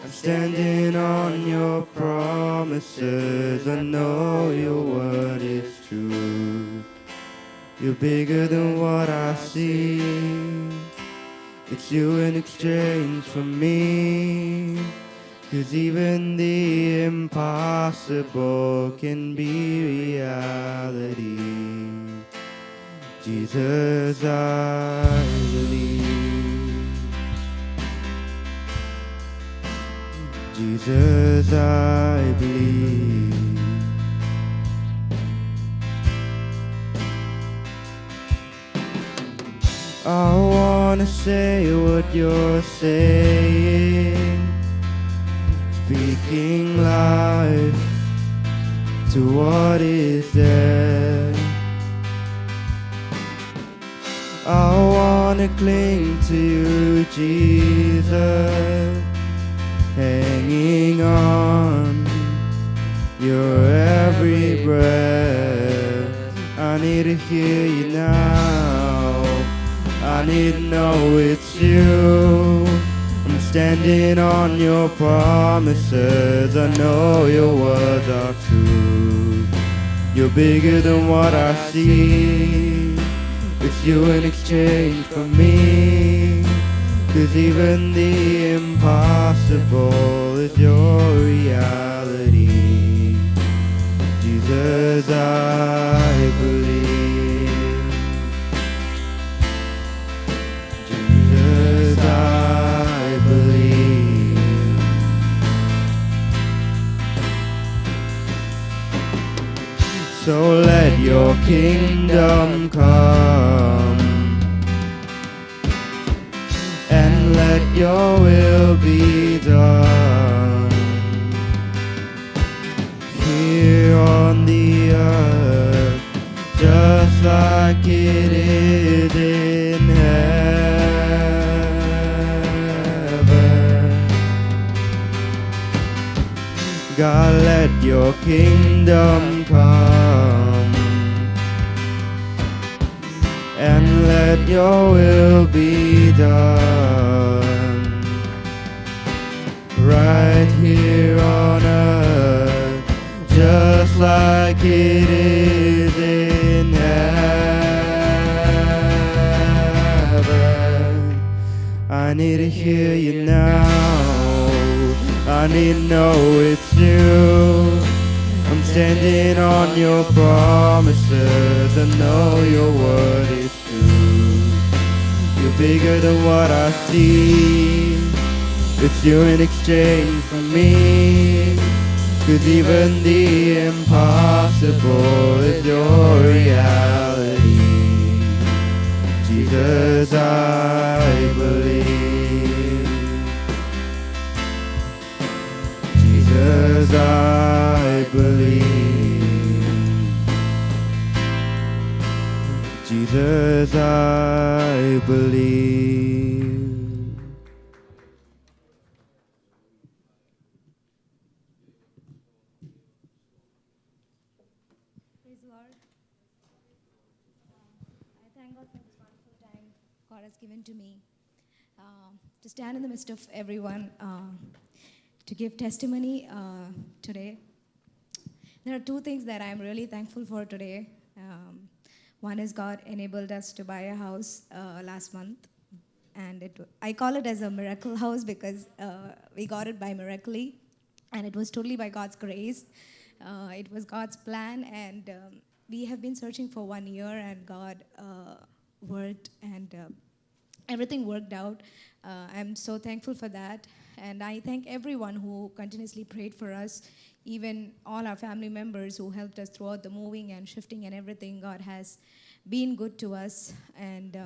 I'm standing on your promises. I know your word is true. You're bigger than what I see. It's you in exchange for me. 'Cause even the impossible can be reality. Jesus, I believe. Jesus, I believe. I wanna say what you're saying, speaking life to what is dead. I wanna cling to you, Jesus, hanging on your every breath. I need to hear you now. I need to know it's you. I'm standing on your promises. I know your words are true. You're bigger than what I see. It's you in exchange for me. 'Cause even the impossible is your reality. Jesus, I believe. So let your kingdom come, and let your will be done here on the earth, just like it is in heaven. God, let your kingdom come, and let your will be done right here on earth, just like it is in heaven. I need to hear you now. I need to know it's you. I'm standing on your promises. I know your word is true. You're bigger than what I see. It's you in exchange for me. 'Cause even the impossible is your reality. Jesus, I believe. Jesus, I believe. Jesus, I believe. Praise the Lord. I thank God for this wonderful time God has given to me to stand in the midst of everyone to give testimony today. There are two things that I'm really thankful for today. One is God enabled us to buy a house last month, and I call it as a miracle house because we got it by miraculously, and it was totally by God's grace. It was God's plan, and we have been searching for 1 year, and God worked, and everything worked out. I'm so thankful for that, and I thank everyone who continuously prayed for us, even all our family members who helped us throughout the moving and shifting and everything. God has been good to us, and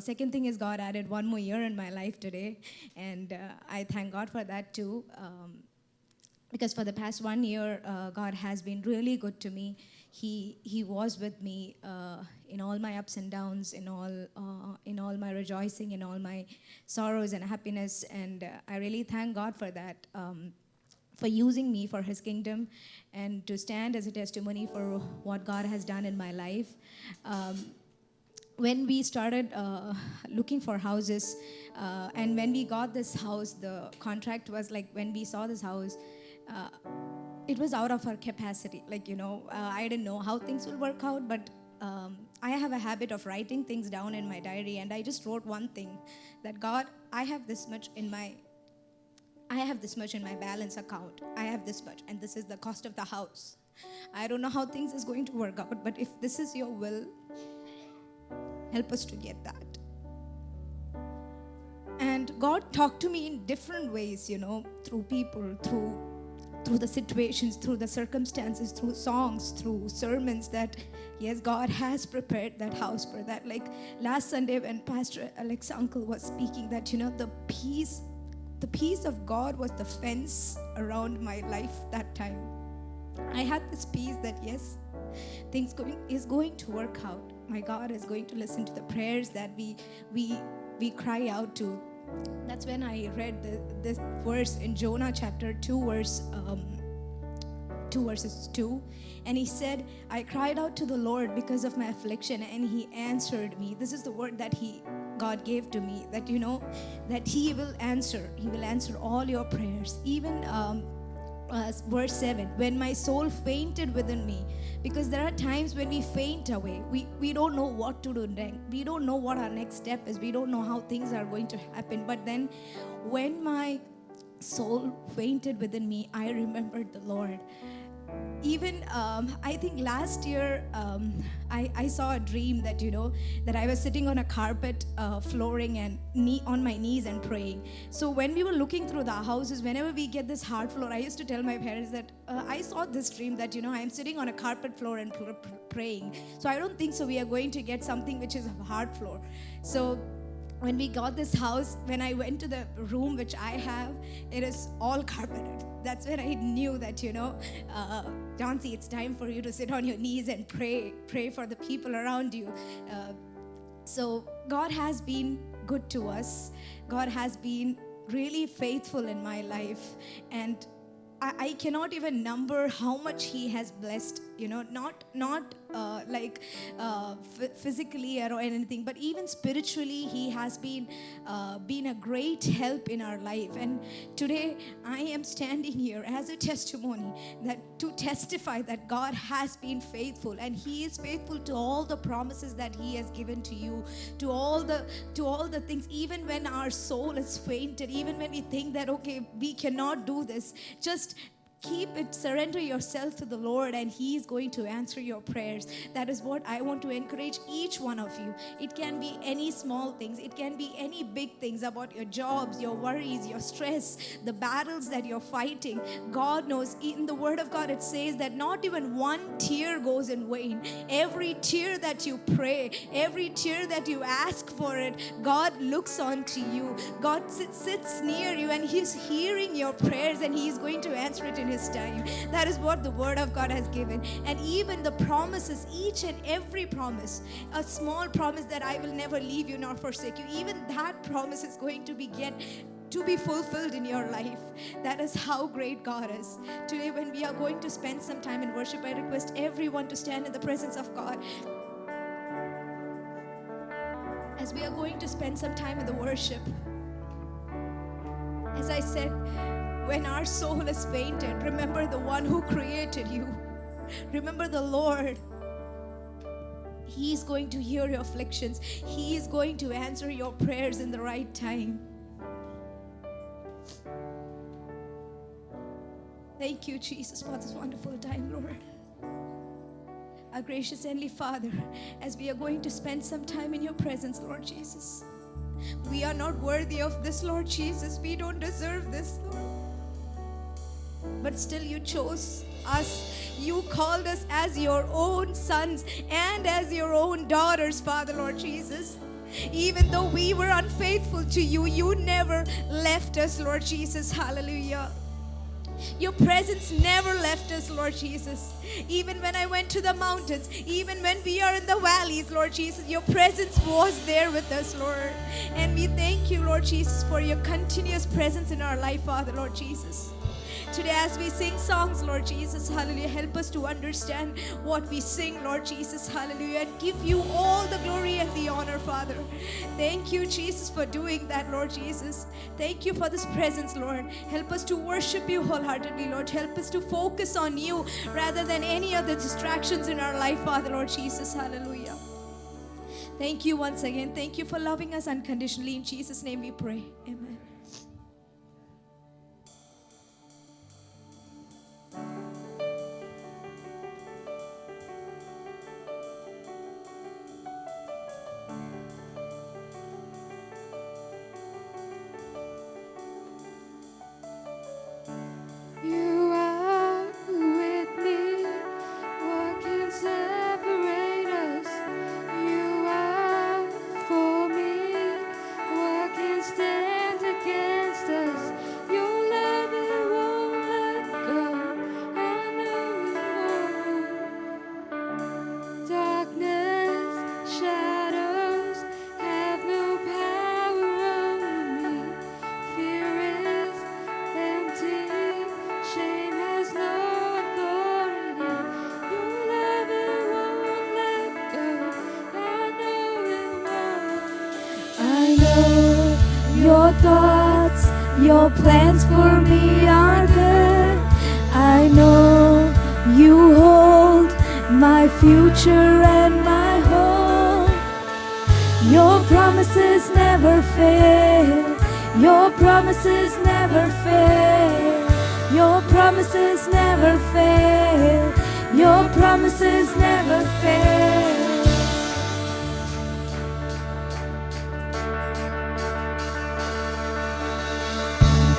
second thing is God added 1 more year in my life today, and I thank God for that too. Because for the past 1 year, God has been really good to me. He was with me in all my ups and downs, in all my rejoicing, in all my sorrows and happiness, and I really thank God for that, for using me for His kingdom, and to stand as a testimony for what God has done in my life. When we started looking for houses, and when we got this house, the contract was like, when we saw this house, it was out of our capacity. Like, I didn't know how things will work out, but I have a habit of writing things down in my diary, and I just wrote one thing, that God, I have this much in my balance account. I have this much, and this is the cost of the house. I don't know how things is going to work out, but if this is your will, help us to get that. And God talked to me in different ways, through people, through the situations, through the circumstances, through songs, through sermons, that yes, God has prepared that house for that. Like last Sunday when Pastor Alex uncle was speaking, that the peace of God was the fence around my life that time. I had this peace that yes, things is going to work out. My God is going to listen to the prayers that we cry out to. That's when I read this verse in Jonah chapter 2, verses 2. And he said, I cried out to the Lord because of my affliction, and He answered me. This is the word that God gave to me, that that He will answer. He will answer all your prayers. Even verse 7, when my soul fainted within me, because there are times when we faint away. We don't know what to do next. We don't know what our next step is. We don't know how things are going to happen. But then when my soul fainted within me, I remembered the Lord. even I think last year I saw a dream that that I was sitting on a carpet flooring and on my knees and praying. So when we were looking through the houses, whenever we get this hard floor, I used to tell my parents that I saw this dream that I am sitting on a carpet floor and praying. So I don't think so we are going to get something which is a hard floor. So when we got this house, when I went to the room which I have, it is all carpeted. That's when I knew that, Johnsy, it's time for you to sit on your knees and pray for the people around you. So God has been good to us. God has been really faithful in my life. And I cannot even number how much He has blessed, not physically or anything, but even spiritually, He has been a great help in our life. And today I am standing here as a testimony that to testify that God has been faithful, and He is faithful to all the promises that He has given to you, to all the things. Even when our soul is fainted, even when we think that okay, we cannot do this, just surrender yourself to the Lord, and He is going to answer your prayers. That is what I want to encourage each one of you. It can be any small things, it can be any big things about your jobs, your worries, your stress, the battles that you're fighting. God knows. In the Word of God, it says that not even one tear goes in vain. Every tear that you pray, every tear that you ask for it, God looks on to you. God sits near you, and He's hearing your prayers, and He is going to answer it in His time. That is what the Word of God has given. And even the promises, each and every promise, a small promise that I will never leave you nor forsake you, even that promise is going to be fulfilled in your life. That is how great God is. Today, when we are going to spend some time in worship, I request everyone to stand in the presence of God. As we are going to spend some time in the worship, as I said, when our soul is fainted, remember the one who created you. Remember the Lord. He is going to hear your afflictions. He is going to answer your prayers in the right time. Thank you, Jesus, for this wonderful time, Lord. Our gracious Heavenly Father, as we are going to spend some time in your presence, Lord Jesus, we are not worthy of this, Lord Jesus. We don't deserve this, Lord. But still you chose us. You called us as your own sons and as your own daughters, Father, Lord Jesus. Even though we were unfaithful to you, you never left us, Lord Jesus. Hallelujah. Your presence never left us, Lord Jesus. Even when I went to the mountains, even when we are in the valleys, Lord Jesus, your presence was there with us, Lord. And we thank you, Lord Jesus, for your continuous presence in our life, Father, Lord Jesus. Today, as we sing songs, Lord Jesus, hallelujah, help us to understand what we sing, Lord Jesus, hallelujah, and give you all the glory and the honor, Father. Thank you, Jesus, for doing that, Lord Jesus. Thank you for this presence, Lord. Help us to worship you wholeheartedly, Lord. Help us to focus on you rather than any other distractions in our life, Father, Lord Jesus, hallelujah. Thank you once again. Thank you for loving us unconditionally. In Jesus' name we pray. Amen. Your thoughts, your plans for me are good. I know you hold my future and my hope. Your promises never fail. Your promises never fail. Your promises never fail. Your promises never fail.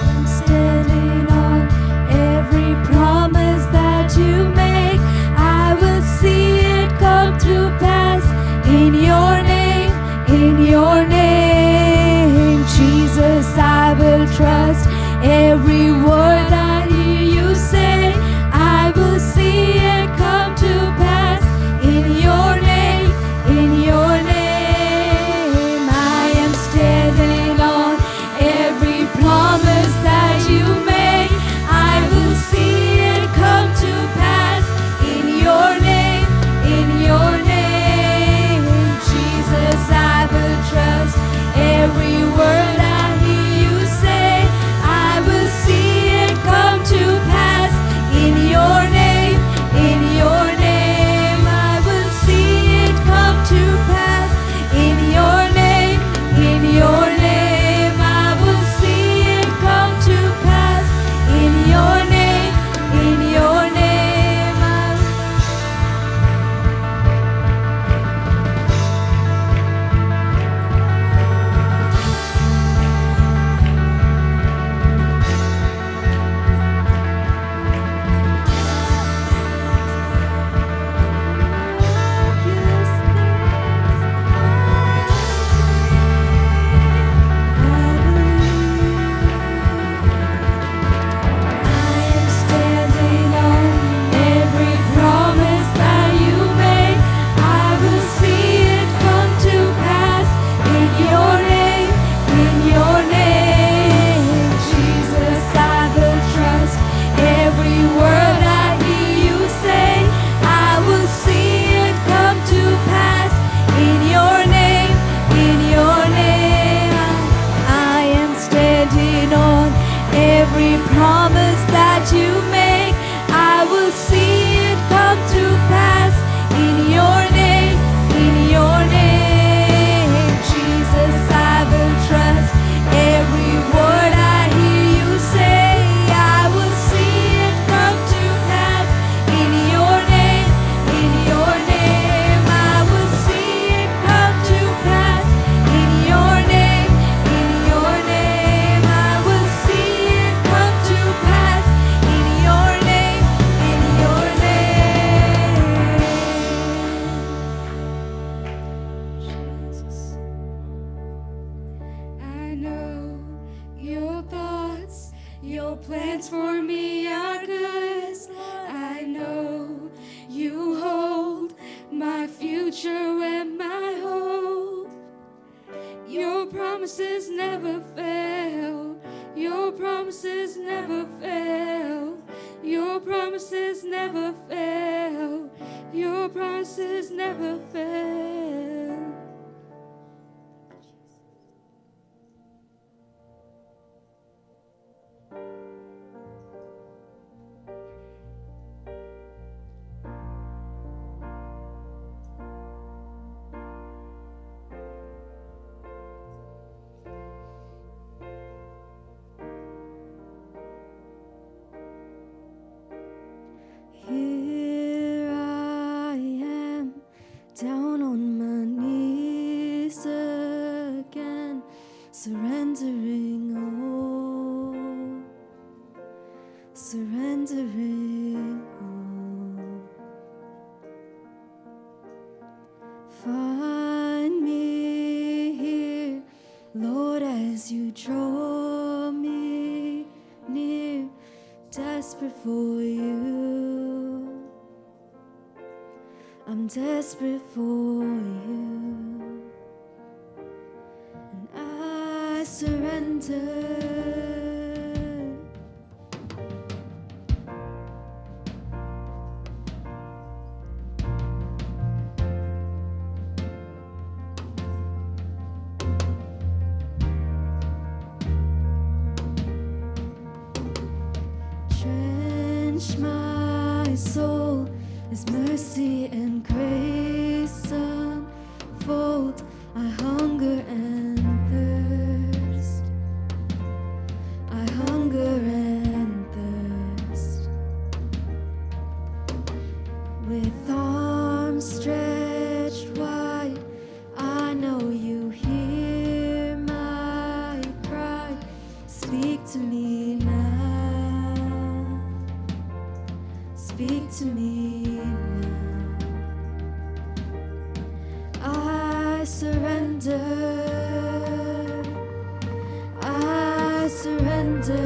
I'm standing on every promise that you make. I will see it come to pass in your name, in your name. Jesus, I will trust every word I hear you say. I will see it come to pass in your name, in your name. I am standing on every promise that you make. I will see it come to pass in your name, in your name. Jesus, I will trust every word I hear you say. I will see it come to pass in your name, in your name. I will see it come to pass in your name, in your name. I will see it come to pass in your name, in your name. Every promise that you make, I will see it come to pass in your name, in your name. Jesus, I will trust every word I hear you say. I will see it come to pass in your name, in your name. I will see it come to pass in your name, in your name. I will see it come to pass in your name, in your name. Jesus, I know your thoughts, your plans for me are good. I know you hold my future and my hope. Your promises never fail. Your promises never fail. Your promises never fail. Your promises never fail. Here I am, down on my knees again, surrendering all, surrendering all. Find me here, Lord, as you draw me near, desperate for you. I'm desperate for you, and I surrender. Drench my soul as mercy and grace unfold. I hunger and thirst. I hunger and thirst. to me now. Speak to me now. I surrender. I surrender.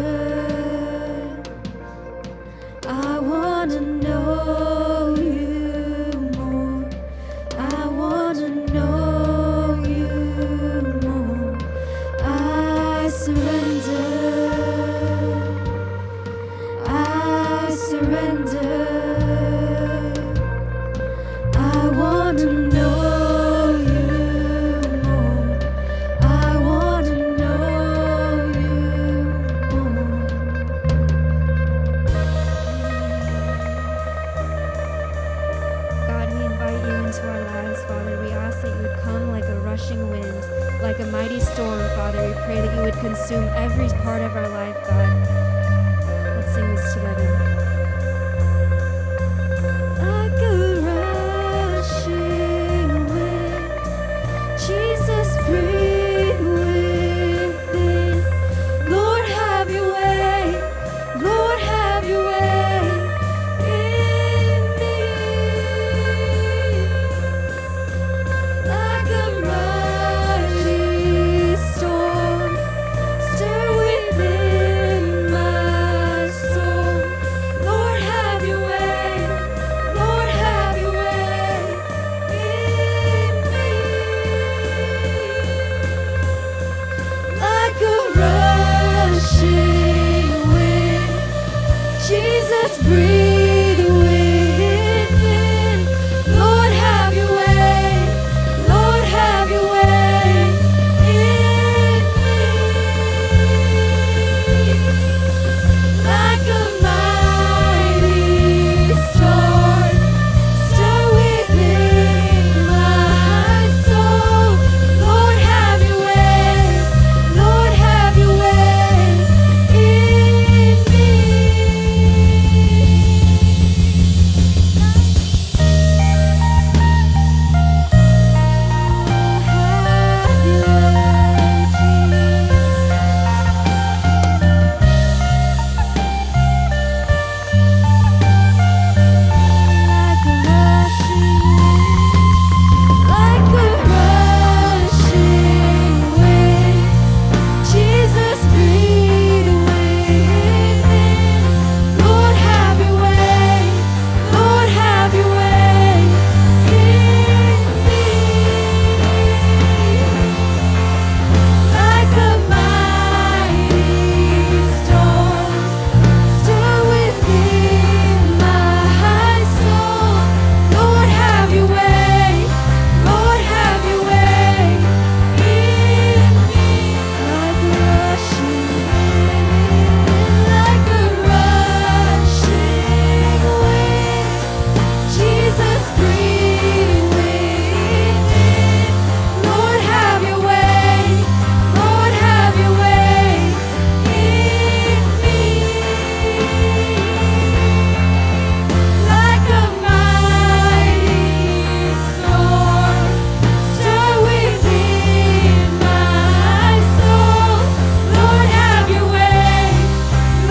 I want to know you more. I want to know you more. I surrender. I surrender. I want to know you more. I want to know you more. God, we invite you into our lives, Father. We ask that you would come like a rushing wind, like a mighty storm, Father. We pray that you would consume every part of our life, God. Let's sing this together. Like a rushing wind, Jesus, breathe within. Lord, have your way. Lord, have your way in me. Like a mighty storm, stir within my soul. Lord, have your way. Lord, have your way in me. Like a rushing wind, Jesus, breathe within. Lord, have your way. Lord, have your way in me. Like a mighty storm, stir within my soul. Lord, have your way. Lord, have your way in me. Have your way, Jesus. Like a rushing wind, like a rushing wind, Jesus, breathe within. Lord, have your way. Lord, have your way in me. Like a mighty storm, stir within my soul. Lord, have your way. Lord, have your way in me. Like a rushing wind, like a rushing wind, Jesus, breathe within. Lord, have your way. Lord, have your way in me. Like a mighty storm, stir within my soul. Lord, have your way.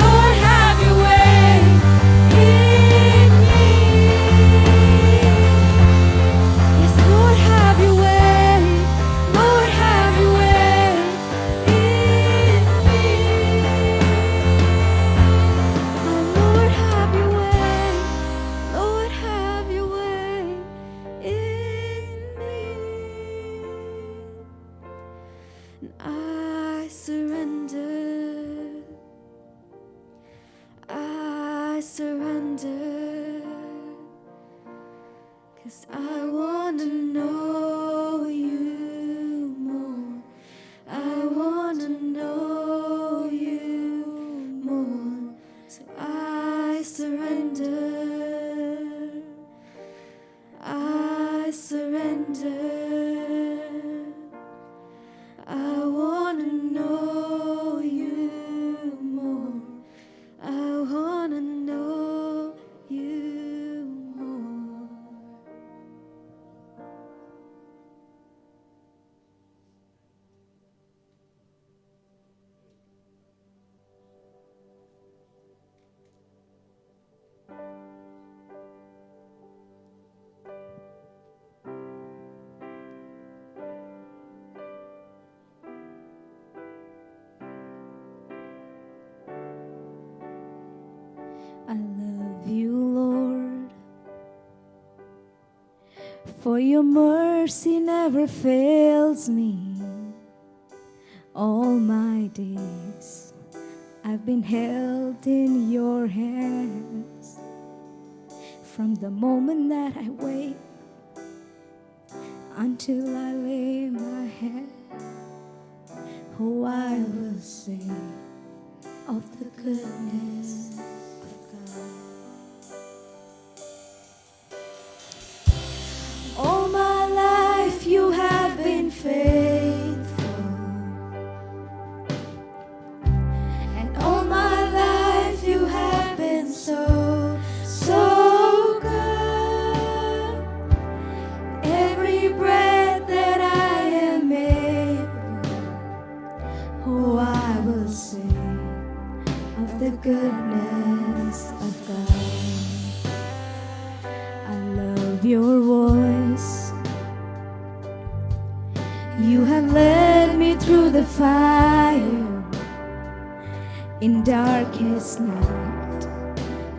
Lord, have your way in me. Yes, Lord, have your way. Lord, have your way in me. Lord, have your way. Lord, have your way in me. And I surrender. I surrender. 'Cause I want to know you more. I want to know you more. So I surrender. I surrender. I want to know you more. I want to know you more. I love you, Lord, for your mercy never fails me. All my days I've been held in your hands. From the moment that I wake until I lay my head, oh, I will sing of the goodness of God. All my life you have been faithful, and all my life you have been so, so good. Every breath that I am able, oh, I will sing of the goodness of God. I love your voice. You have led me through the fire in darkest night.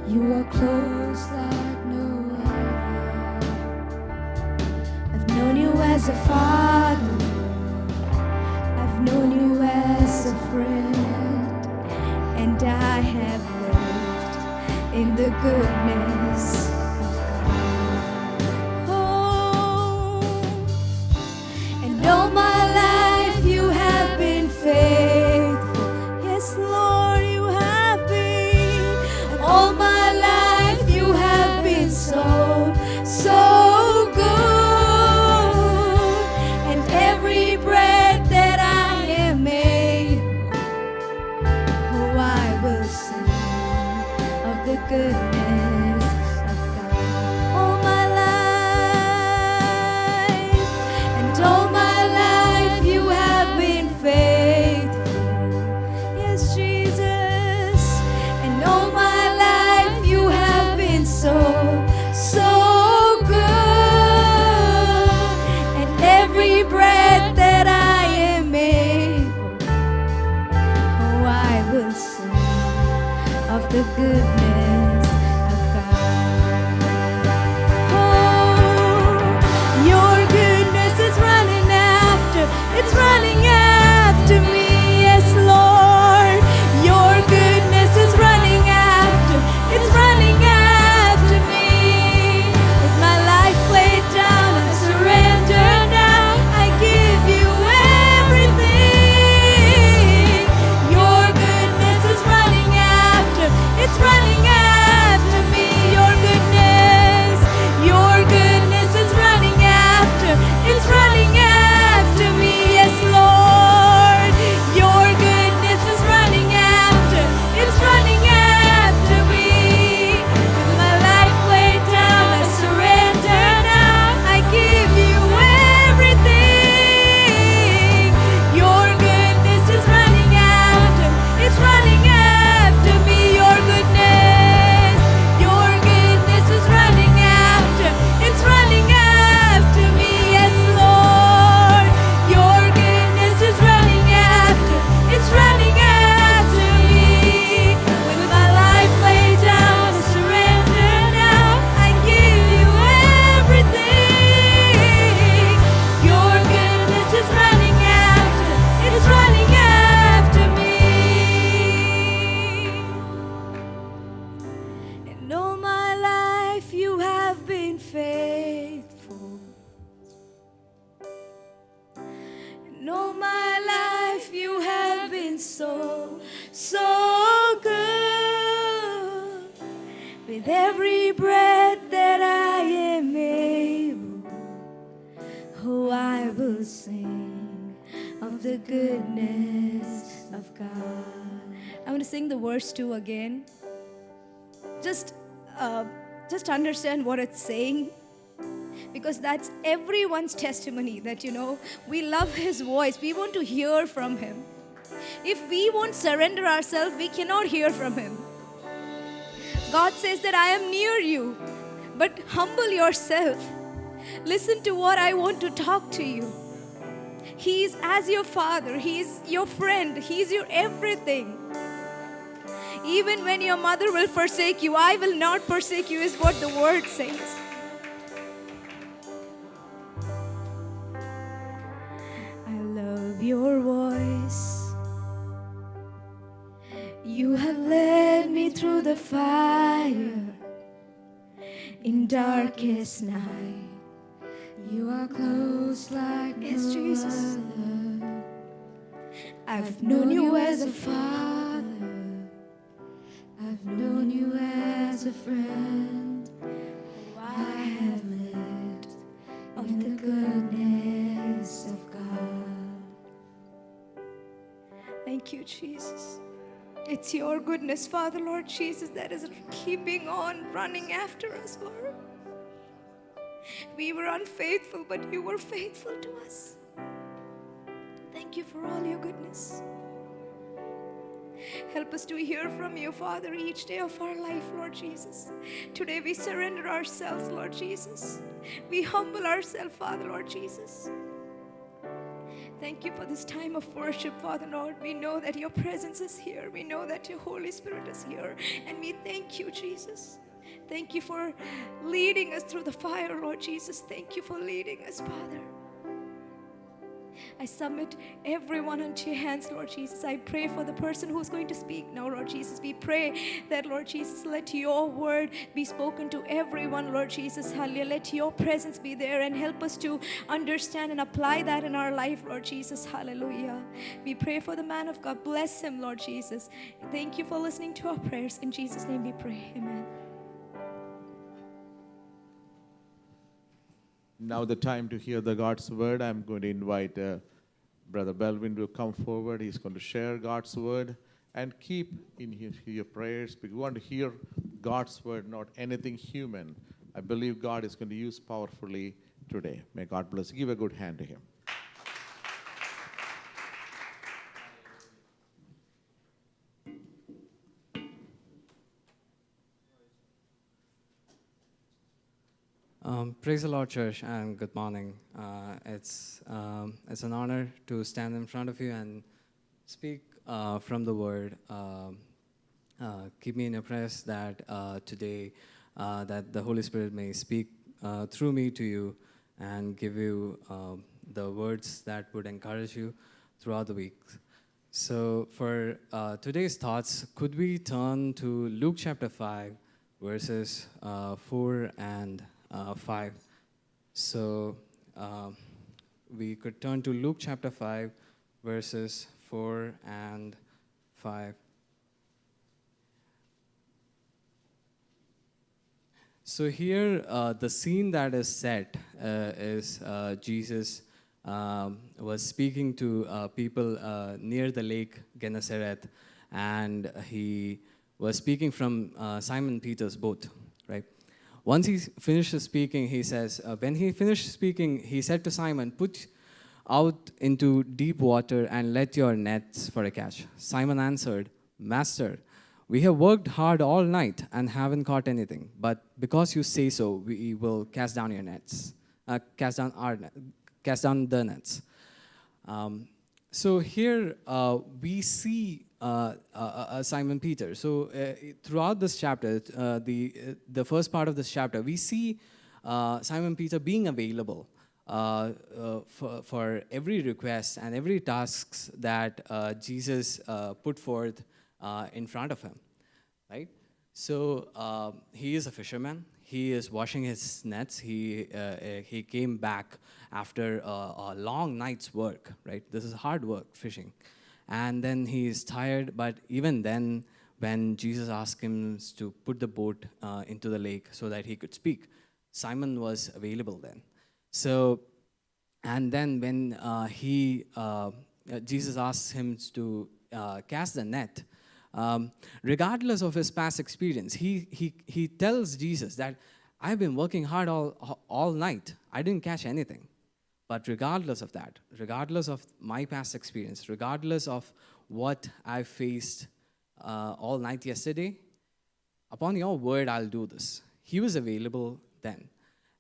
You are close like no other. I've known you as a father, I've known you as a friend, and I have lived in the goodness of God. Oh, and all my life you have been faithful. Yes, Lord, you have been. And all my life you have been so, so good. And every breath that I am able, oh, I will sing of the goodness of God. All my life, and all my life you have been faithful. Yes, Jesus, and all my life you have been so, so good. And every breath that I am able, oh, I will sing of the goodness of God. Oh, your goodness is running after, it's running after me. Yes, Lord, your goodness is running after, it's running after me. With my life laid down, I surrender now. I give you everything. Your goodness is running after, it's running after me. Your goodness is running after, it's running after me. Yes, Lord, your goodness is running after, it's running after me. With my life laid down, I surrender now. I give you everything. Your goodness is running after, it's running after me. Your goodness is running after, it's running after me. Yes, Lord, your goodness is running after, it's running after me. With my life laid down, I surrender now. I give you everything. Your goodness is running after, it's running after me. And all my life you have been faithful. And all my life you have been so, so good. With every breath that I am able, oh, I will sing of the goodness of God. I'm going to sing the verse 2 again. Just understand what it's saying, because that's everyone's testimony, that we love his voice, we want to hear from him. If we won't surrender ourselves, we cannot hear from him. God says that I am near you, but humble yourself. Listen to what I want to talk to you. He is as your father, he is your friend, he is your everything. Even when your mother will forsake you, I will not forsake you, is what the word says. I love your voice. You have led me through the fire in darkest night. You are close like yes, Jesus. I've known you as a father. I've known you as a friend. I have lived in the goodness of God. Thank you, Jesus. It's your goodness, Father, Lord Jesus, that is keeping on running after us, Lord. We were unfaithful, but you were faithful to us. Thank you for all your goodness. Help us to hear from you, Father, each day of our life, Lord Jesus. Today we surrender ourselves, Lord Jesus. We humble ourselves, Father, Lord Jesus. Thank you for this time of worship, Father, Lord. We know that your presence is here. We know that your Holy Spirit is here. And we thank you, Jesus. Thank you for leading us through the fire, Lord Jesus. Thank you for leading us, Father. I submit everyone into your hands, Lord Jesus. I pray for the person who's going to speak now, Lord Jesus. We pray that, Lord Jesus, let your word be spoken to everyone, Lord Jesus. Hallelujah. Let your presence be there and help us to understand and apply that in our life, Lord Jesus. Hallelujah. We pray for the man of God. Bless him, Lord Jesus. Thank you for listening to our prayers. In Jesus' name we pray. Amen. Now the time to hear the God's word. I'm going to invite Brother Belvin to come forward. He's going to share God's word and keep in your prayers, because we want to hear God's word, not anything human. I believe God is going to use powerfully today. May God bless. Give a good hand to him. Praise the Lord, church, and good morning. It's an honor to stand in front of you and speak from the Word. Keep me in your prayers that today that the Holy Spirit may speak through me to you and give you the words that would encourage you throughout the week. So for today's thoughts, could we turn to Luke chapter 5, verses 4 and 5. So we could turn to Luke chapter 5, verses 4 and 5. So here, the scene that is set is Jesus was speaking to people near the lake Gennesaret, and he was speaking from Simon Peter's boat, right? Once he finished speaking, he says, when he finished speaking, he said to Simon, "Put out into deep water and let your nets for a catch." Simon answered, "Master, we have worked hard all night and haven't caught anything. But because you say so, we will cast down your nets, cast down the nets." So here we see Simon Peter. So throughout this chapter, the first part of this chapter, we see Simon Peter being available for every request and every tasks that Jesus put forth in front of him, right? So he is a fisherman. He is washing his nets. He came back after a long night's work, right? This is hard work, fishing. And then he is tired, but even then, when Jesus asked him to put the boat into the lake so that he could speak, Simon was available then. So, and then when Jesus asked him to cast the net, regardless of his past experience, he tells Jesus that I've been working hard all night. I didn't catch anything. But regardless of that, regardless of my past experience, regardless of what I faced all night yesterday, upon your word, I'll do this. He was available then.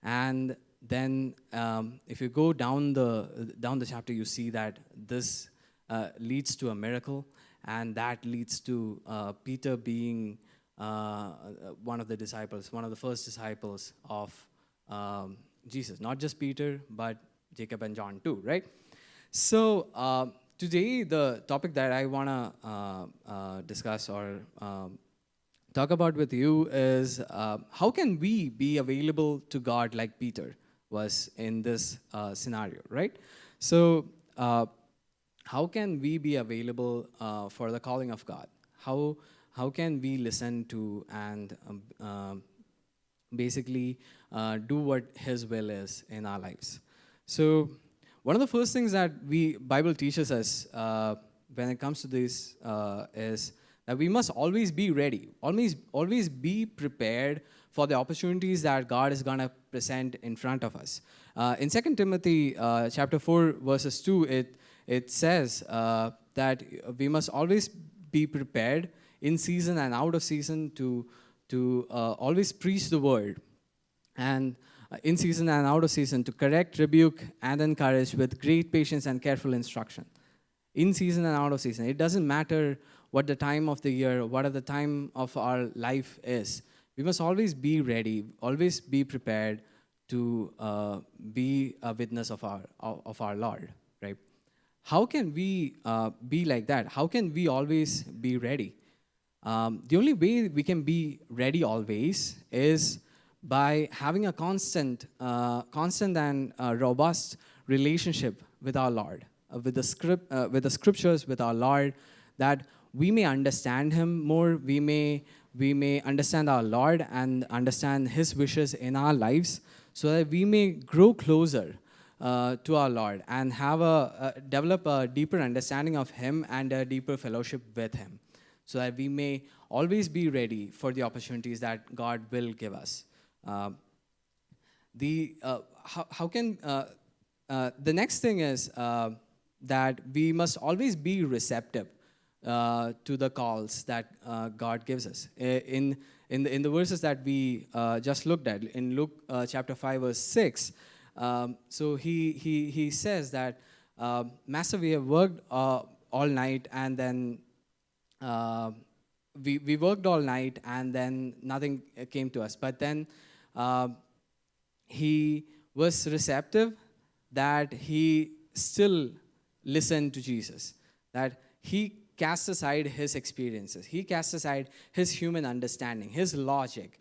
And then if you go down the chapter, you see that this leads to a miracle, and that leads to Peter being one of the disciples, one of the first disciples of Jesus. Not just Peter, but Jacob and John too, right? So today, the topic that I want to discuss or talk about with you is how can we be available to God like Peter was in this scenario, right? So how can we be available for the calling of God? How can we listen to and basically do what His will is in our lives? So one of the first things that Bible teaches us when it comes to this is that we must always be ready, always be prepared for the opportunities that God is going to present in front of us. In 2 Timothy chapter 4, verses 2, it says that we must always be prepared in season and out of season to always preach the word. And in season and out of season to correct, rebuke, and encourage with great patience and careful instruction. In season and out of season. It doesn't matter what the time of the year, what the time of our life is. We must always be ready, always be prepared to be a witness of our Lord, right? How can we be like that? How can we always be ready? The only way we can be ready always is by having a constant and robust relationship with our Lord, with the scriptures, with our Lord, that we may understand Him more, we may understand our Lord and understand His wishes in our lives, so that we may grow closer to our Lord and develop a deeper understanding of Him and a deeper fellowship with Him, so that we may always be ready for the opportunities that God will give us. The next thing is that we must always be receptive to the calls that God gives us. In the verses that we just looked at, in Luke chapter 5, verse 6, so he says that, Master, we have worked all night, and then we worked all night, and then nothing came to us. But then he was receptive, that he still listened to Jesus, that he cast aside his experiences, he cast aside his human understanding, his logic,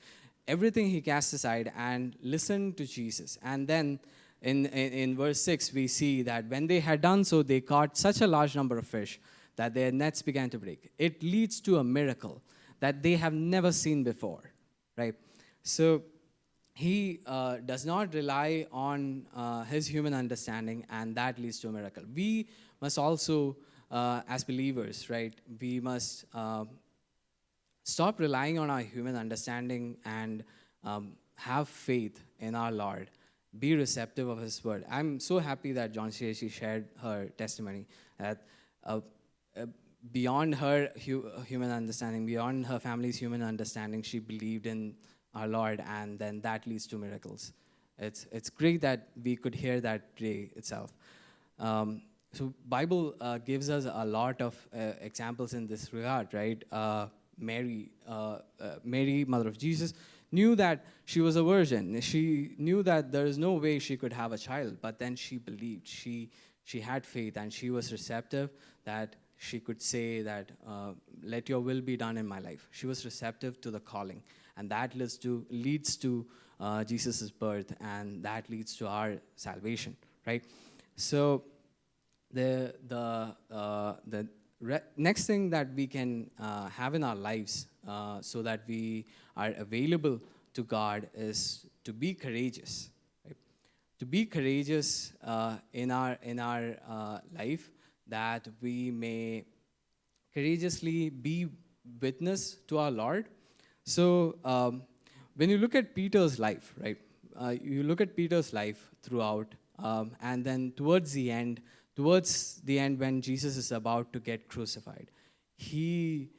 everything he cast aside and listened to Jesus. And then in verse 6, we see that when they had done so, they caught such a large number of fish that their nets began to break. It leads to a miracle that they have never seen before, right? So he does not rely on his human understanding, and that leads to a miracle. We must also, as believers, right, we must stop relying on our human understanding and have faith in our Lord. Be receptive of His word. I'm so happy that John She shared her testimony, that beyond her human understanding, beyond her family's human understanding, she believed in our Lord, and then that leads to miracles. It's great that we could hear that today itself. So Bible gives us a lot of examples in this regard, right? Mary, mother of Jesus, knew that she was a virgin. She knew that there is no way she could have a child, but then she believed. She had faith, and she was receptive, that she could say that, let your will be done in my life. She was receptive to the calling, and that leads to Jesus' birth, and that leads to our salvation, right? So the next thing that we can have in our lives, so that we are available to God, is to be courageous, right? To be courageous in our life, that we may courageously be witness to our Lord. So when you look at Peter's life, right? You look at Peter's life throughout, and then towards the end when Jesus is about to get crucified, he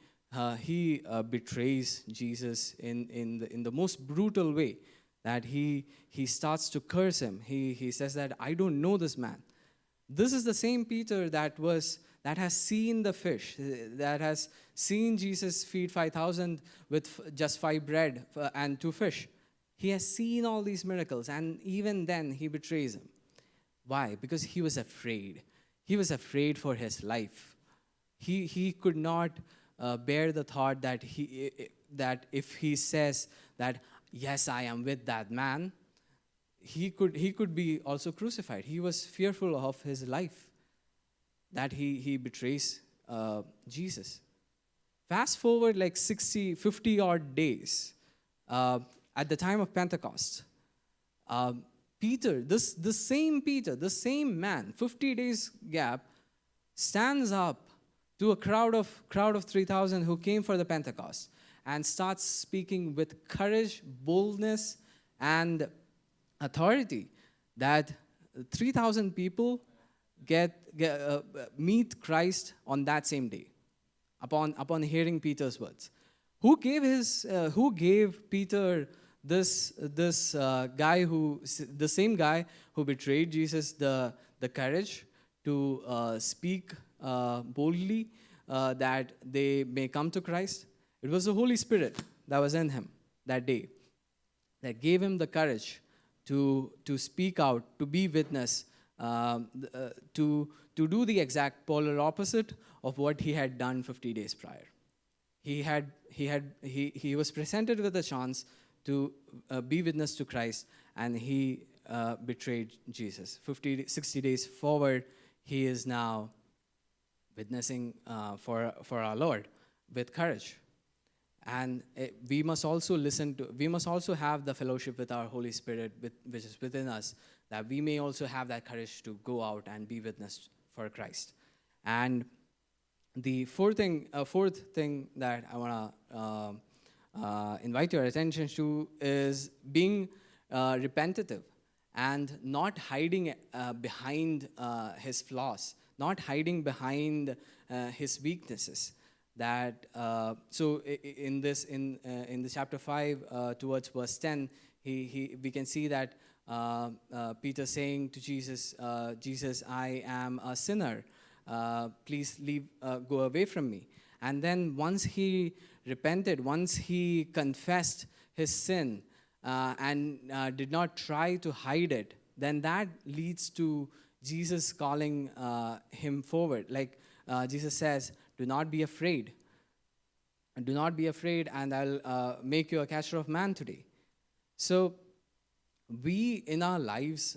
betrays Jesus in the most brutal way, that he starts to curse him. He says that, I don't know this man. This is the same Peter that was that has seen the fish, that has seen Jesus feed 5,000 with just 5 bread and 2 fish. He has seen all these miracles, and even then he betrays him. Why? Because he was afraid. He was afraid for his life. He could not bear the thought that that if he says that, yes, I am with that man, he could be also crucified. He was fearful of his life, that he betrays Jesus. Fast forward like 50 odd days, at the time of Pentecost, Peter, the same man, 50 days gap, stands up to a crowd of 3,000 who came for the Pentecost and starts speaking with courage, boldness, and authority, that 3,000 people meet Christ on that same day, upon hearing Peter's words. Who gave Peter this guy the same guy who betrayed Jesus, the courage to speak boldly that they may come to Christ? It was the Holy Spirit that was in him that day, that gave him the courage to speak out, to be witness, to do the exact polar opposite of what he had done 50 days prior. He was presented with a chance to be witness to Christ, and he betrayed Jesus. 60 days forward, he is now witnessing for our Lord with courage. And we must also have the fellowship with our Holy Spirit, which is within us, that we may also have that courage to go out and be witness for Christ. And the fourth thing that I want to invite your attention to is being repentative and not hiding behind his flaws, not hiding behind his weaknesses. That so in this chapter 5 towards verse 10, we can see that Peter saying to Jesus, Jesus, I am a sinner. Please go away from me. And then once he repented, once he confessed his sin and did not try to hide it, then that leads to Jesus calling him forward. Like Jesus says, do not be afraid. Do not be afraid, and I'll make you a catcher of man today. So we in our lives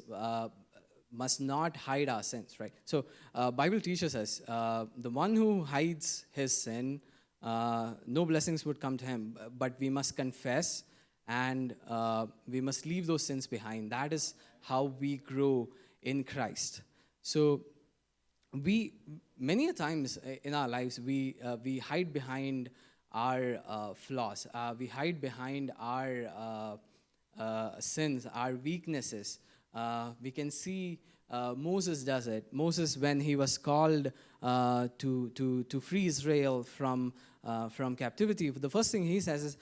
must not hide our sins, right? So Bible teaches us the one who hides his sin, no blessings would come to him. But we must confess, and we must leave those sins behind. That is how we grow in Christ. So many a times in our lives, we hide behind our flaws. We hide behind our sins, our weaknesses. We can see Moses does it. Moses, when he was called to free Israel from captivity, the first thing he says is,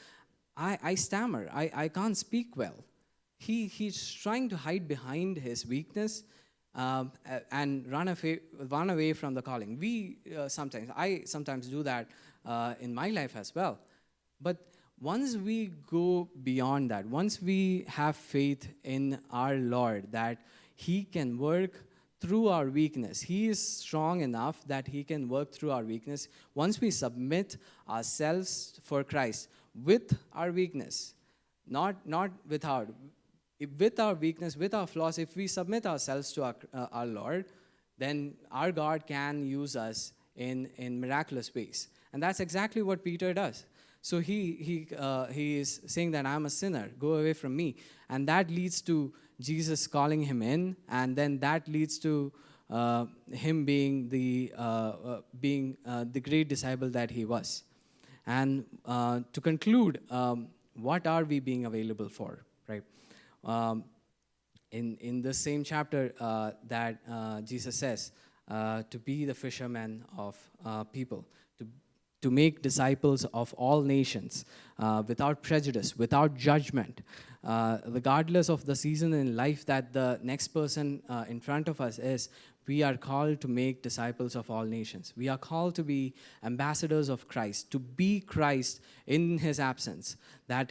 I stammer. I can't speak well. He's trying to hide behind his weakness and run away from the calling. I sometimes do that in my life as well. But once we go beyond that, once we have faith in our Lord that He can work through our weakness, He is strong enough that He can work through our weakness. Once we submit ourselves for Christ with our weakness, not without, with our weakness, with our flaws, if we submit ourselves to our Lord, then our God can use us in miraculous ways. And that's exactly what Peter does. So he is saying that I'm a sinner, go away from me. And that leads to Jesus calling him in, and then that leads to him being the great disciple that he was. And to conclude, what are we being available for, right? In the same chapter that Jesus says, to be the fisherman of people, to make disciples of all nations, without prejudice, without judgment, regardless of the season in life that the next person in front of us is, we are called to make disciples of all nations. We are called to be ambassadors of Christ, to be Christ in his absence, that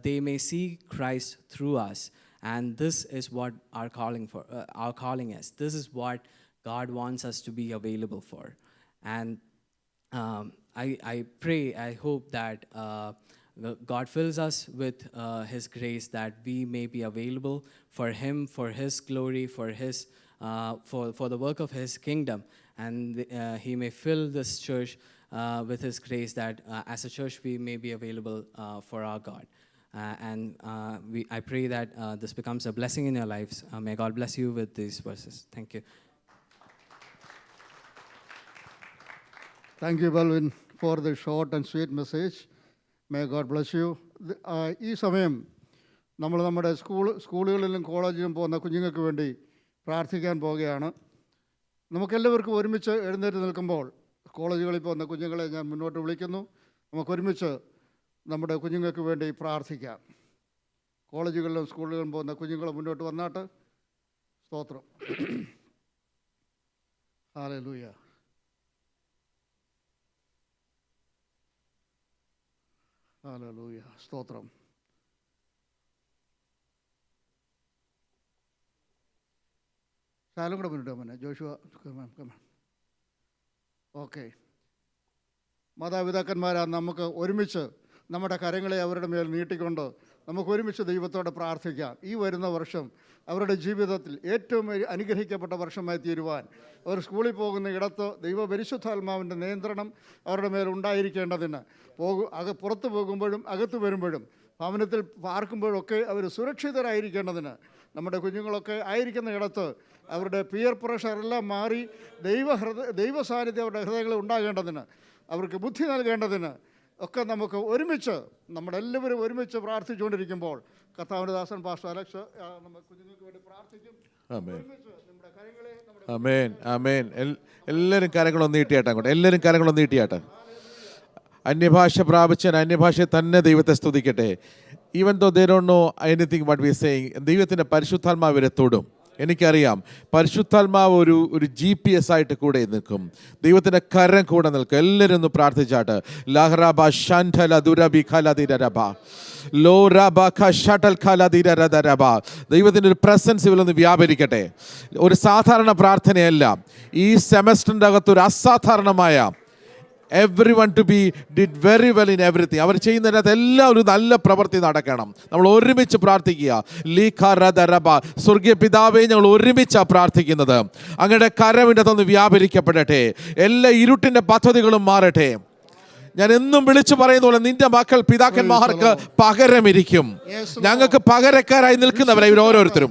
they may see Christ through us. And this is what our calling is. This is what God wants us to be available for. And I pray, I hope that God fills us with his grace, that we may be available for him, for his glory, for his for the work of his kingdom, and he may fill this church with his grace, that as a church we may be available for our God. I pray that this becomes a blessing in your lives. May God bless you with these verses. Thank you. Thank you, Balvin, for the short and sweet message. May God bless you. ഈ സമയം നമ്മൾ നമ്മുടെ സ്കൂളുകളിലും കോളേജിലും പോകുന്ന കുഞ്ഞുങ്ങൾക്ക് വേണ്ടി പ്രാർത്ഥിക്കാൻ പോവുകയാണ്. നമുക്കെല്ലാവർക്കും ഒരുമിച്ച് എഴുന്നേറ്റ് നിൽക്കുമ്പോൾ കോളേജുകളിൽ പോകുന്ന കുഞ്ഞുങ്ങളെ ഞാൻ മുന്നോട്ട് വിളിക്കുന്നു. നമുക്കൊരുമിച്ച് നമ്മുടെ കുഞ്ഞുങ്ങൾക്ക് വേണ്ടി പ്രാർത്ഥിക്കാം. കോളേജുകളിലും സ്കൂളുകളിലും പോകുന്ന കുഞ്ഞുങ്ങൾ മുന്നോട്ട് വന്നാട്ട്. സ്തോത്രം. ഹല്ലേലൂയ. ഹല്ലേലൂയ. സ്തോത്രം. ശാലും കൂടെ മുന്നോട്ട് വന്നെ. Joshua, okay. മാതാപിതാക്കന്മാരാ, നമുക്ക് ഒരുമിച്ച് നമ്മുടെ കരങ്ങളെ അവരുടെ മേൽ നീട്ടിക്കൊണ്ട് നമുക്ക് ഒരുമിച്ച് ദൈവത്തോടെ പ്രാർത്ഥിക്കാം. ഈ വരുന്ന വർഷം അവരുടെ ജീവിതത്തിൽ ഏറ്റവും അനുഗ്രഹിക്കപ്പെട്ട വർഷമായി തീരുവാൻ, അവർ സ്കൂളിൽ പോകുന്ന ഇടത്ത് ദൈവപരിശുദ്ധാത്മാവിൻ്റെ നിയന്ത്രണം അവരുടെ മേൽ ഉണ്ടായിരിക്കേണ്ടതിന്, പുറത്ത് പോകുമ്പോഴും അകത്ത് വരുമ്പോഴും ഭവനത്തിൽ പാർക്കുമ്പോഴൊക്കെ അവർ സുരക്ഷിതരായിരിക്കേണ്ടതിന്, നമ്മുടെ കുഞ്ഞുങ്ങളൊക്കെ ആയിരിക്കുന്ന ഇടത്ത് അവരുടെ പിയർ പ്രഷറെല്ലാം മാറി ദൈവ സാന്നിധ്യം അവരുടെ ഹൃദയങ്ങളിൽ ഉണ്ടാകേണ്ടതിന്, അവർക്ക് ബുദ്ധി നൽകേണ്ടതിന് ഒക്കെ നമുക്ക് ഒരുമിച്ച് നമ്മളെല്ലാവരും ഒരുമിച്ച് പ്രാർത്ഥിച്ചുകൊണ്ടിരിക്കുമ്പോൾ കർത്താവിൻ്റെ ദാസൻ പാസ്റ്റർ അലക്സ് നമ്മുടെ കുഞ്ഞുങ്ങൾക്ക് വേണ്ടി പ്രാർത്ഥിക്കും. ആമേൻ, ആമേൻ. എല്ലാവരും കരങ്ങളൊന്ന് നീട്ടിയാട്ടെ അങ്ങോട്ട്. എല്ലാവരും കരങ്ങളൊന്ന് നീട്ടിയാട്ടെ. അന്യഭാഷ പ്രാപിച്ചാൽ അന്യഭാഷയെ തന്നെ ദൈവത്തെ സ്തുതിക്കട്ടെ. Even though they don't know anything what we are saying, ദൈവത്തിൻ്റെ പരിശുദ്ധാത്മാവ് വരെ തൊടും. എനിക്കറിയാം പരിശുദ്ധാത്മാവ് ഒരു GPS ആയിട്ട് കൂടെ നിൽക്കും. ദൈവത്തിൻ്റെ കരം കൂടെ നിൽക്കും. എല്ലാവരും ഒന്ന് പ്രാർത്ഥിച്ചാട്ട്. ലഹ്റബ ഷൻഠല ദുരബി ഖലദിരബ ലോറബ ഖഷടൽ ഖലദിരദരബ. ദൈവത്തിൻ്റെ ഒരു പ്രസൻസ് ഇവരൊന്ന് വ്യാപരിക്കട്ടെ. ഒരു സാധാരണ പ്രാർത്ഥനയല്ല, ഈ സെമസ്റ്ററിൻ്റെ അകത്ത് ഒരു അസാധാരണമായ everyone to be did very well in everything. അവർ ചെയ്യുന്നതിനകത്ത് എല്ലാം ഒരു നല്ല പ്രവൃത്തി നടക്കണം. നമ്മൾ ഒരുമിച്ച് പ്രാർത്ഥിക്കുക. ലീഖറദറബ. സ്വർഗീയ പിതാവേ, ഞങ്ങൾ ഒരുമിച്ചാണ് പ്രാർത്ഥിക്കുന്നത്. അങ്ങയുടെ കരവിൻ്റെ അകത്തൊന്ന് വ്യാപരിക്കപ്പെടട്ടെ. എല്ലാ ഇരുട്ടിൻ്റെ പദ്ധതികളും മാറട്ടെ. ഞാൻ എന്നും വിളിച്ചു പറയുന്ന പോലെ നിന്റെ മക്കൾ പിതാക്കന്മാർക്ക് പകരമിരിക്കും. ഞങ്ങൾക്ക് പകരക്കാരായി നിൽക്കുന്നവരെ ഇവർ ഓരോരുത്തരും.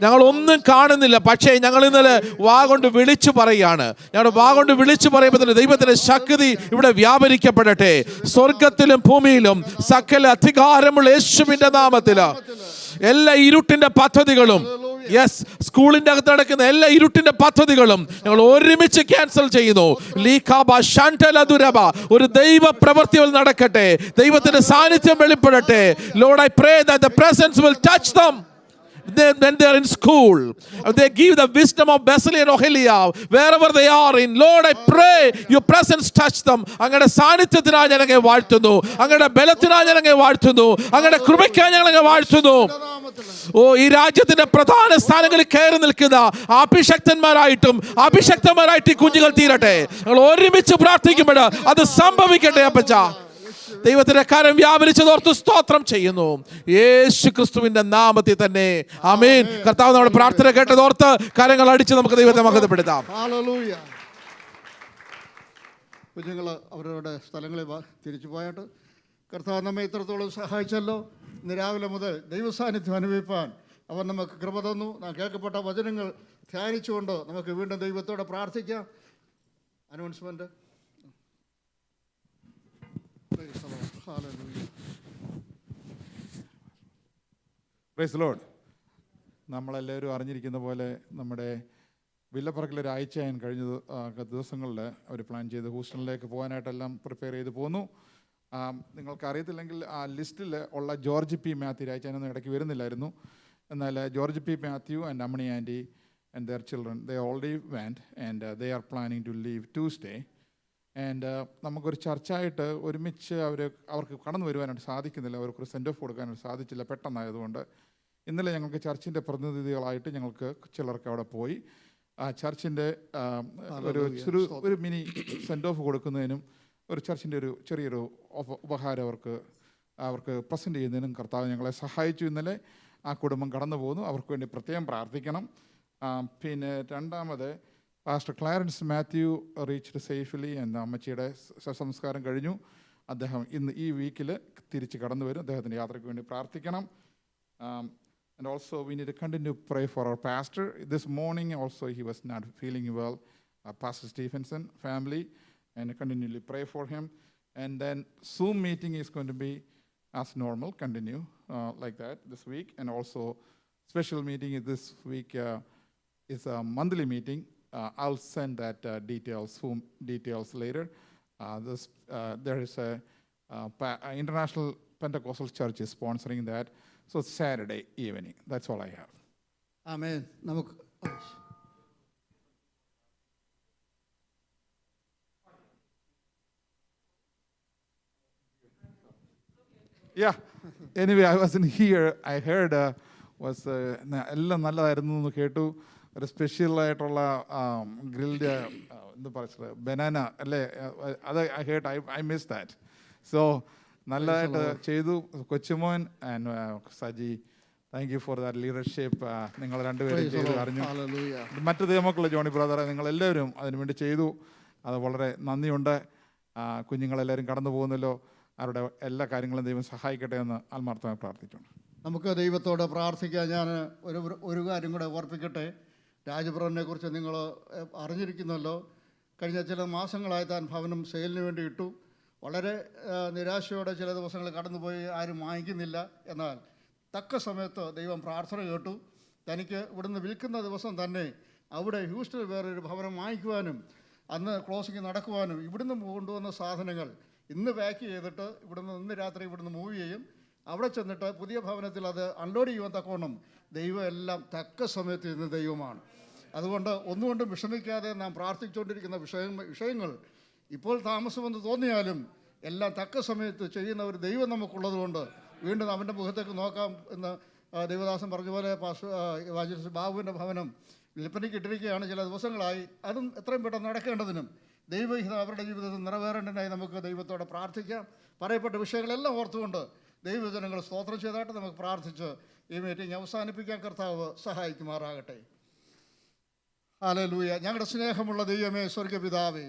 ഞങ്ങൾ ഒന്നും കാണുന്നില്ല, പക്ഷേ ഞങ്ങൾ ഇന്നലെ വാ കൊണ്ട് വിളിച്ചു പറയുകയാണ്. ഞങ്ങളുടെ വാ കൊണ്ട് വിളിച്ചു പറയുമ്പോൾ തന്നെ ദൈവത്തിന്റെ ശക്തി ഇവിടെ വ്യാപരിക്കപ്പെടട്ടെ. സ്വർഗത്തിലും ഭൂമിയിലും സകല അധികാരമുള്ള യേശുവിന്റെ നാമത്തില് എല്ലാ ഇരുട്ടിന്റെ പദ്ധതികളും, യെസ്, സ്കൂളിന്റെ അകത്ത് നടക്കുന്ന എല്ലാ ഇരുട്ടിന്റെ പദ്ധതികളും ഞങ്ങൾ ഒരുമിച്ച് ക്യാൻസൽ ചെയ്യുന്നു. ഒരു ദൈവ പ്രവൃത്തികൾ നടക്കട്ടെ. ദൈവത്തിന്റെ സാന്നിധ്യം വെളിപ്പെടട്ടെ. Lord, I pray that the presence will touch them when they are in school. They give the wisdom of Basili and Oheliab wherever they are in. Lord, I pray your presence touch them. അങ്ങയുടെ സാന്നിധ്യത്തിനായി ഞാൻ അങ്ങയെ വാഴ്ത്തുന്നു. അങ്ങയുടെ ബലത്തിനായി ഞാൻ അങ്ങയെ വാഴ്ത്തുന്നു. അങ്ങയുടെ കൃപയ്ക്കായി ഞാൻ അങ്ങയെ വാഴ്ത്തുന്നു. ഈ രാജ്യത്തിന്റെ പ്രധാന സ്ഥാനങ്ങളിൽ കയറി നിൽക്കുന്ന അഭിഷക്തന്മാരായിട്ടും അഭിഷക്തന്മാരായിട്ട് ഈ കുഞ്ഞുങ്ങൾ തീരട്ടെ. ഞങ്ങൾ ഒരുമിച്ച് പ്രാർത്ഥിക്കുമ്പോൾ അത് സംഭവിക്കട്ടെ. അപ്പച്ച, ദൈവത്തിന്റെ കരം വ്യാപരിച്ചതോർത്ത് സ്തോത്രം ചെയ്യുന്നു. യേശു ക്രിസ്തുവിന്റെ നാമത്തിൽ തന്നെ ആമേൻ. കർത്താവ് നമ്മുടെ പ്രാർത്ഥന കേട്ടതോർത്ത് കരങ്ങൾ അടിച്ച് നമുക്ക് ദൈവത്തെ മഹത്വപ്പെടുത്താം. ഹല്ലേലൂയ. കുഞ്ഞുങ്ങൾ അവരവരുടെ സ്ഥലങ്ങളിൽ തിരിച്ചു പോയിട്ട് കർത്താവ് നമ്മെ ഇത്രത്തോളം സഹായിച്ചല്ലോ. ഇന്ന് രാവിലെ മുതൽ ദൈവസാന്നിധ്യം അനുഭവിപ്പാൻ അവൻ നമുക്ക് കൃപ തന്നു. നാം കേൾക്കപ്പെട്ട വചനങ്ങൾ ധ്യാനിച്ചുകൊണ്ട് നമുക്ക് വീണ്ടും ദൈവത്തോടെ പ്രാർത്ഥിക്കാം. അനൗൺസ്മെന്റ്. Praise Lord. നമ്മളെല്ലാവരും അറിഞ്ഞിരിക്കുന്ന പോലെ നമ്മുടെ വില്ലപ്പറക്കിൽ ഒരാഴ്ച ഞാൻ കഴിഞ്ഞ ദിവസങ്ങളിൽ അവർ പ്ലാൻ ചെയ്ത് ഹൂസ്റ്റണിലേക്ക് പോകാനായിട്ടെല്ലാം പ്രിപ്പയർ ചെയ്ത് പോന്നു. നിങ്ങൾക്ക് അറിയത്തില്ലെങ്കിൽ ആ ലിസ്റ്റിൽ ഉള്ള ജോർജ് പി മാത്യു രാഴ്ചയൊന്നും ഇടയ്ക്ക് വരുന്നില്ലായിരുന്നു. എന്നാൽ George P Mathew and Ammani aunty and their children they already went and they are planning to leave Tuesday. And നമുക്കൊരു ചർച്ചായിട്ട് ഒരുമിച്ച് അവർക്ക് കടന്നു വരുവാനായിട്ട് സാധിക്കുന്നില്ല, അവർക്കൊരു സെൻഡ് ഓഫ് കൊടുക്കാനായിട്ട് സാധിച്ചില്ല പെട്ടെന്നായതുകൊണ്ട്. ഇന്നലെ ഞങ്ങൾക്ക് ചർച്ചിൻ്റെ പ്രതിനിധികളായിട്ട് ഞങ്ങൾക്ക് ചിലർക്ക് അവിടെ പോയി ആ ചർച്ചിൻ്റെ ഒരു മിനി സെൻഡ് ഓഫ് കൊടുക്കുന്നതിനും ഒരു ചർച്ചിൻ്റെ ഒരു ചെറിയൊരു ഉപഹാരം അവർക്ക് പ്രസൻറ്റ് ചെയ്യുന്നതിനും കർത്താവ് ഞങ്ങളെ സഹായിച്ചു. ഇന്നലെ ആ കുടുംബം കടന്നു പോകുന്നു, അവർക്ക് വേണ്ടി പ്രത്യേകം പ്രാർത്ഥിക്കണം. പിന്നെ രണ്ടാമത് pastor Clarence Mathew reached safely എന്ന അമ്മച്ചിയുടെ സംസ്കാരം കഴിഞ്ഞു. അദ്ദേഹം ഈ വീക്കിൽ തിരിച്ച് കടന്നു വരും, അദ്ദേഹത്തിൻ്റെ യാത്രയ്ക്ക് വേണ്ടി പ്രാർത്ഥിക്കണം. And also we need to continue to pray for our pastor. This morning also he was not feeling well, Pastor Stephenson family, and continually pray for him. And then Zoom meeting is going to be as normal, continue like that this week. And also special meeting this week is a monthly meeting. I'll send that Zoom details later. There is a International Pentecostal Church is sponsoring that. So Saturday evening. That's all I have. ആമേൻ. നമുക്ക് Yeah. Anyway, I wasn't here. I heard എല്ലാം നല്ലതായിരുന്നു എന്ന് കേട്ടു. ഒരു സ്പെഷ്യലായിട്ടുള്ള grilled എന്താ പറയുക banana അല്ലേ, അത് ഐ മിസ് ദാറ്റ്. സോ നല്ലതായിട്ട് ചെയ്തു Kochumon and Saji. Thank you for that leadership. നിങ്ങൾ രണ്ടുപേരും ചെയ്തു അറിഞ്ഞു. മറ്റു ദൈവമക്കൾ ജോണി ബ്രദറെ നിങ്ങളെല്ലാവരും അതിനുവേണ്ടി ചെയ്തു, അത് വളരെ നന്ദിയുണ്ട്. കുഞ്ഞുങ്ങളെല്ലാവരും കടന്നു പോകുന്നല്ലോ, അവരുടെ എല്ലാ കാര്യങ്ങളും ദൈവം സഹായിക്കട്ടെ എന്ന് ആത്മാർത്ഥമായി പ്രാർത്ഥിച്ചുണ്ട്. നമുക്ക് ദൈവത്തോട് പ്രാർത്ഥിക്കാൻ ഞാൻ ഒരു കാര്യം കൂടെ ഓർപ്പിക്കട്ടെ. രാജബ്രഹ്മനെ കുറിച്ച് നിങ്ങൾ അറിഞ്ഞിരിക്കുന്നല്ലോ. കഴിഞ്ഞ ചില മാസങ്ങളായി താൻ ഭവനം സെയിലിന് വേണ്ടി ഇട്ടു. വളരെ നിരാശയോടെ ചില ദിവസങ്ങൾ കടന്നുപോയി, ആരും വാങ്ങിക്കുന്നില്ല. എന്നാൽ തക്ക സമയത്ത് ദൈവം പ്രാർത്ഥന കേട്ടു. തനിക്ക് ഇവിടുന്ന് വിൽക്കുന്ന ദിവസം തന്നെ അവിടെ ഹ്യൂസ്റ്റണിൽ വേറൊരു ഭവനം വാങ്ങിക്കുവാനും അന്ന് ക്ലോസിങ് നടക്കുവാനും ഇവിടുന്ന് കൊണ്ടുവന്ന സാധനങ്ങൾ ഇന്ന് പാക്ക് ചെയ്തിട്ട് ഇന്ന് രാത്രി ഇവിടുന്ന് മൂവ് ചെയ്യും. അവിടെ ചെന്നിട്ട് പുതിയ ഭവനത്തിൽ അത് അൺലോഡ് ചെയ്യുവാൻ തക്കവണ്ണം ദൈവം എല്ലാം തക്ക സമയത്ത് ഇന്ന് ദൈവമാണ്. അതുകൊണ്ട് ഒന്നുകൊണ്ടും വിഷമിക്കാതെ നാം പ്രാർത്ഥിച്ചുകൊണ്ടിരിക്കുന്ന വിഷയങ്ങൾ ഇപ്പോൾ താമസമെന്ന് തോന്നിയാലും എല്ലാം തക്ക സമയത്ത് ചെയ്യുന്ന ഒരു ദൈവം നമുക്കുള്ളതുകൊണ്ട് വീണ്ടും അവൻ്റെ മുഖത്തേക്ക് നോക്കാം എന്ന് ദൈവദാസൻ പറഞ്ഞ പോലെ ബാബുവിൻ്റെ ഭവനം വിൽപ്പനയ്ക്ക് ഇട്ടിരിക്കുകയാണ് ചില ദിവസങ്ങളായി. അതും എത്രയും പെട്ടെന്ന് നടക്കേണ്ടതിനും ദൈവഹിതം അവരുടെ ജീവിതത്തിൽ നിറവേറേണ്ടതിനായി നമുക്ക് ദൈവത്തോടെ പ്രാർത്ഥിക്കാം. പറയപ്പെട്ട വിഷയങ്ങളെല്ലാം ഓർത്തുകൊണ്ട് ദൈവജനങ്ങൾ സ്തോത്രം ചെയ്തായിട്ട് നമുക്ക് പ്രാർത്ഥിച്ച് ഈ മീറ്റിംഗ് അവസാനിപ്പിക്കാൻ കർത്താവ് സഹായിക്കുമാറാകട്ടെ. ഹല്ലേലൂയ. ഞങ്ങളുടെ സ്നേഹമുള്ള ദൈവമേ, സ്വർഗ്ഗപിതാവേ,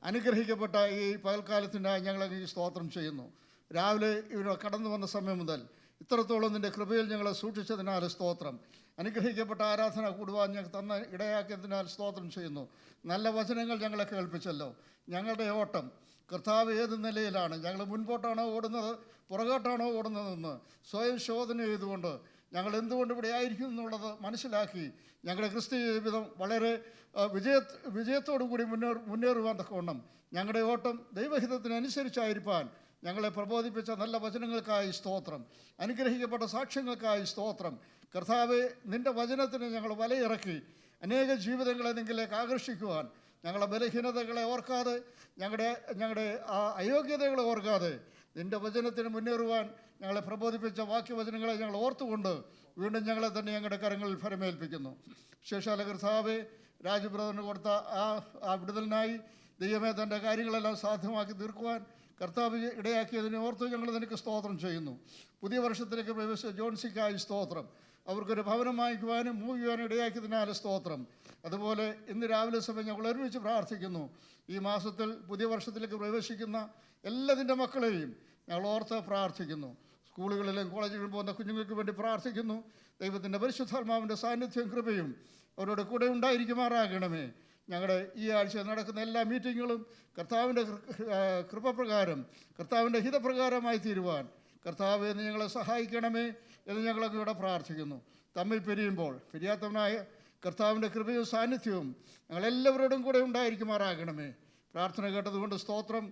അനുഗ്രഹിക്കപ്പെട്ട ഈ പകൽക്കാലത്തിനായി ഞങ്ങൾ അങ്ങേക്ക് സ്തോത്രം ചെയ്യുന്നു. രാവിലെ ഇവിടെ കടന്നു വന്ന സമയം മുതൽ ഇത്രത്തോളം നിൻ്റെ കൃപയിൽ ഞങ്ങളെ സൂക്ഷിച്ചതിനാൽ സ്തോത്രം. അനുഗ്രഹിക്കപ്പെട്ട ആരാധന കൂടുവാൻ ഞങ്ങൾ തന്ന ഇടയാക്കിയതിനാൽ സ്തോത്രം ചെയ്യുന്നു. നല്ല വചനങ്ങൾ ഞങ്ങളെ കേൾപ്പിച്ചല്ലോ. ഞങ്ങളുടെ ഓട്ടം കർത്താവ് ഏത് നിലയിലാണ്, ഞങ്ങൾ മുൻപോട്ടാണോ ഓടുന്നത് പുറകോട്ടാണോ ഓടുന്നതെന്ന് സ്വയം ശോധന ചെയ്തുകൊണ്ട് ഞങ്ങൾ എന്തുകൊണ്ട് ഇവിടെ ആയിരിക്കും എന്നുള്ളത് മനസ്സിലാക്കി ഞങ്ങളുടെ ക്രിസ്തീയ ജീവിതം വളരെ വിജയത്തോടു കൂടി മുന്നേറുവാൻ തക്കവണ്ണം ഞങ്ങളുടെ ഓട്ടം ദൈവഹിതത്തിനനുസരിച്ചായിരിക്കാൻ ഞങ്ങളെ പ്രബോധിപ്പിച്ച നല്ല വചനങ്ങൾക്കായി സ്തോത്രം. അനുഗ്രഹിക്കപ്പെട്ട സാക്ഷ്യങ്ങൾക്കായി സ്തോത്രം. കർത്താവെ, നിൻ്റെ വചനത്തിന് ഞങ്ങൾ വലയിറക്കി അനേക ജീവിതങ്ങളെ നിങ്ങളിലേക്ക് ആകർഷിക്കുവാൻ ഞങ്ങളുടെ ബലഹീനതകളെ ഓർക്കാതെ ഞങ്ങളുടെ ആ അയോഗ്യതകളെ ഓർക്കാതെ നിൻ്റെ വചനത്തിന് മുന്നേറുവാൻ ഞങ്ങളെ പ്രബോധിപ്പിച്ച വാക്യവചനങ്ങളെ ഞങ്ങൾ ഓർത്തുകൊണ്ട് വീണ്ടും ഞങ്ങളെ തന്നെ ഞങ്ങളുടെ കരങ്ങളിൽ ഫലമേൽപ്പിക്കുന്നു. ശേഷാല കർത്താവെ, രാജബ്രദറിന് കൊടുത്ത ആ വിടുതലിനായി ദൈവമേ തൻ്റെ കാര്യങ്ങളെല്ലാം സാധ്യമാക്കി തീർക്കുവാൻ കർത്താവ് ഇടയാക്കിയതിനെ ഓർത്ത് ഞങ്ങൾ നിനക്ക് സ്തോത്രം ചെയ്യുന്നു. പുതിയ വർഷത്തിലേക്ക് പ്രവേശിച്ച ജോൺസിക്കായി സ്തോത്രം. അവർക്കൊരു ഭവനം വാങ്ങിക്കുവാനും മൂവ് ചെയ്യാനും ഇടയാക്കിയതിനാൽ സ്തോത്രം. അതുപോലെ ഇന്ന് രാവിലെ സമയം ഞങ്ങൾ ഒരുമിച്ച് പ്രാർത്ഥിക്കുന്നു. ഈ മാസത്തിൽ പുതിയ വർഷത്തിലേക്ക് പ്രവേശിക്കുന്ന എല്ലാതിൻ്റെ മക്കളെയും ഞങ്ങൾ ഓർത്ത് പ്രാർത്ഥിക്കുന്നു. സ്കൂളുകളിലും കോളേജുകളിലും പോകുന്ന കുഞ്ഞുങ്ങൾക്ക് വേണ്ടി പ്രാർത്ഥിക്കുന്നു. ദൈവത്തിൻ്റെ പരിശുദ്ധാത്മാവിൻ്റെ സാന്നിധ്യം കൃപയും അവരോട് കൂടെ ഉണ്ടായിരിക്കുമാറാകണമേ. ഞങ്ങളുടെ ഈ ആഴ്ച നടക്കുന്ന എല്ലാ മീറ്റിങ്ങുകളും കർത്താവിൻ്റെ കൃപപ്രകാരം കർത്താവിൻ്റെ ഹിതപ്രകാരമായി തീരുവാൻ കർത്താവ് എന്ന് ഞങ്ങളെ സഹായിക്കണമേ എന്ന് ഞങ്ങളൊക്കെ ഇവിടെ പ്രാർത്ഥിക്കുന്നു. തമ്മിൽ പിരിയുമ്പോൾ പിരിയാത്തവനായ കർത്താവിൻ്റെ കൃപയും സാന്നിധ്യവും ഞങ്ങളെല്ലാവരോടും കൂടെ ഉണ്ടായിരിക്കുമാറാകണമേ. പ്രാർത്ഥന കേട്ടതുകൊണ്ട് സ്തോത്രം.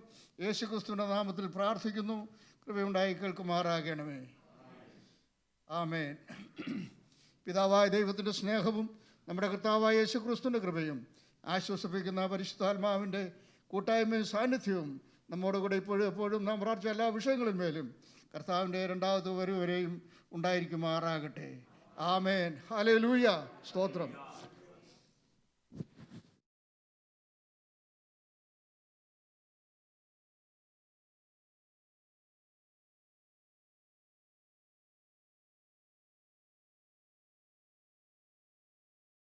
യേശുക്രിസ്തുവിൻ്റെ നാമത്തിൽ പ്രാർത്ഥിക്കുന്നു. കൃപയുണ്ടായി കേൾക്കുമാറാകണമേ. ആമേൻ. പിതാവായ ദൈവത്തിൻ്റെ സ്നേഹവും നമ്മുടെ കർത്താവായ യേശുക്രിസ്തുവിൻ്റെ കൃപയും ആശ്വസിപ്പിക്കുന്ന പരിശുദ്ധാത്മാവിൻ്റെ കൂട്ടായ്മയും സാന്നിധ്യവും നമ്മോടുകൂടെ ഇപ്പോഴും എപ്പോഴും നാം പ്രാർത്ഥിച്ച എല്ലാ വിഷയങ്ങളിന്മേലും കർത്താവിൻ്റെ രണ്ടാമത്തെ വരവരെയും ഉണ്ടായിരിക്കുമാറാകട്ടെ. ആമേൻ. ഹല്ലേലൂയ. സ്തോത്രം.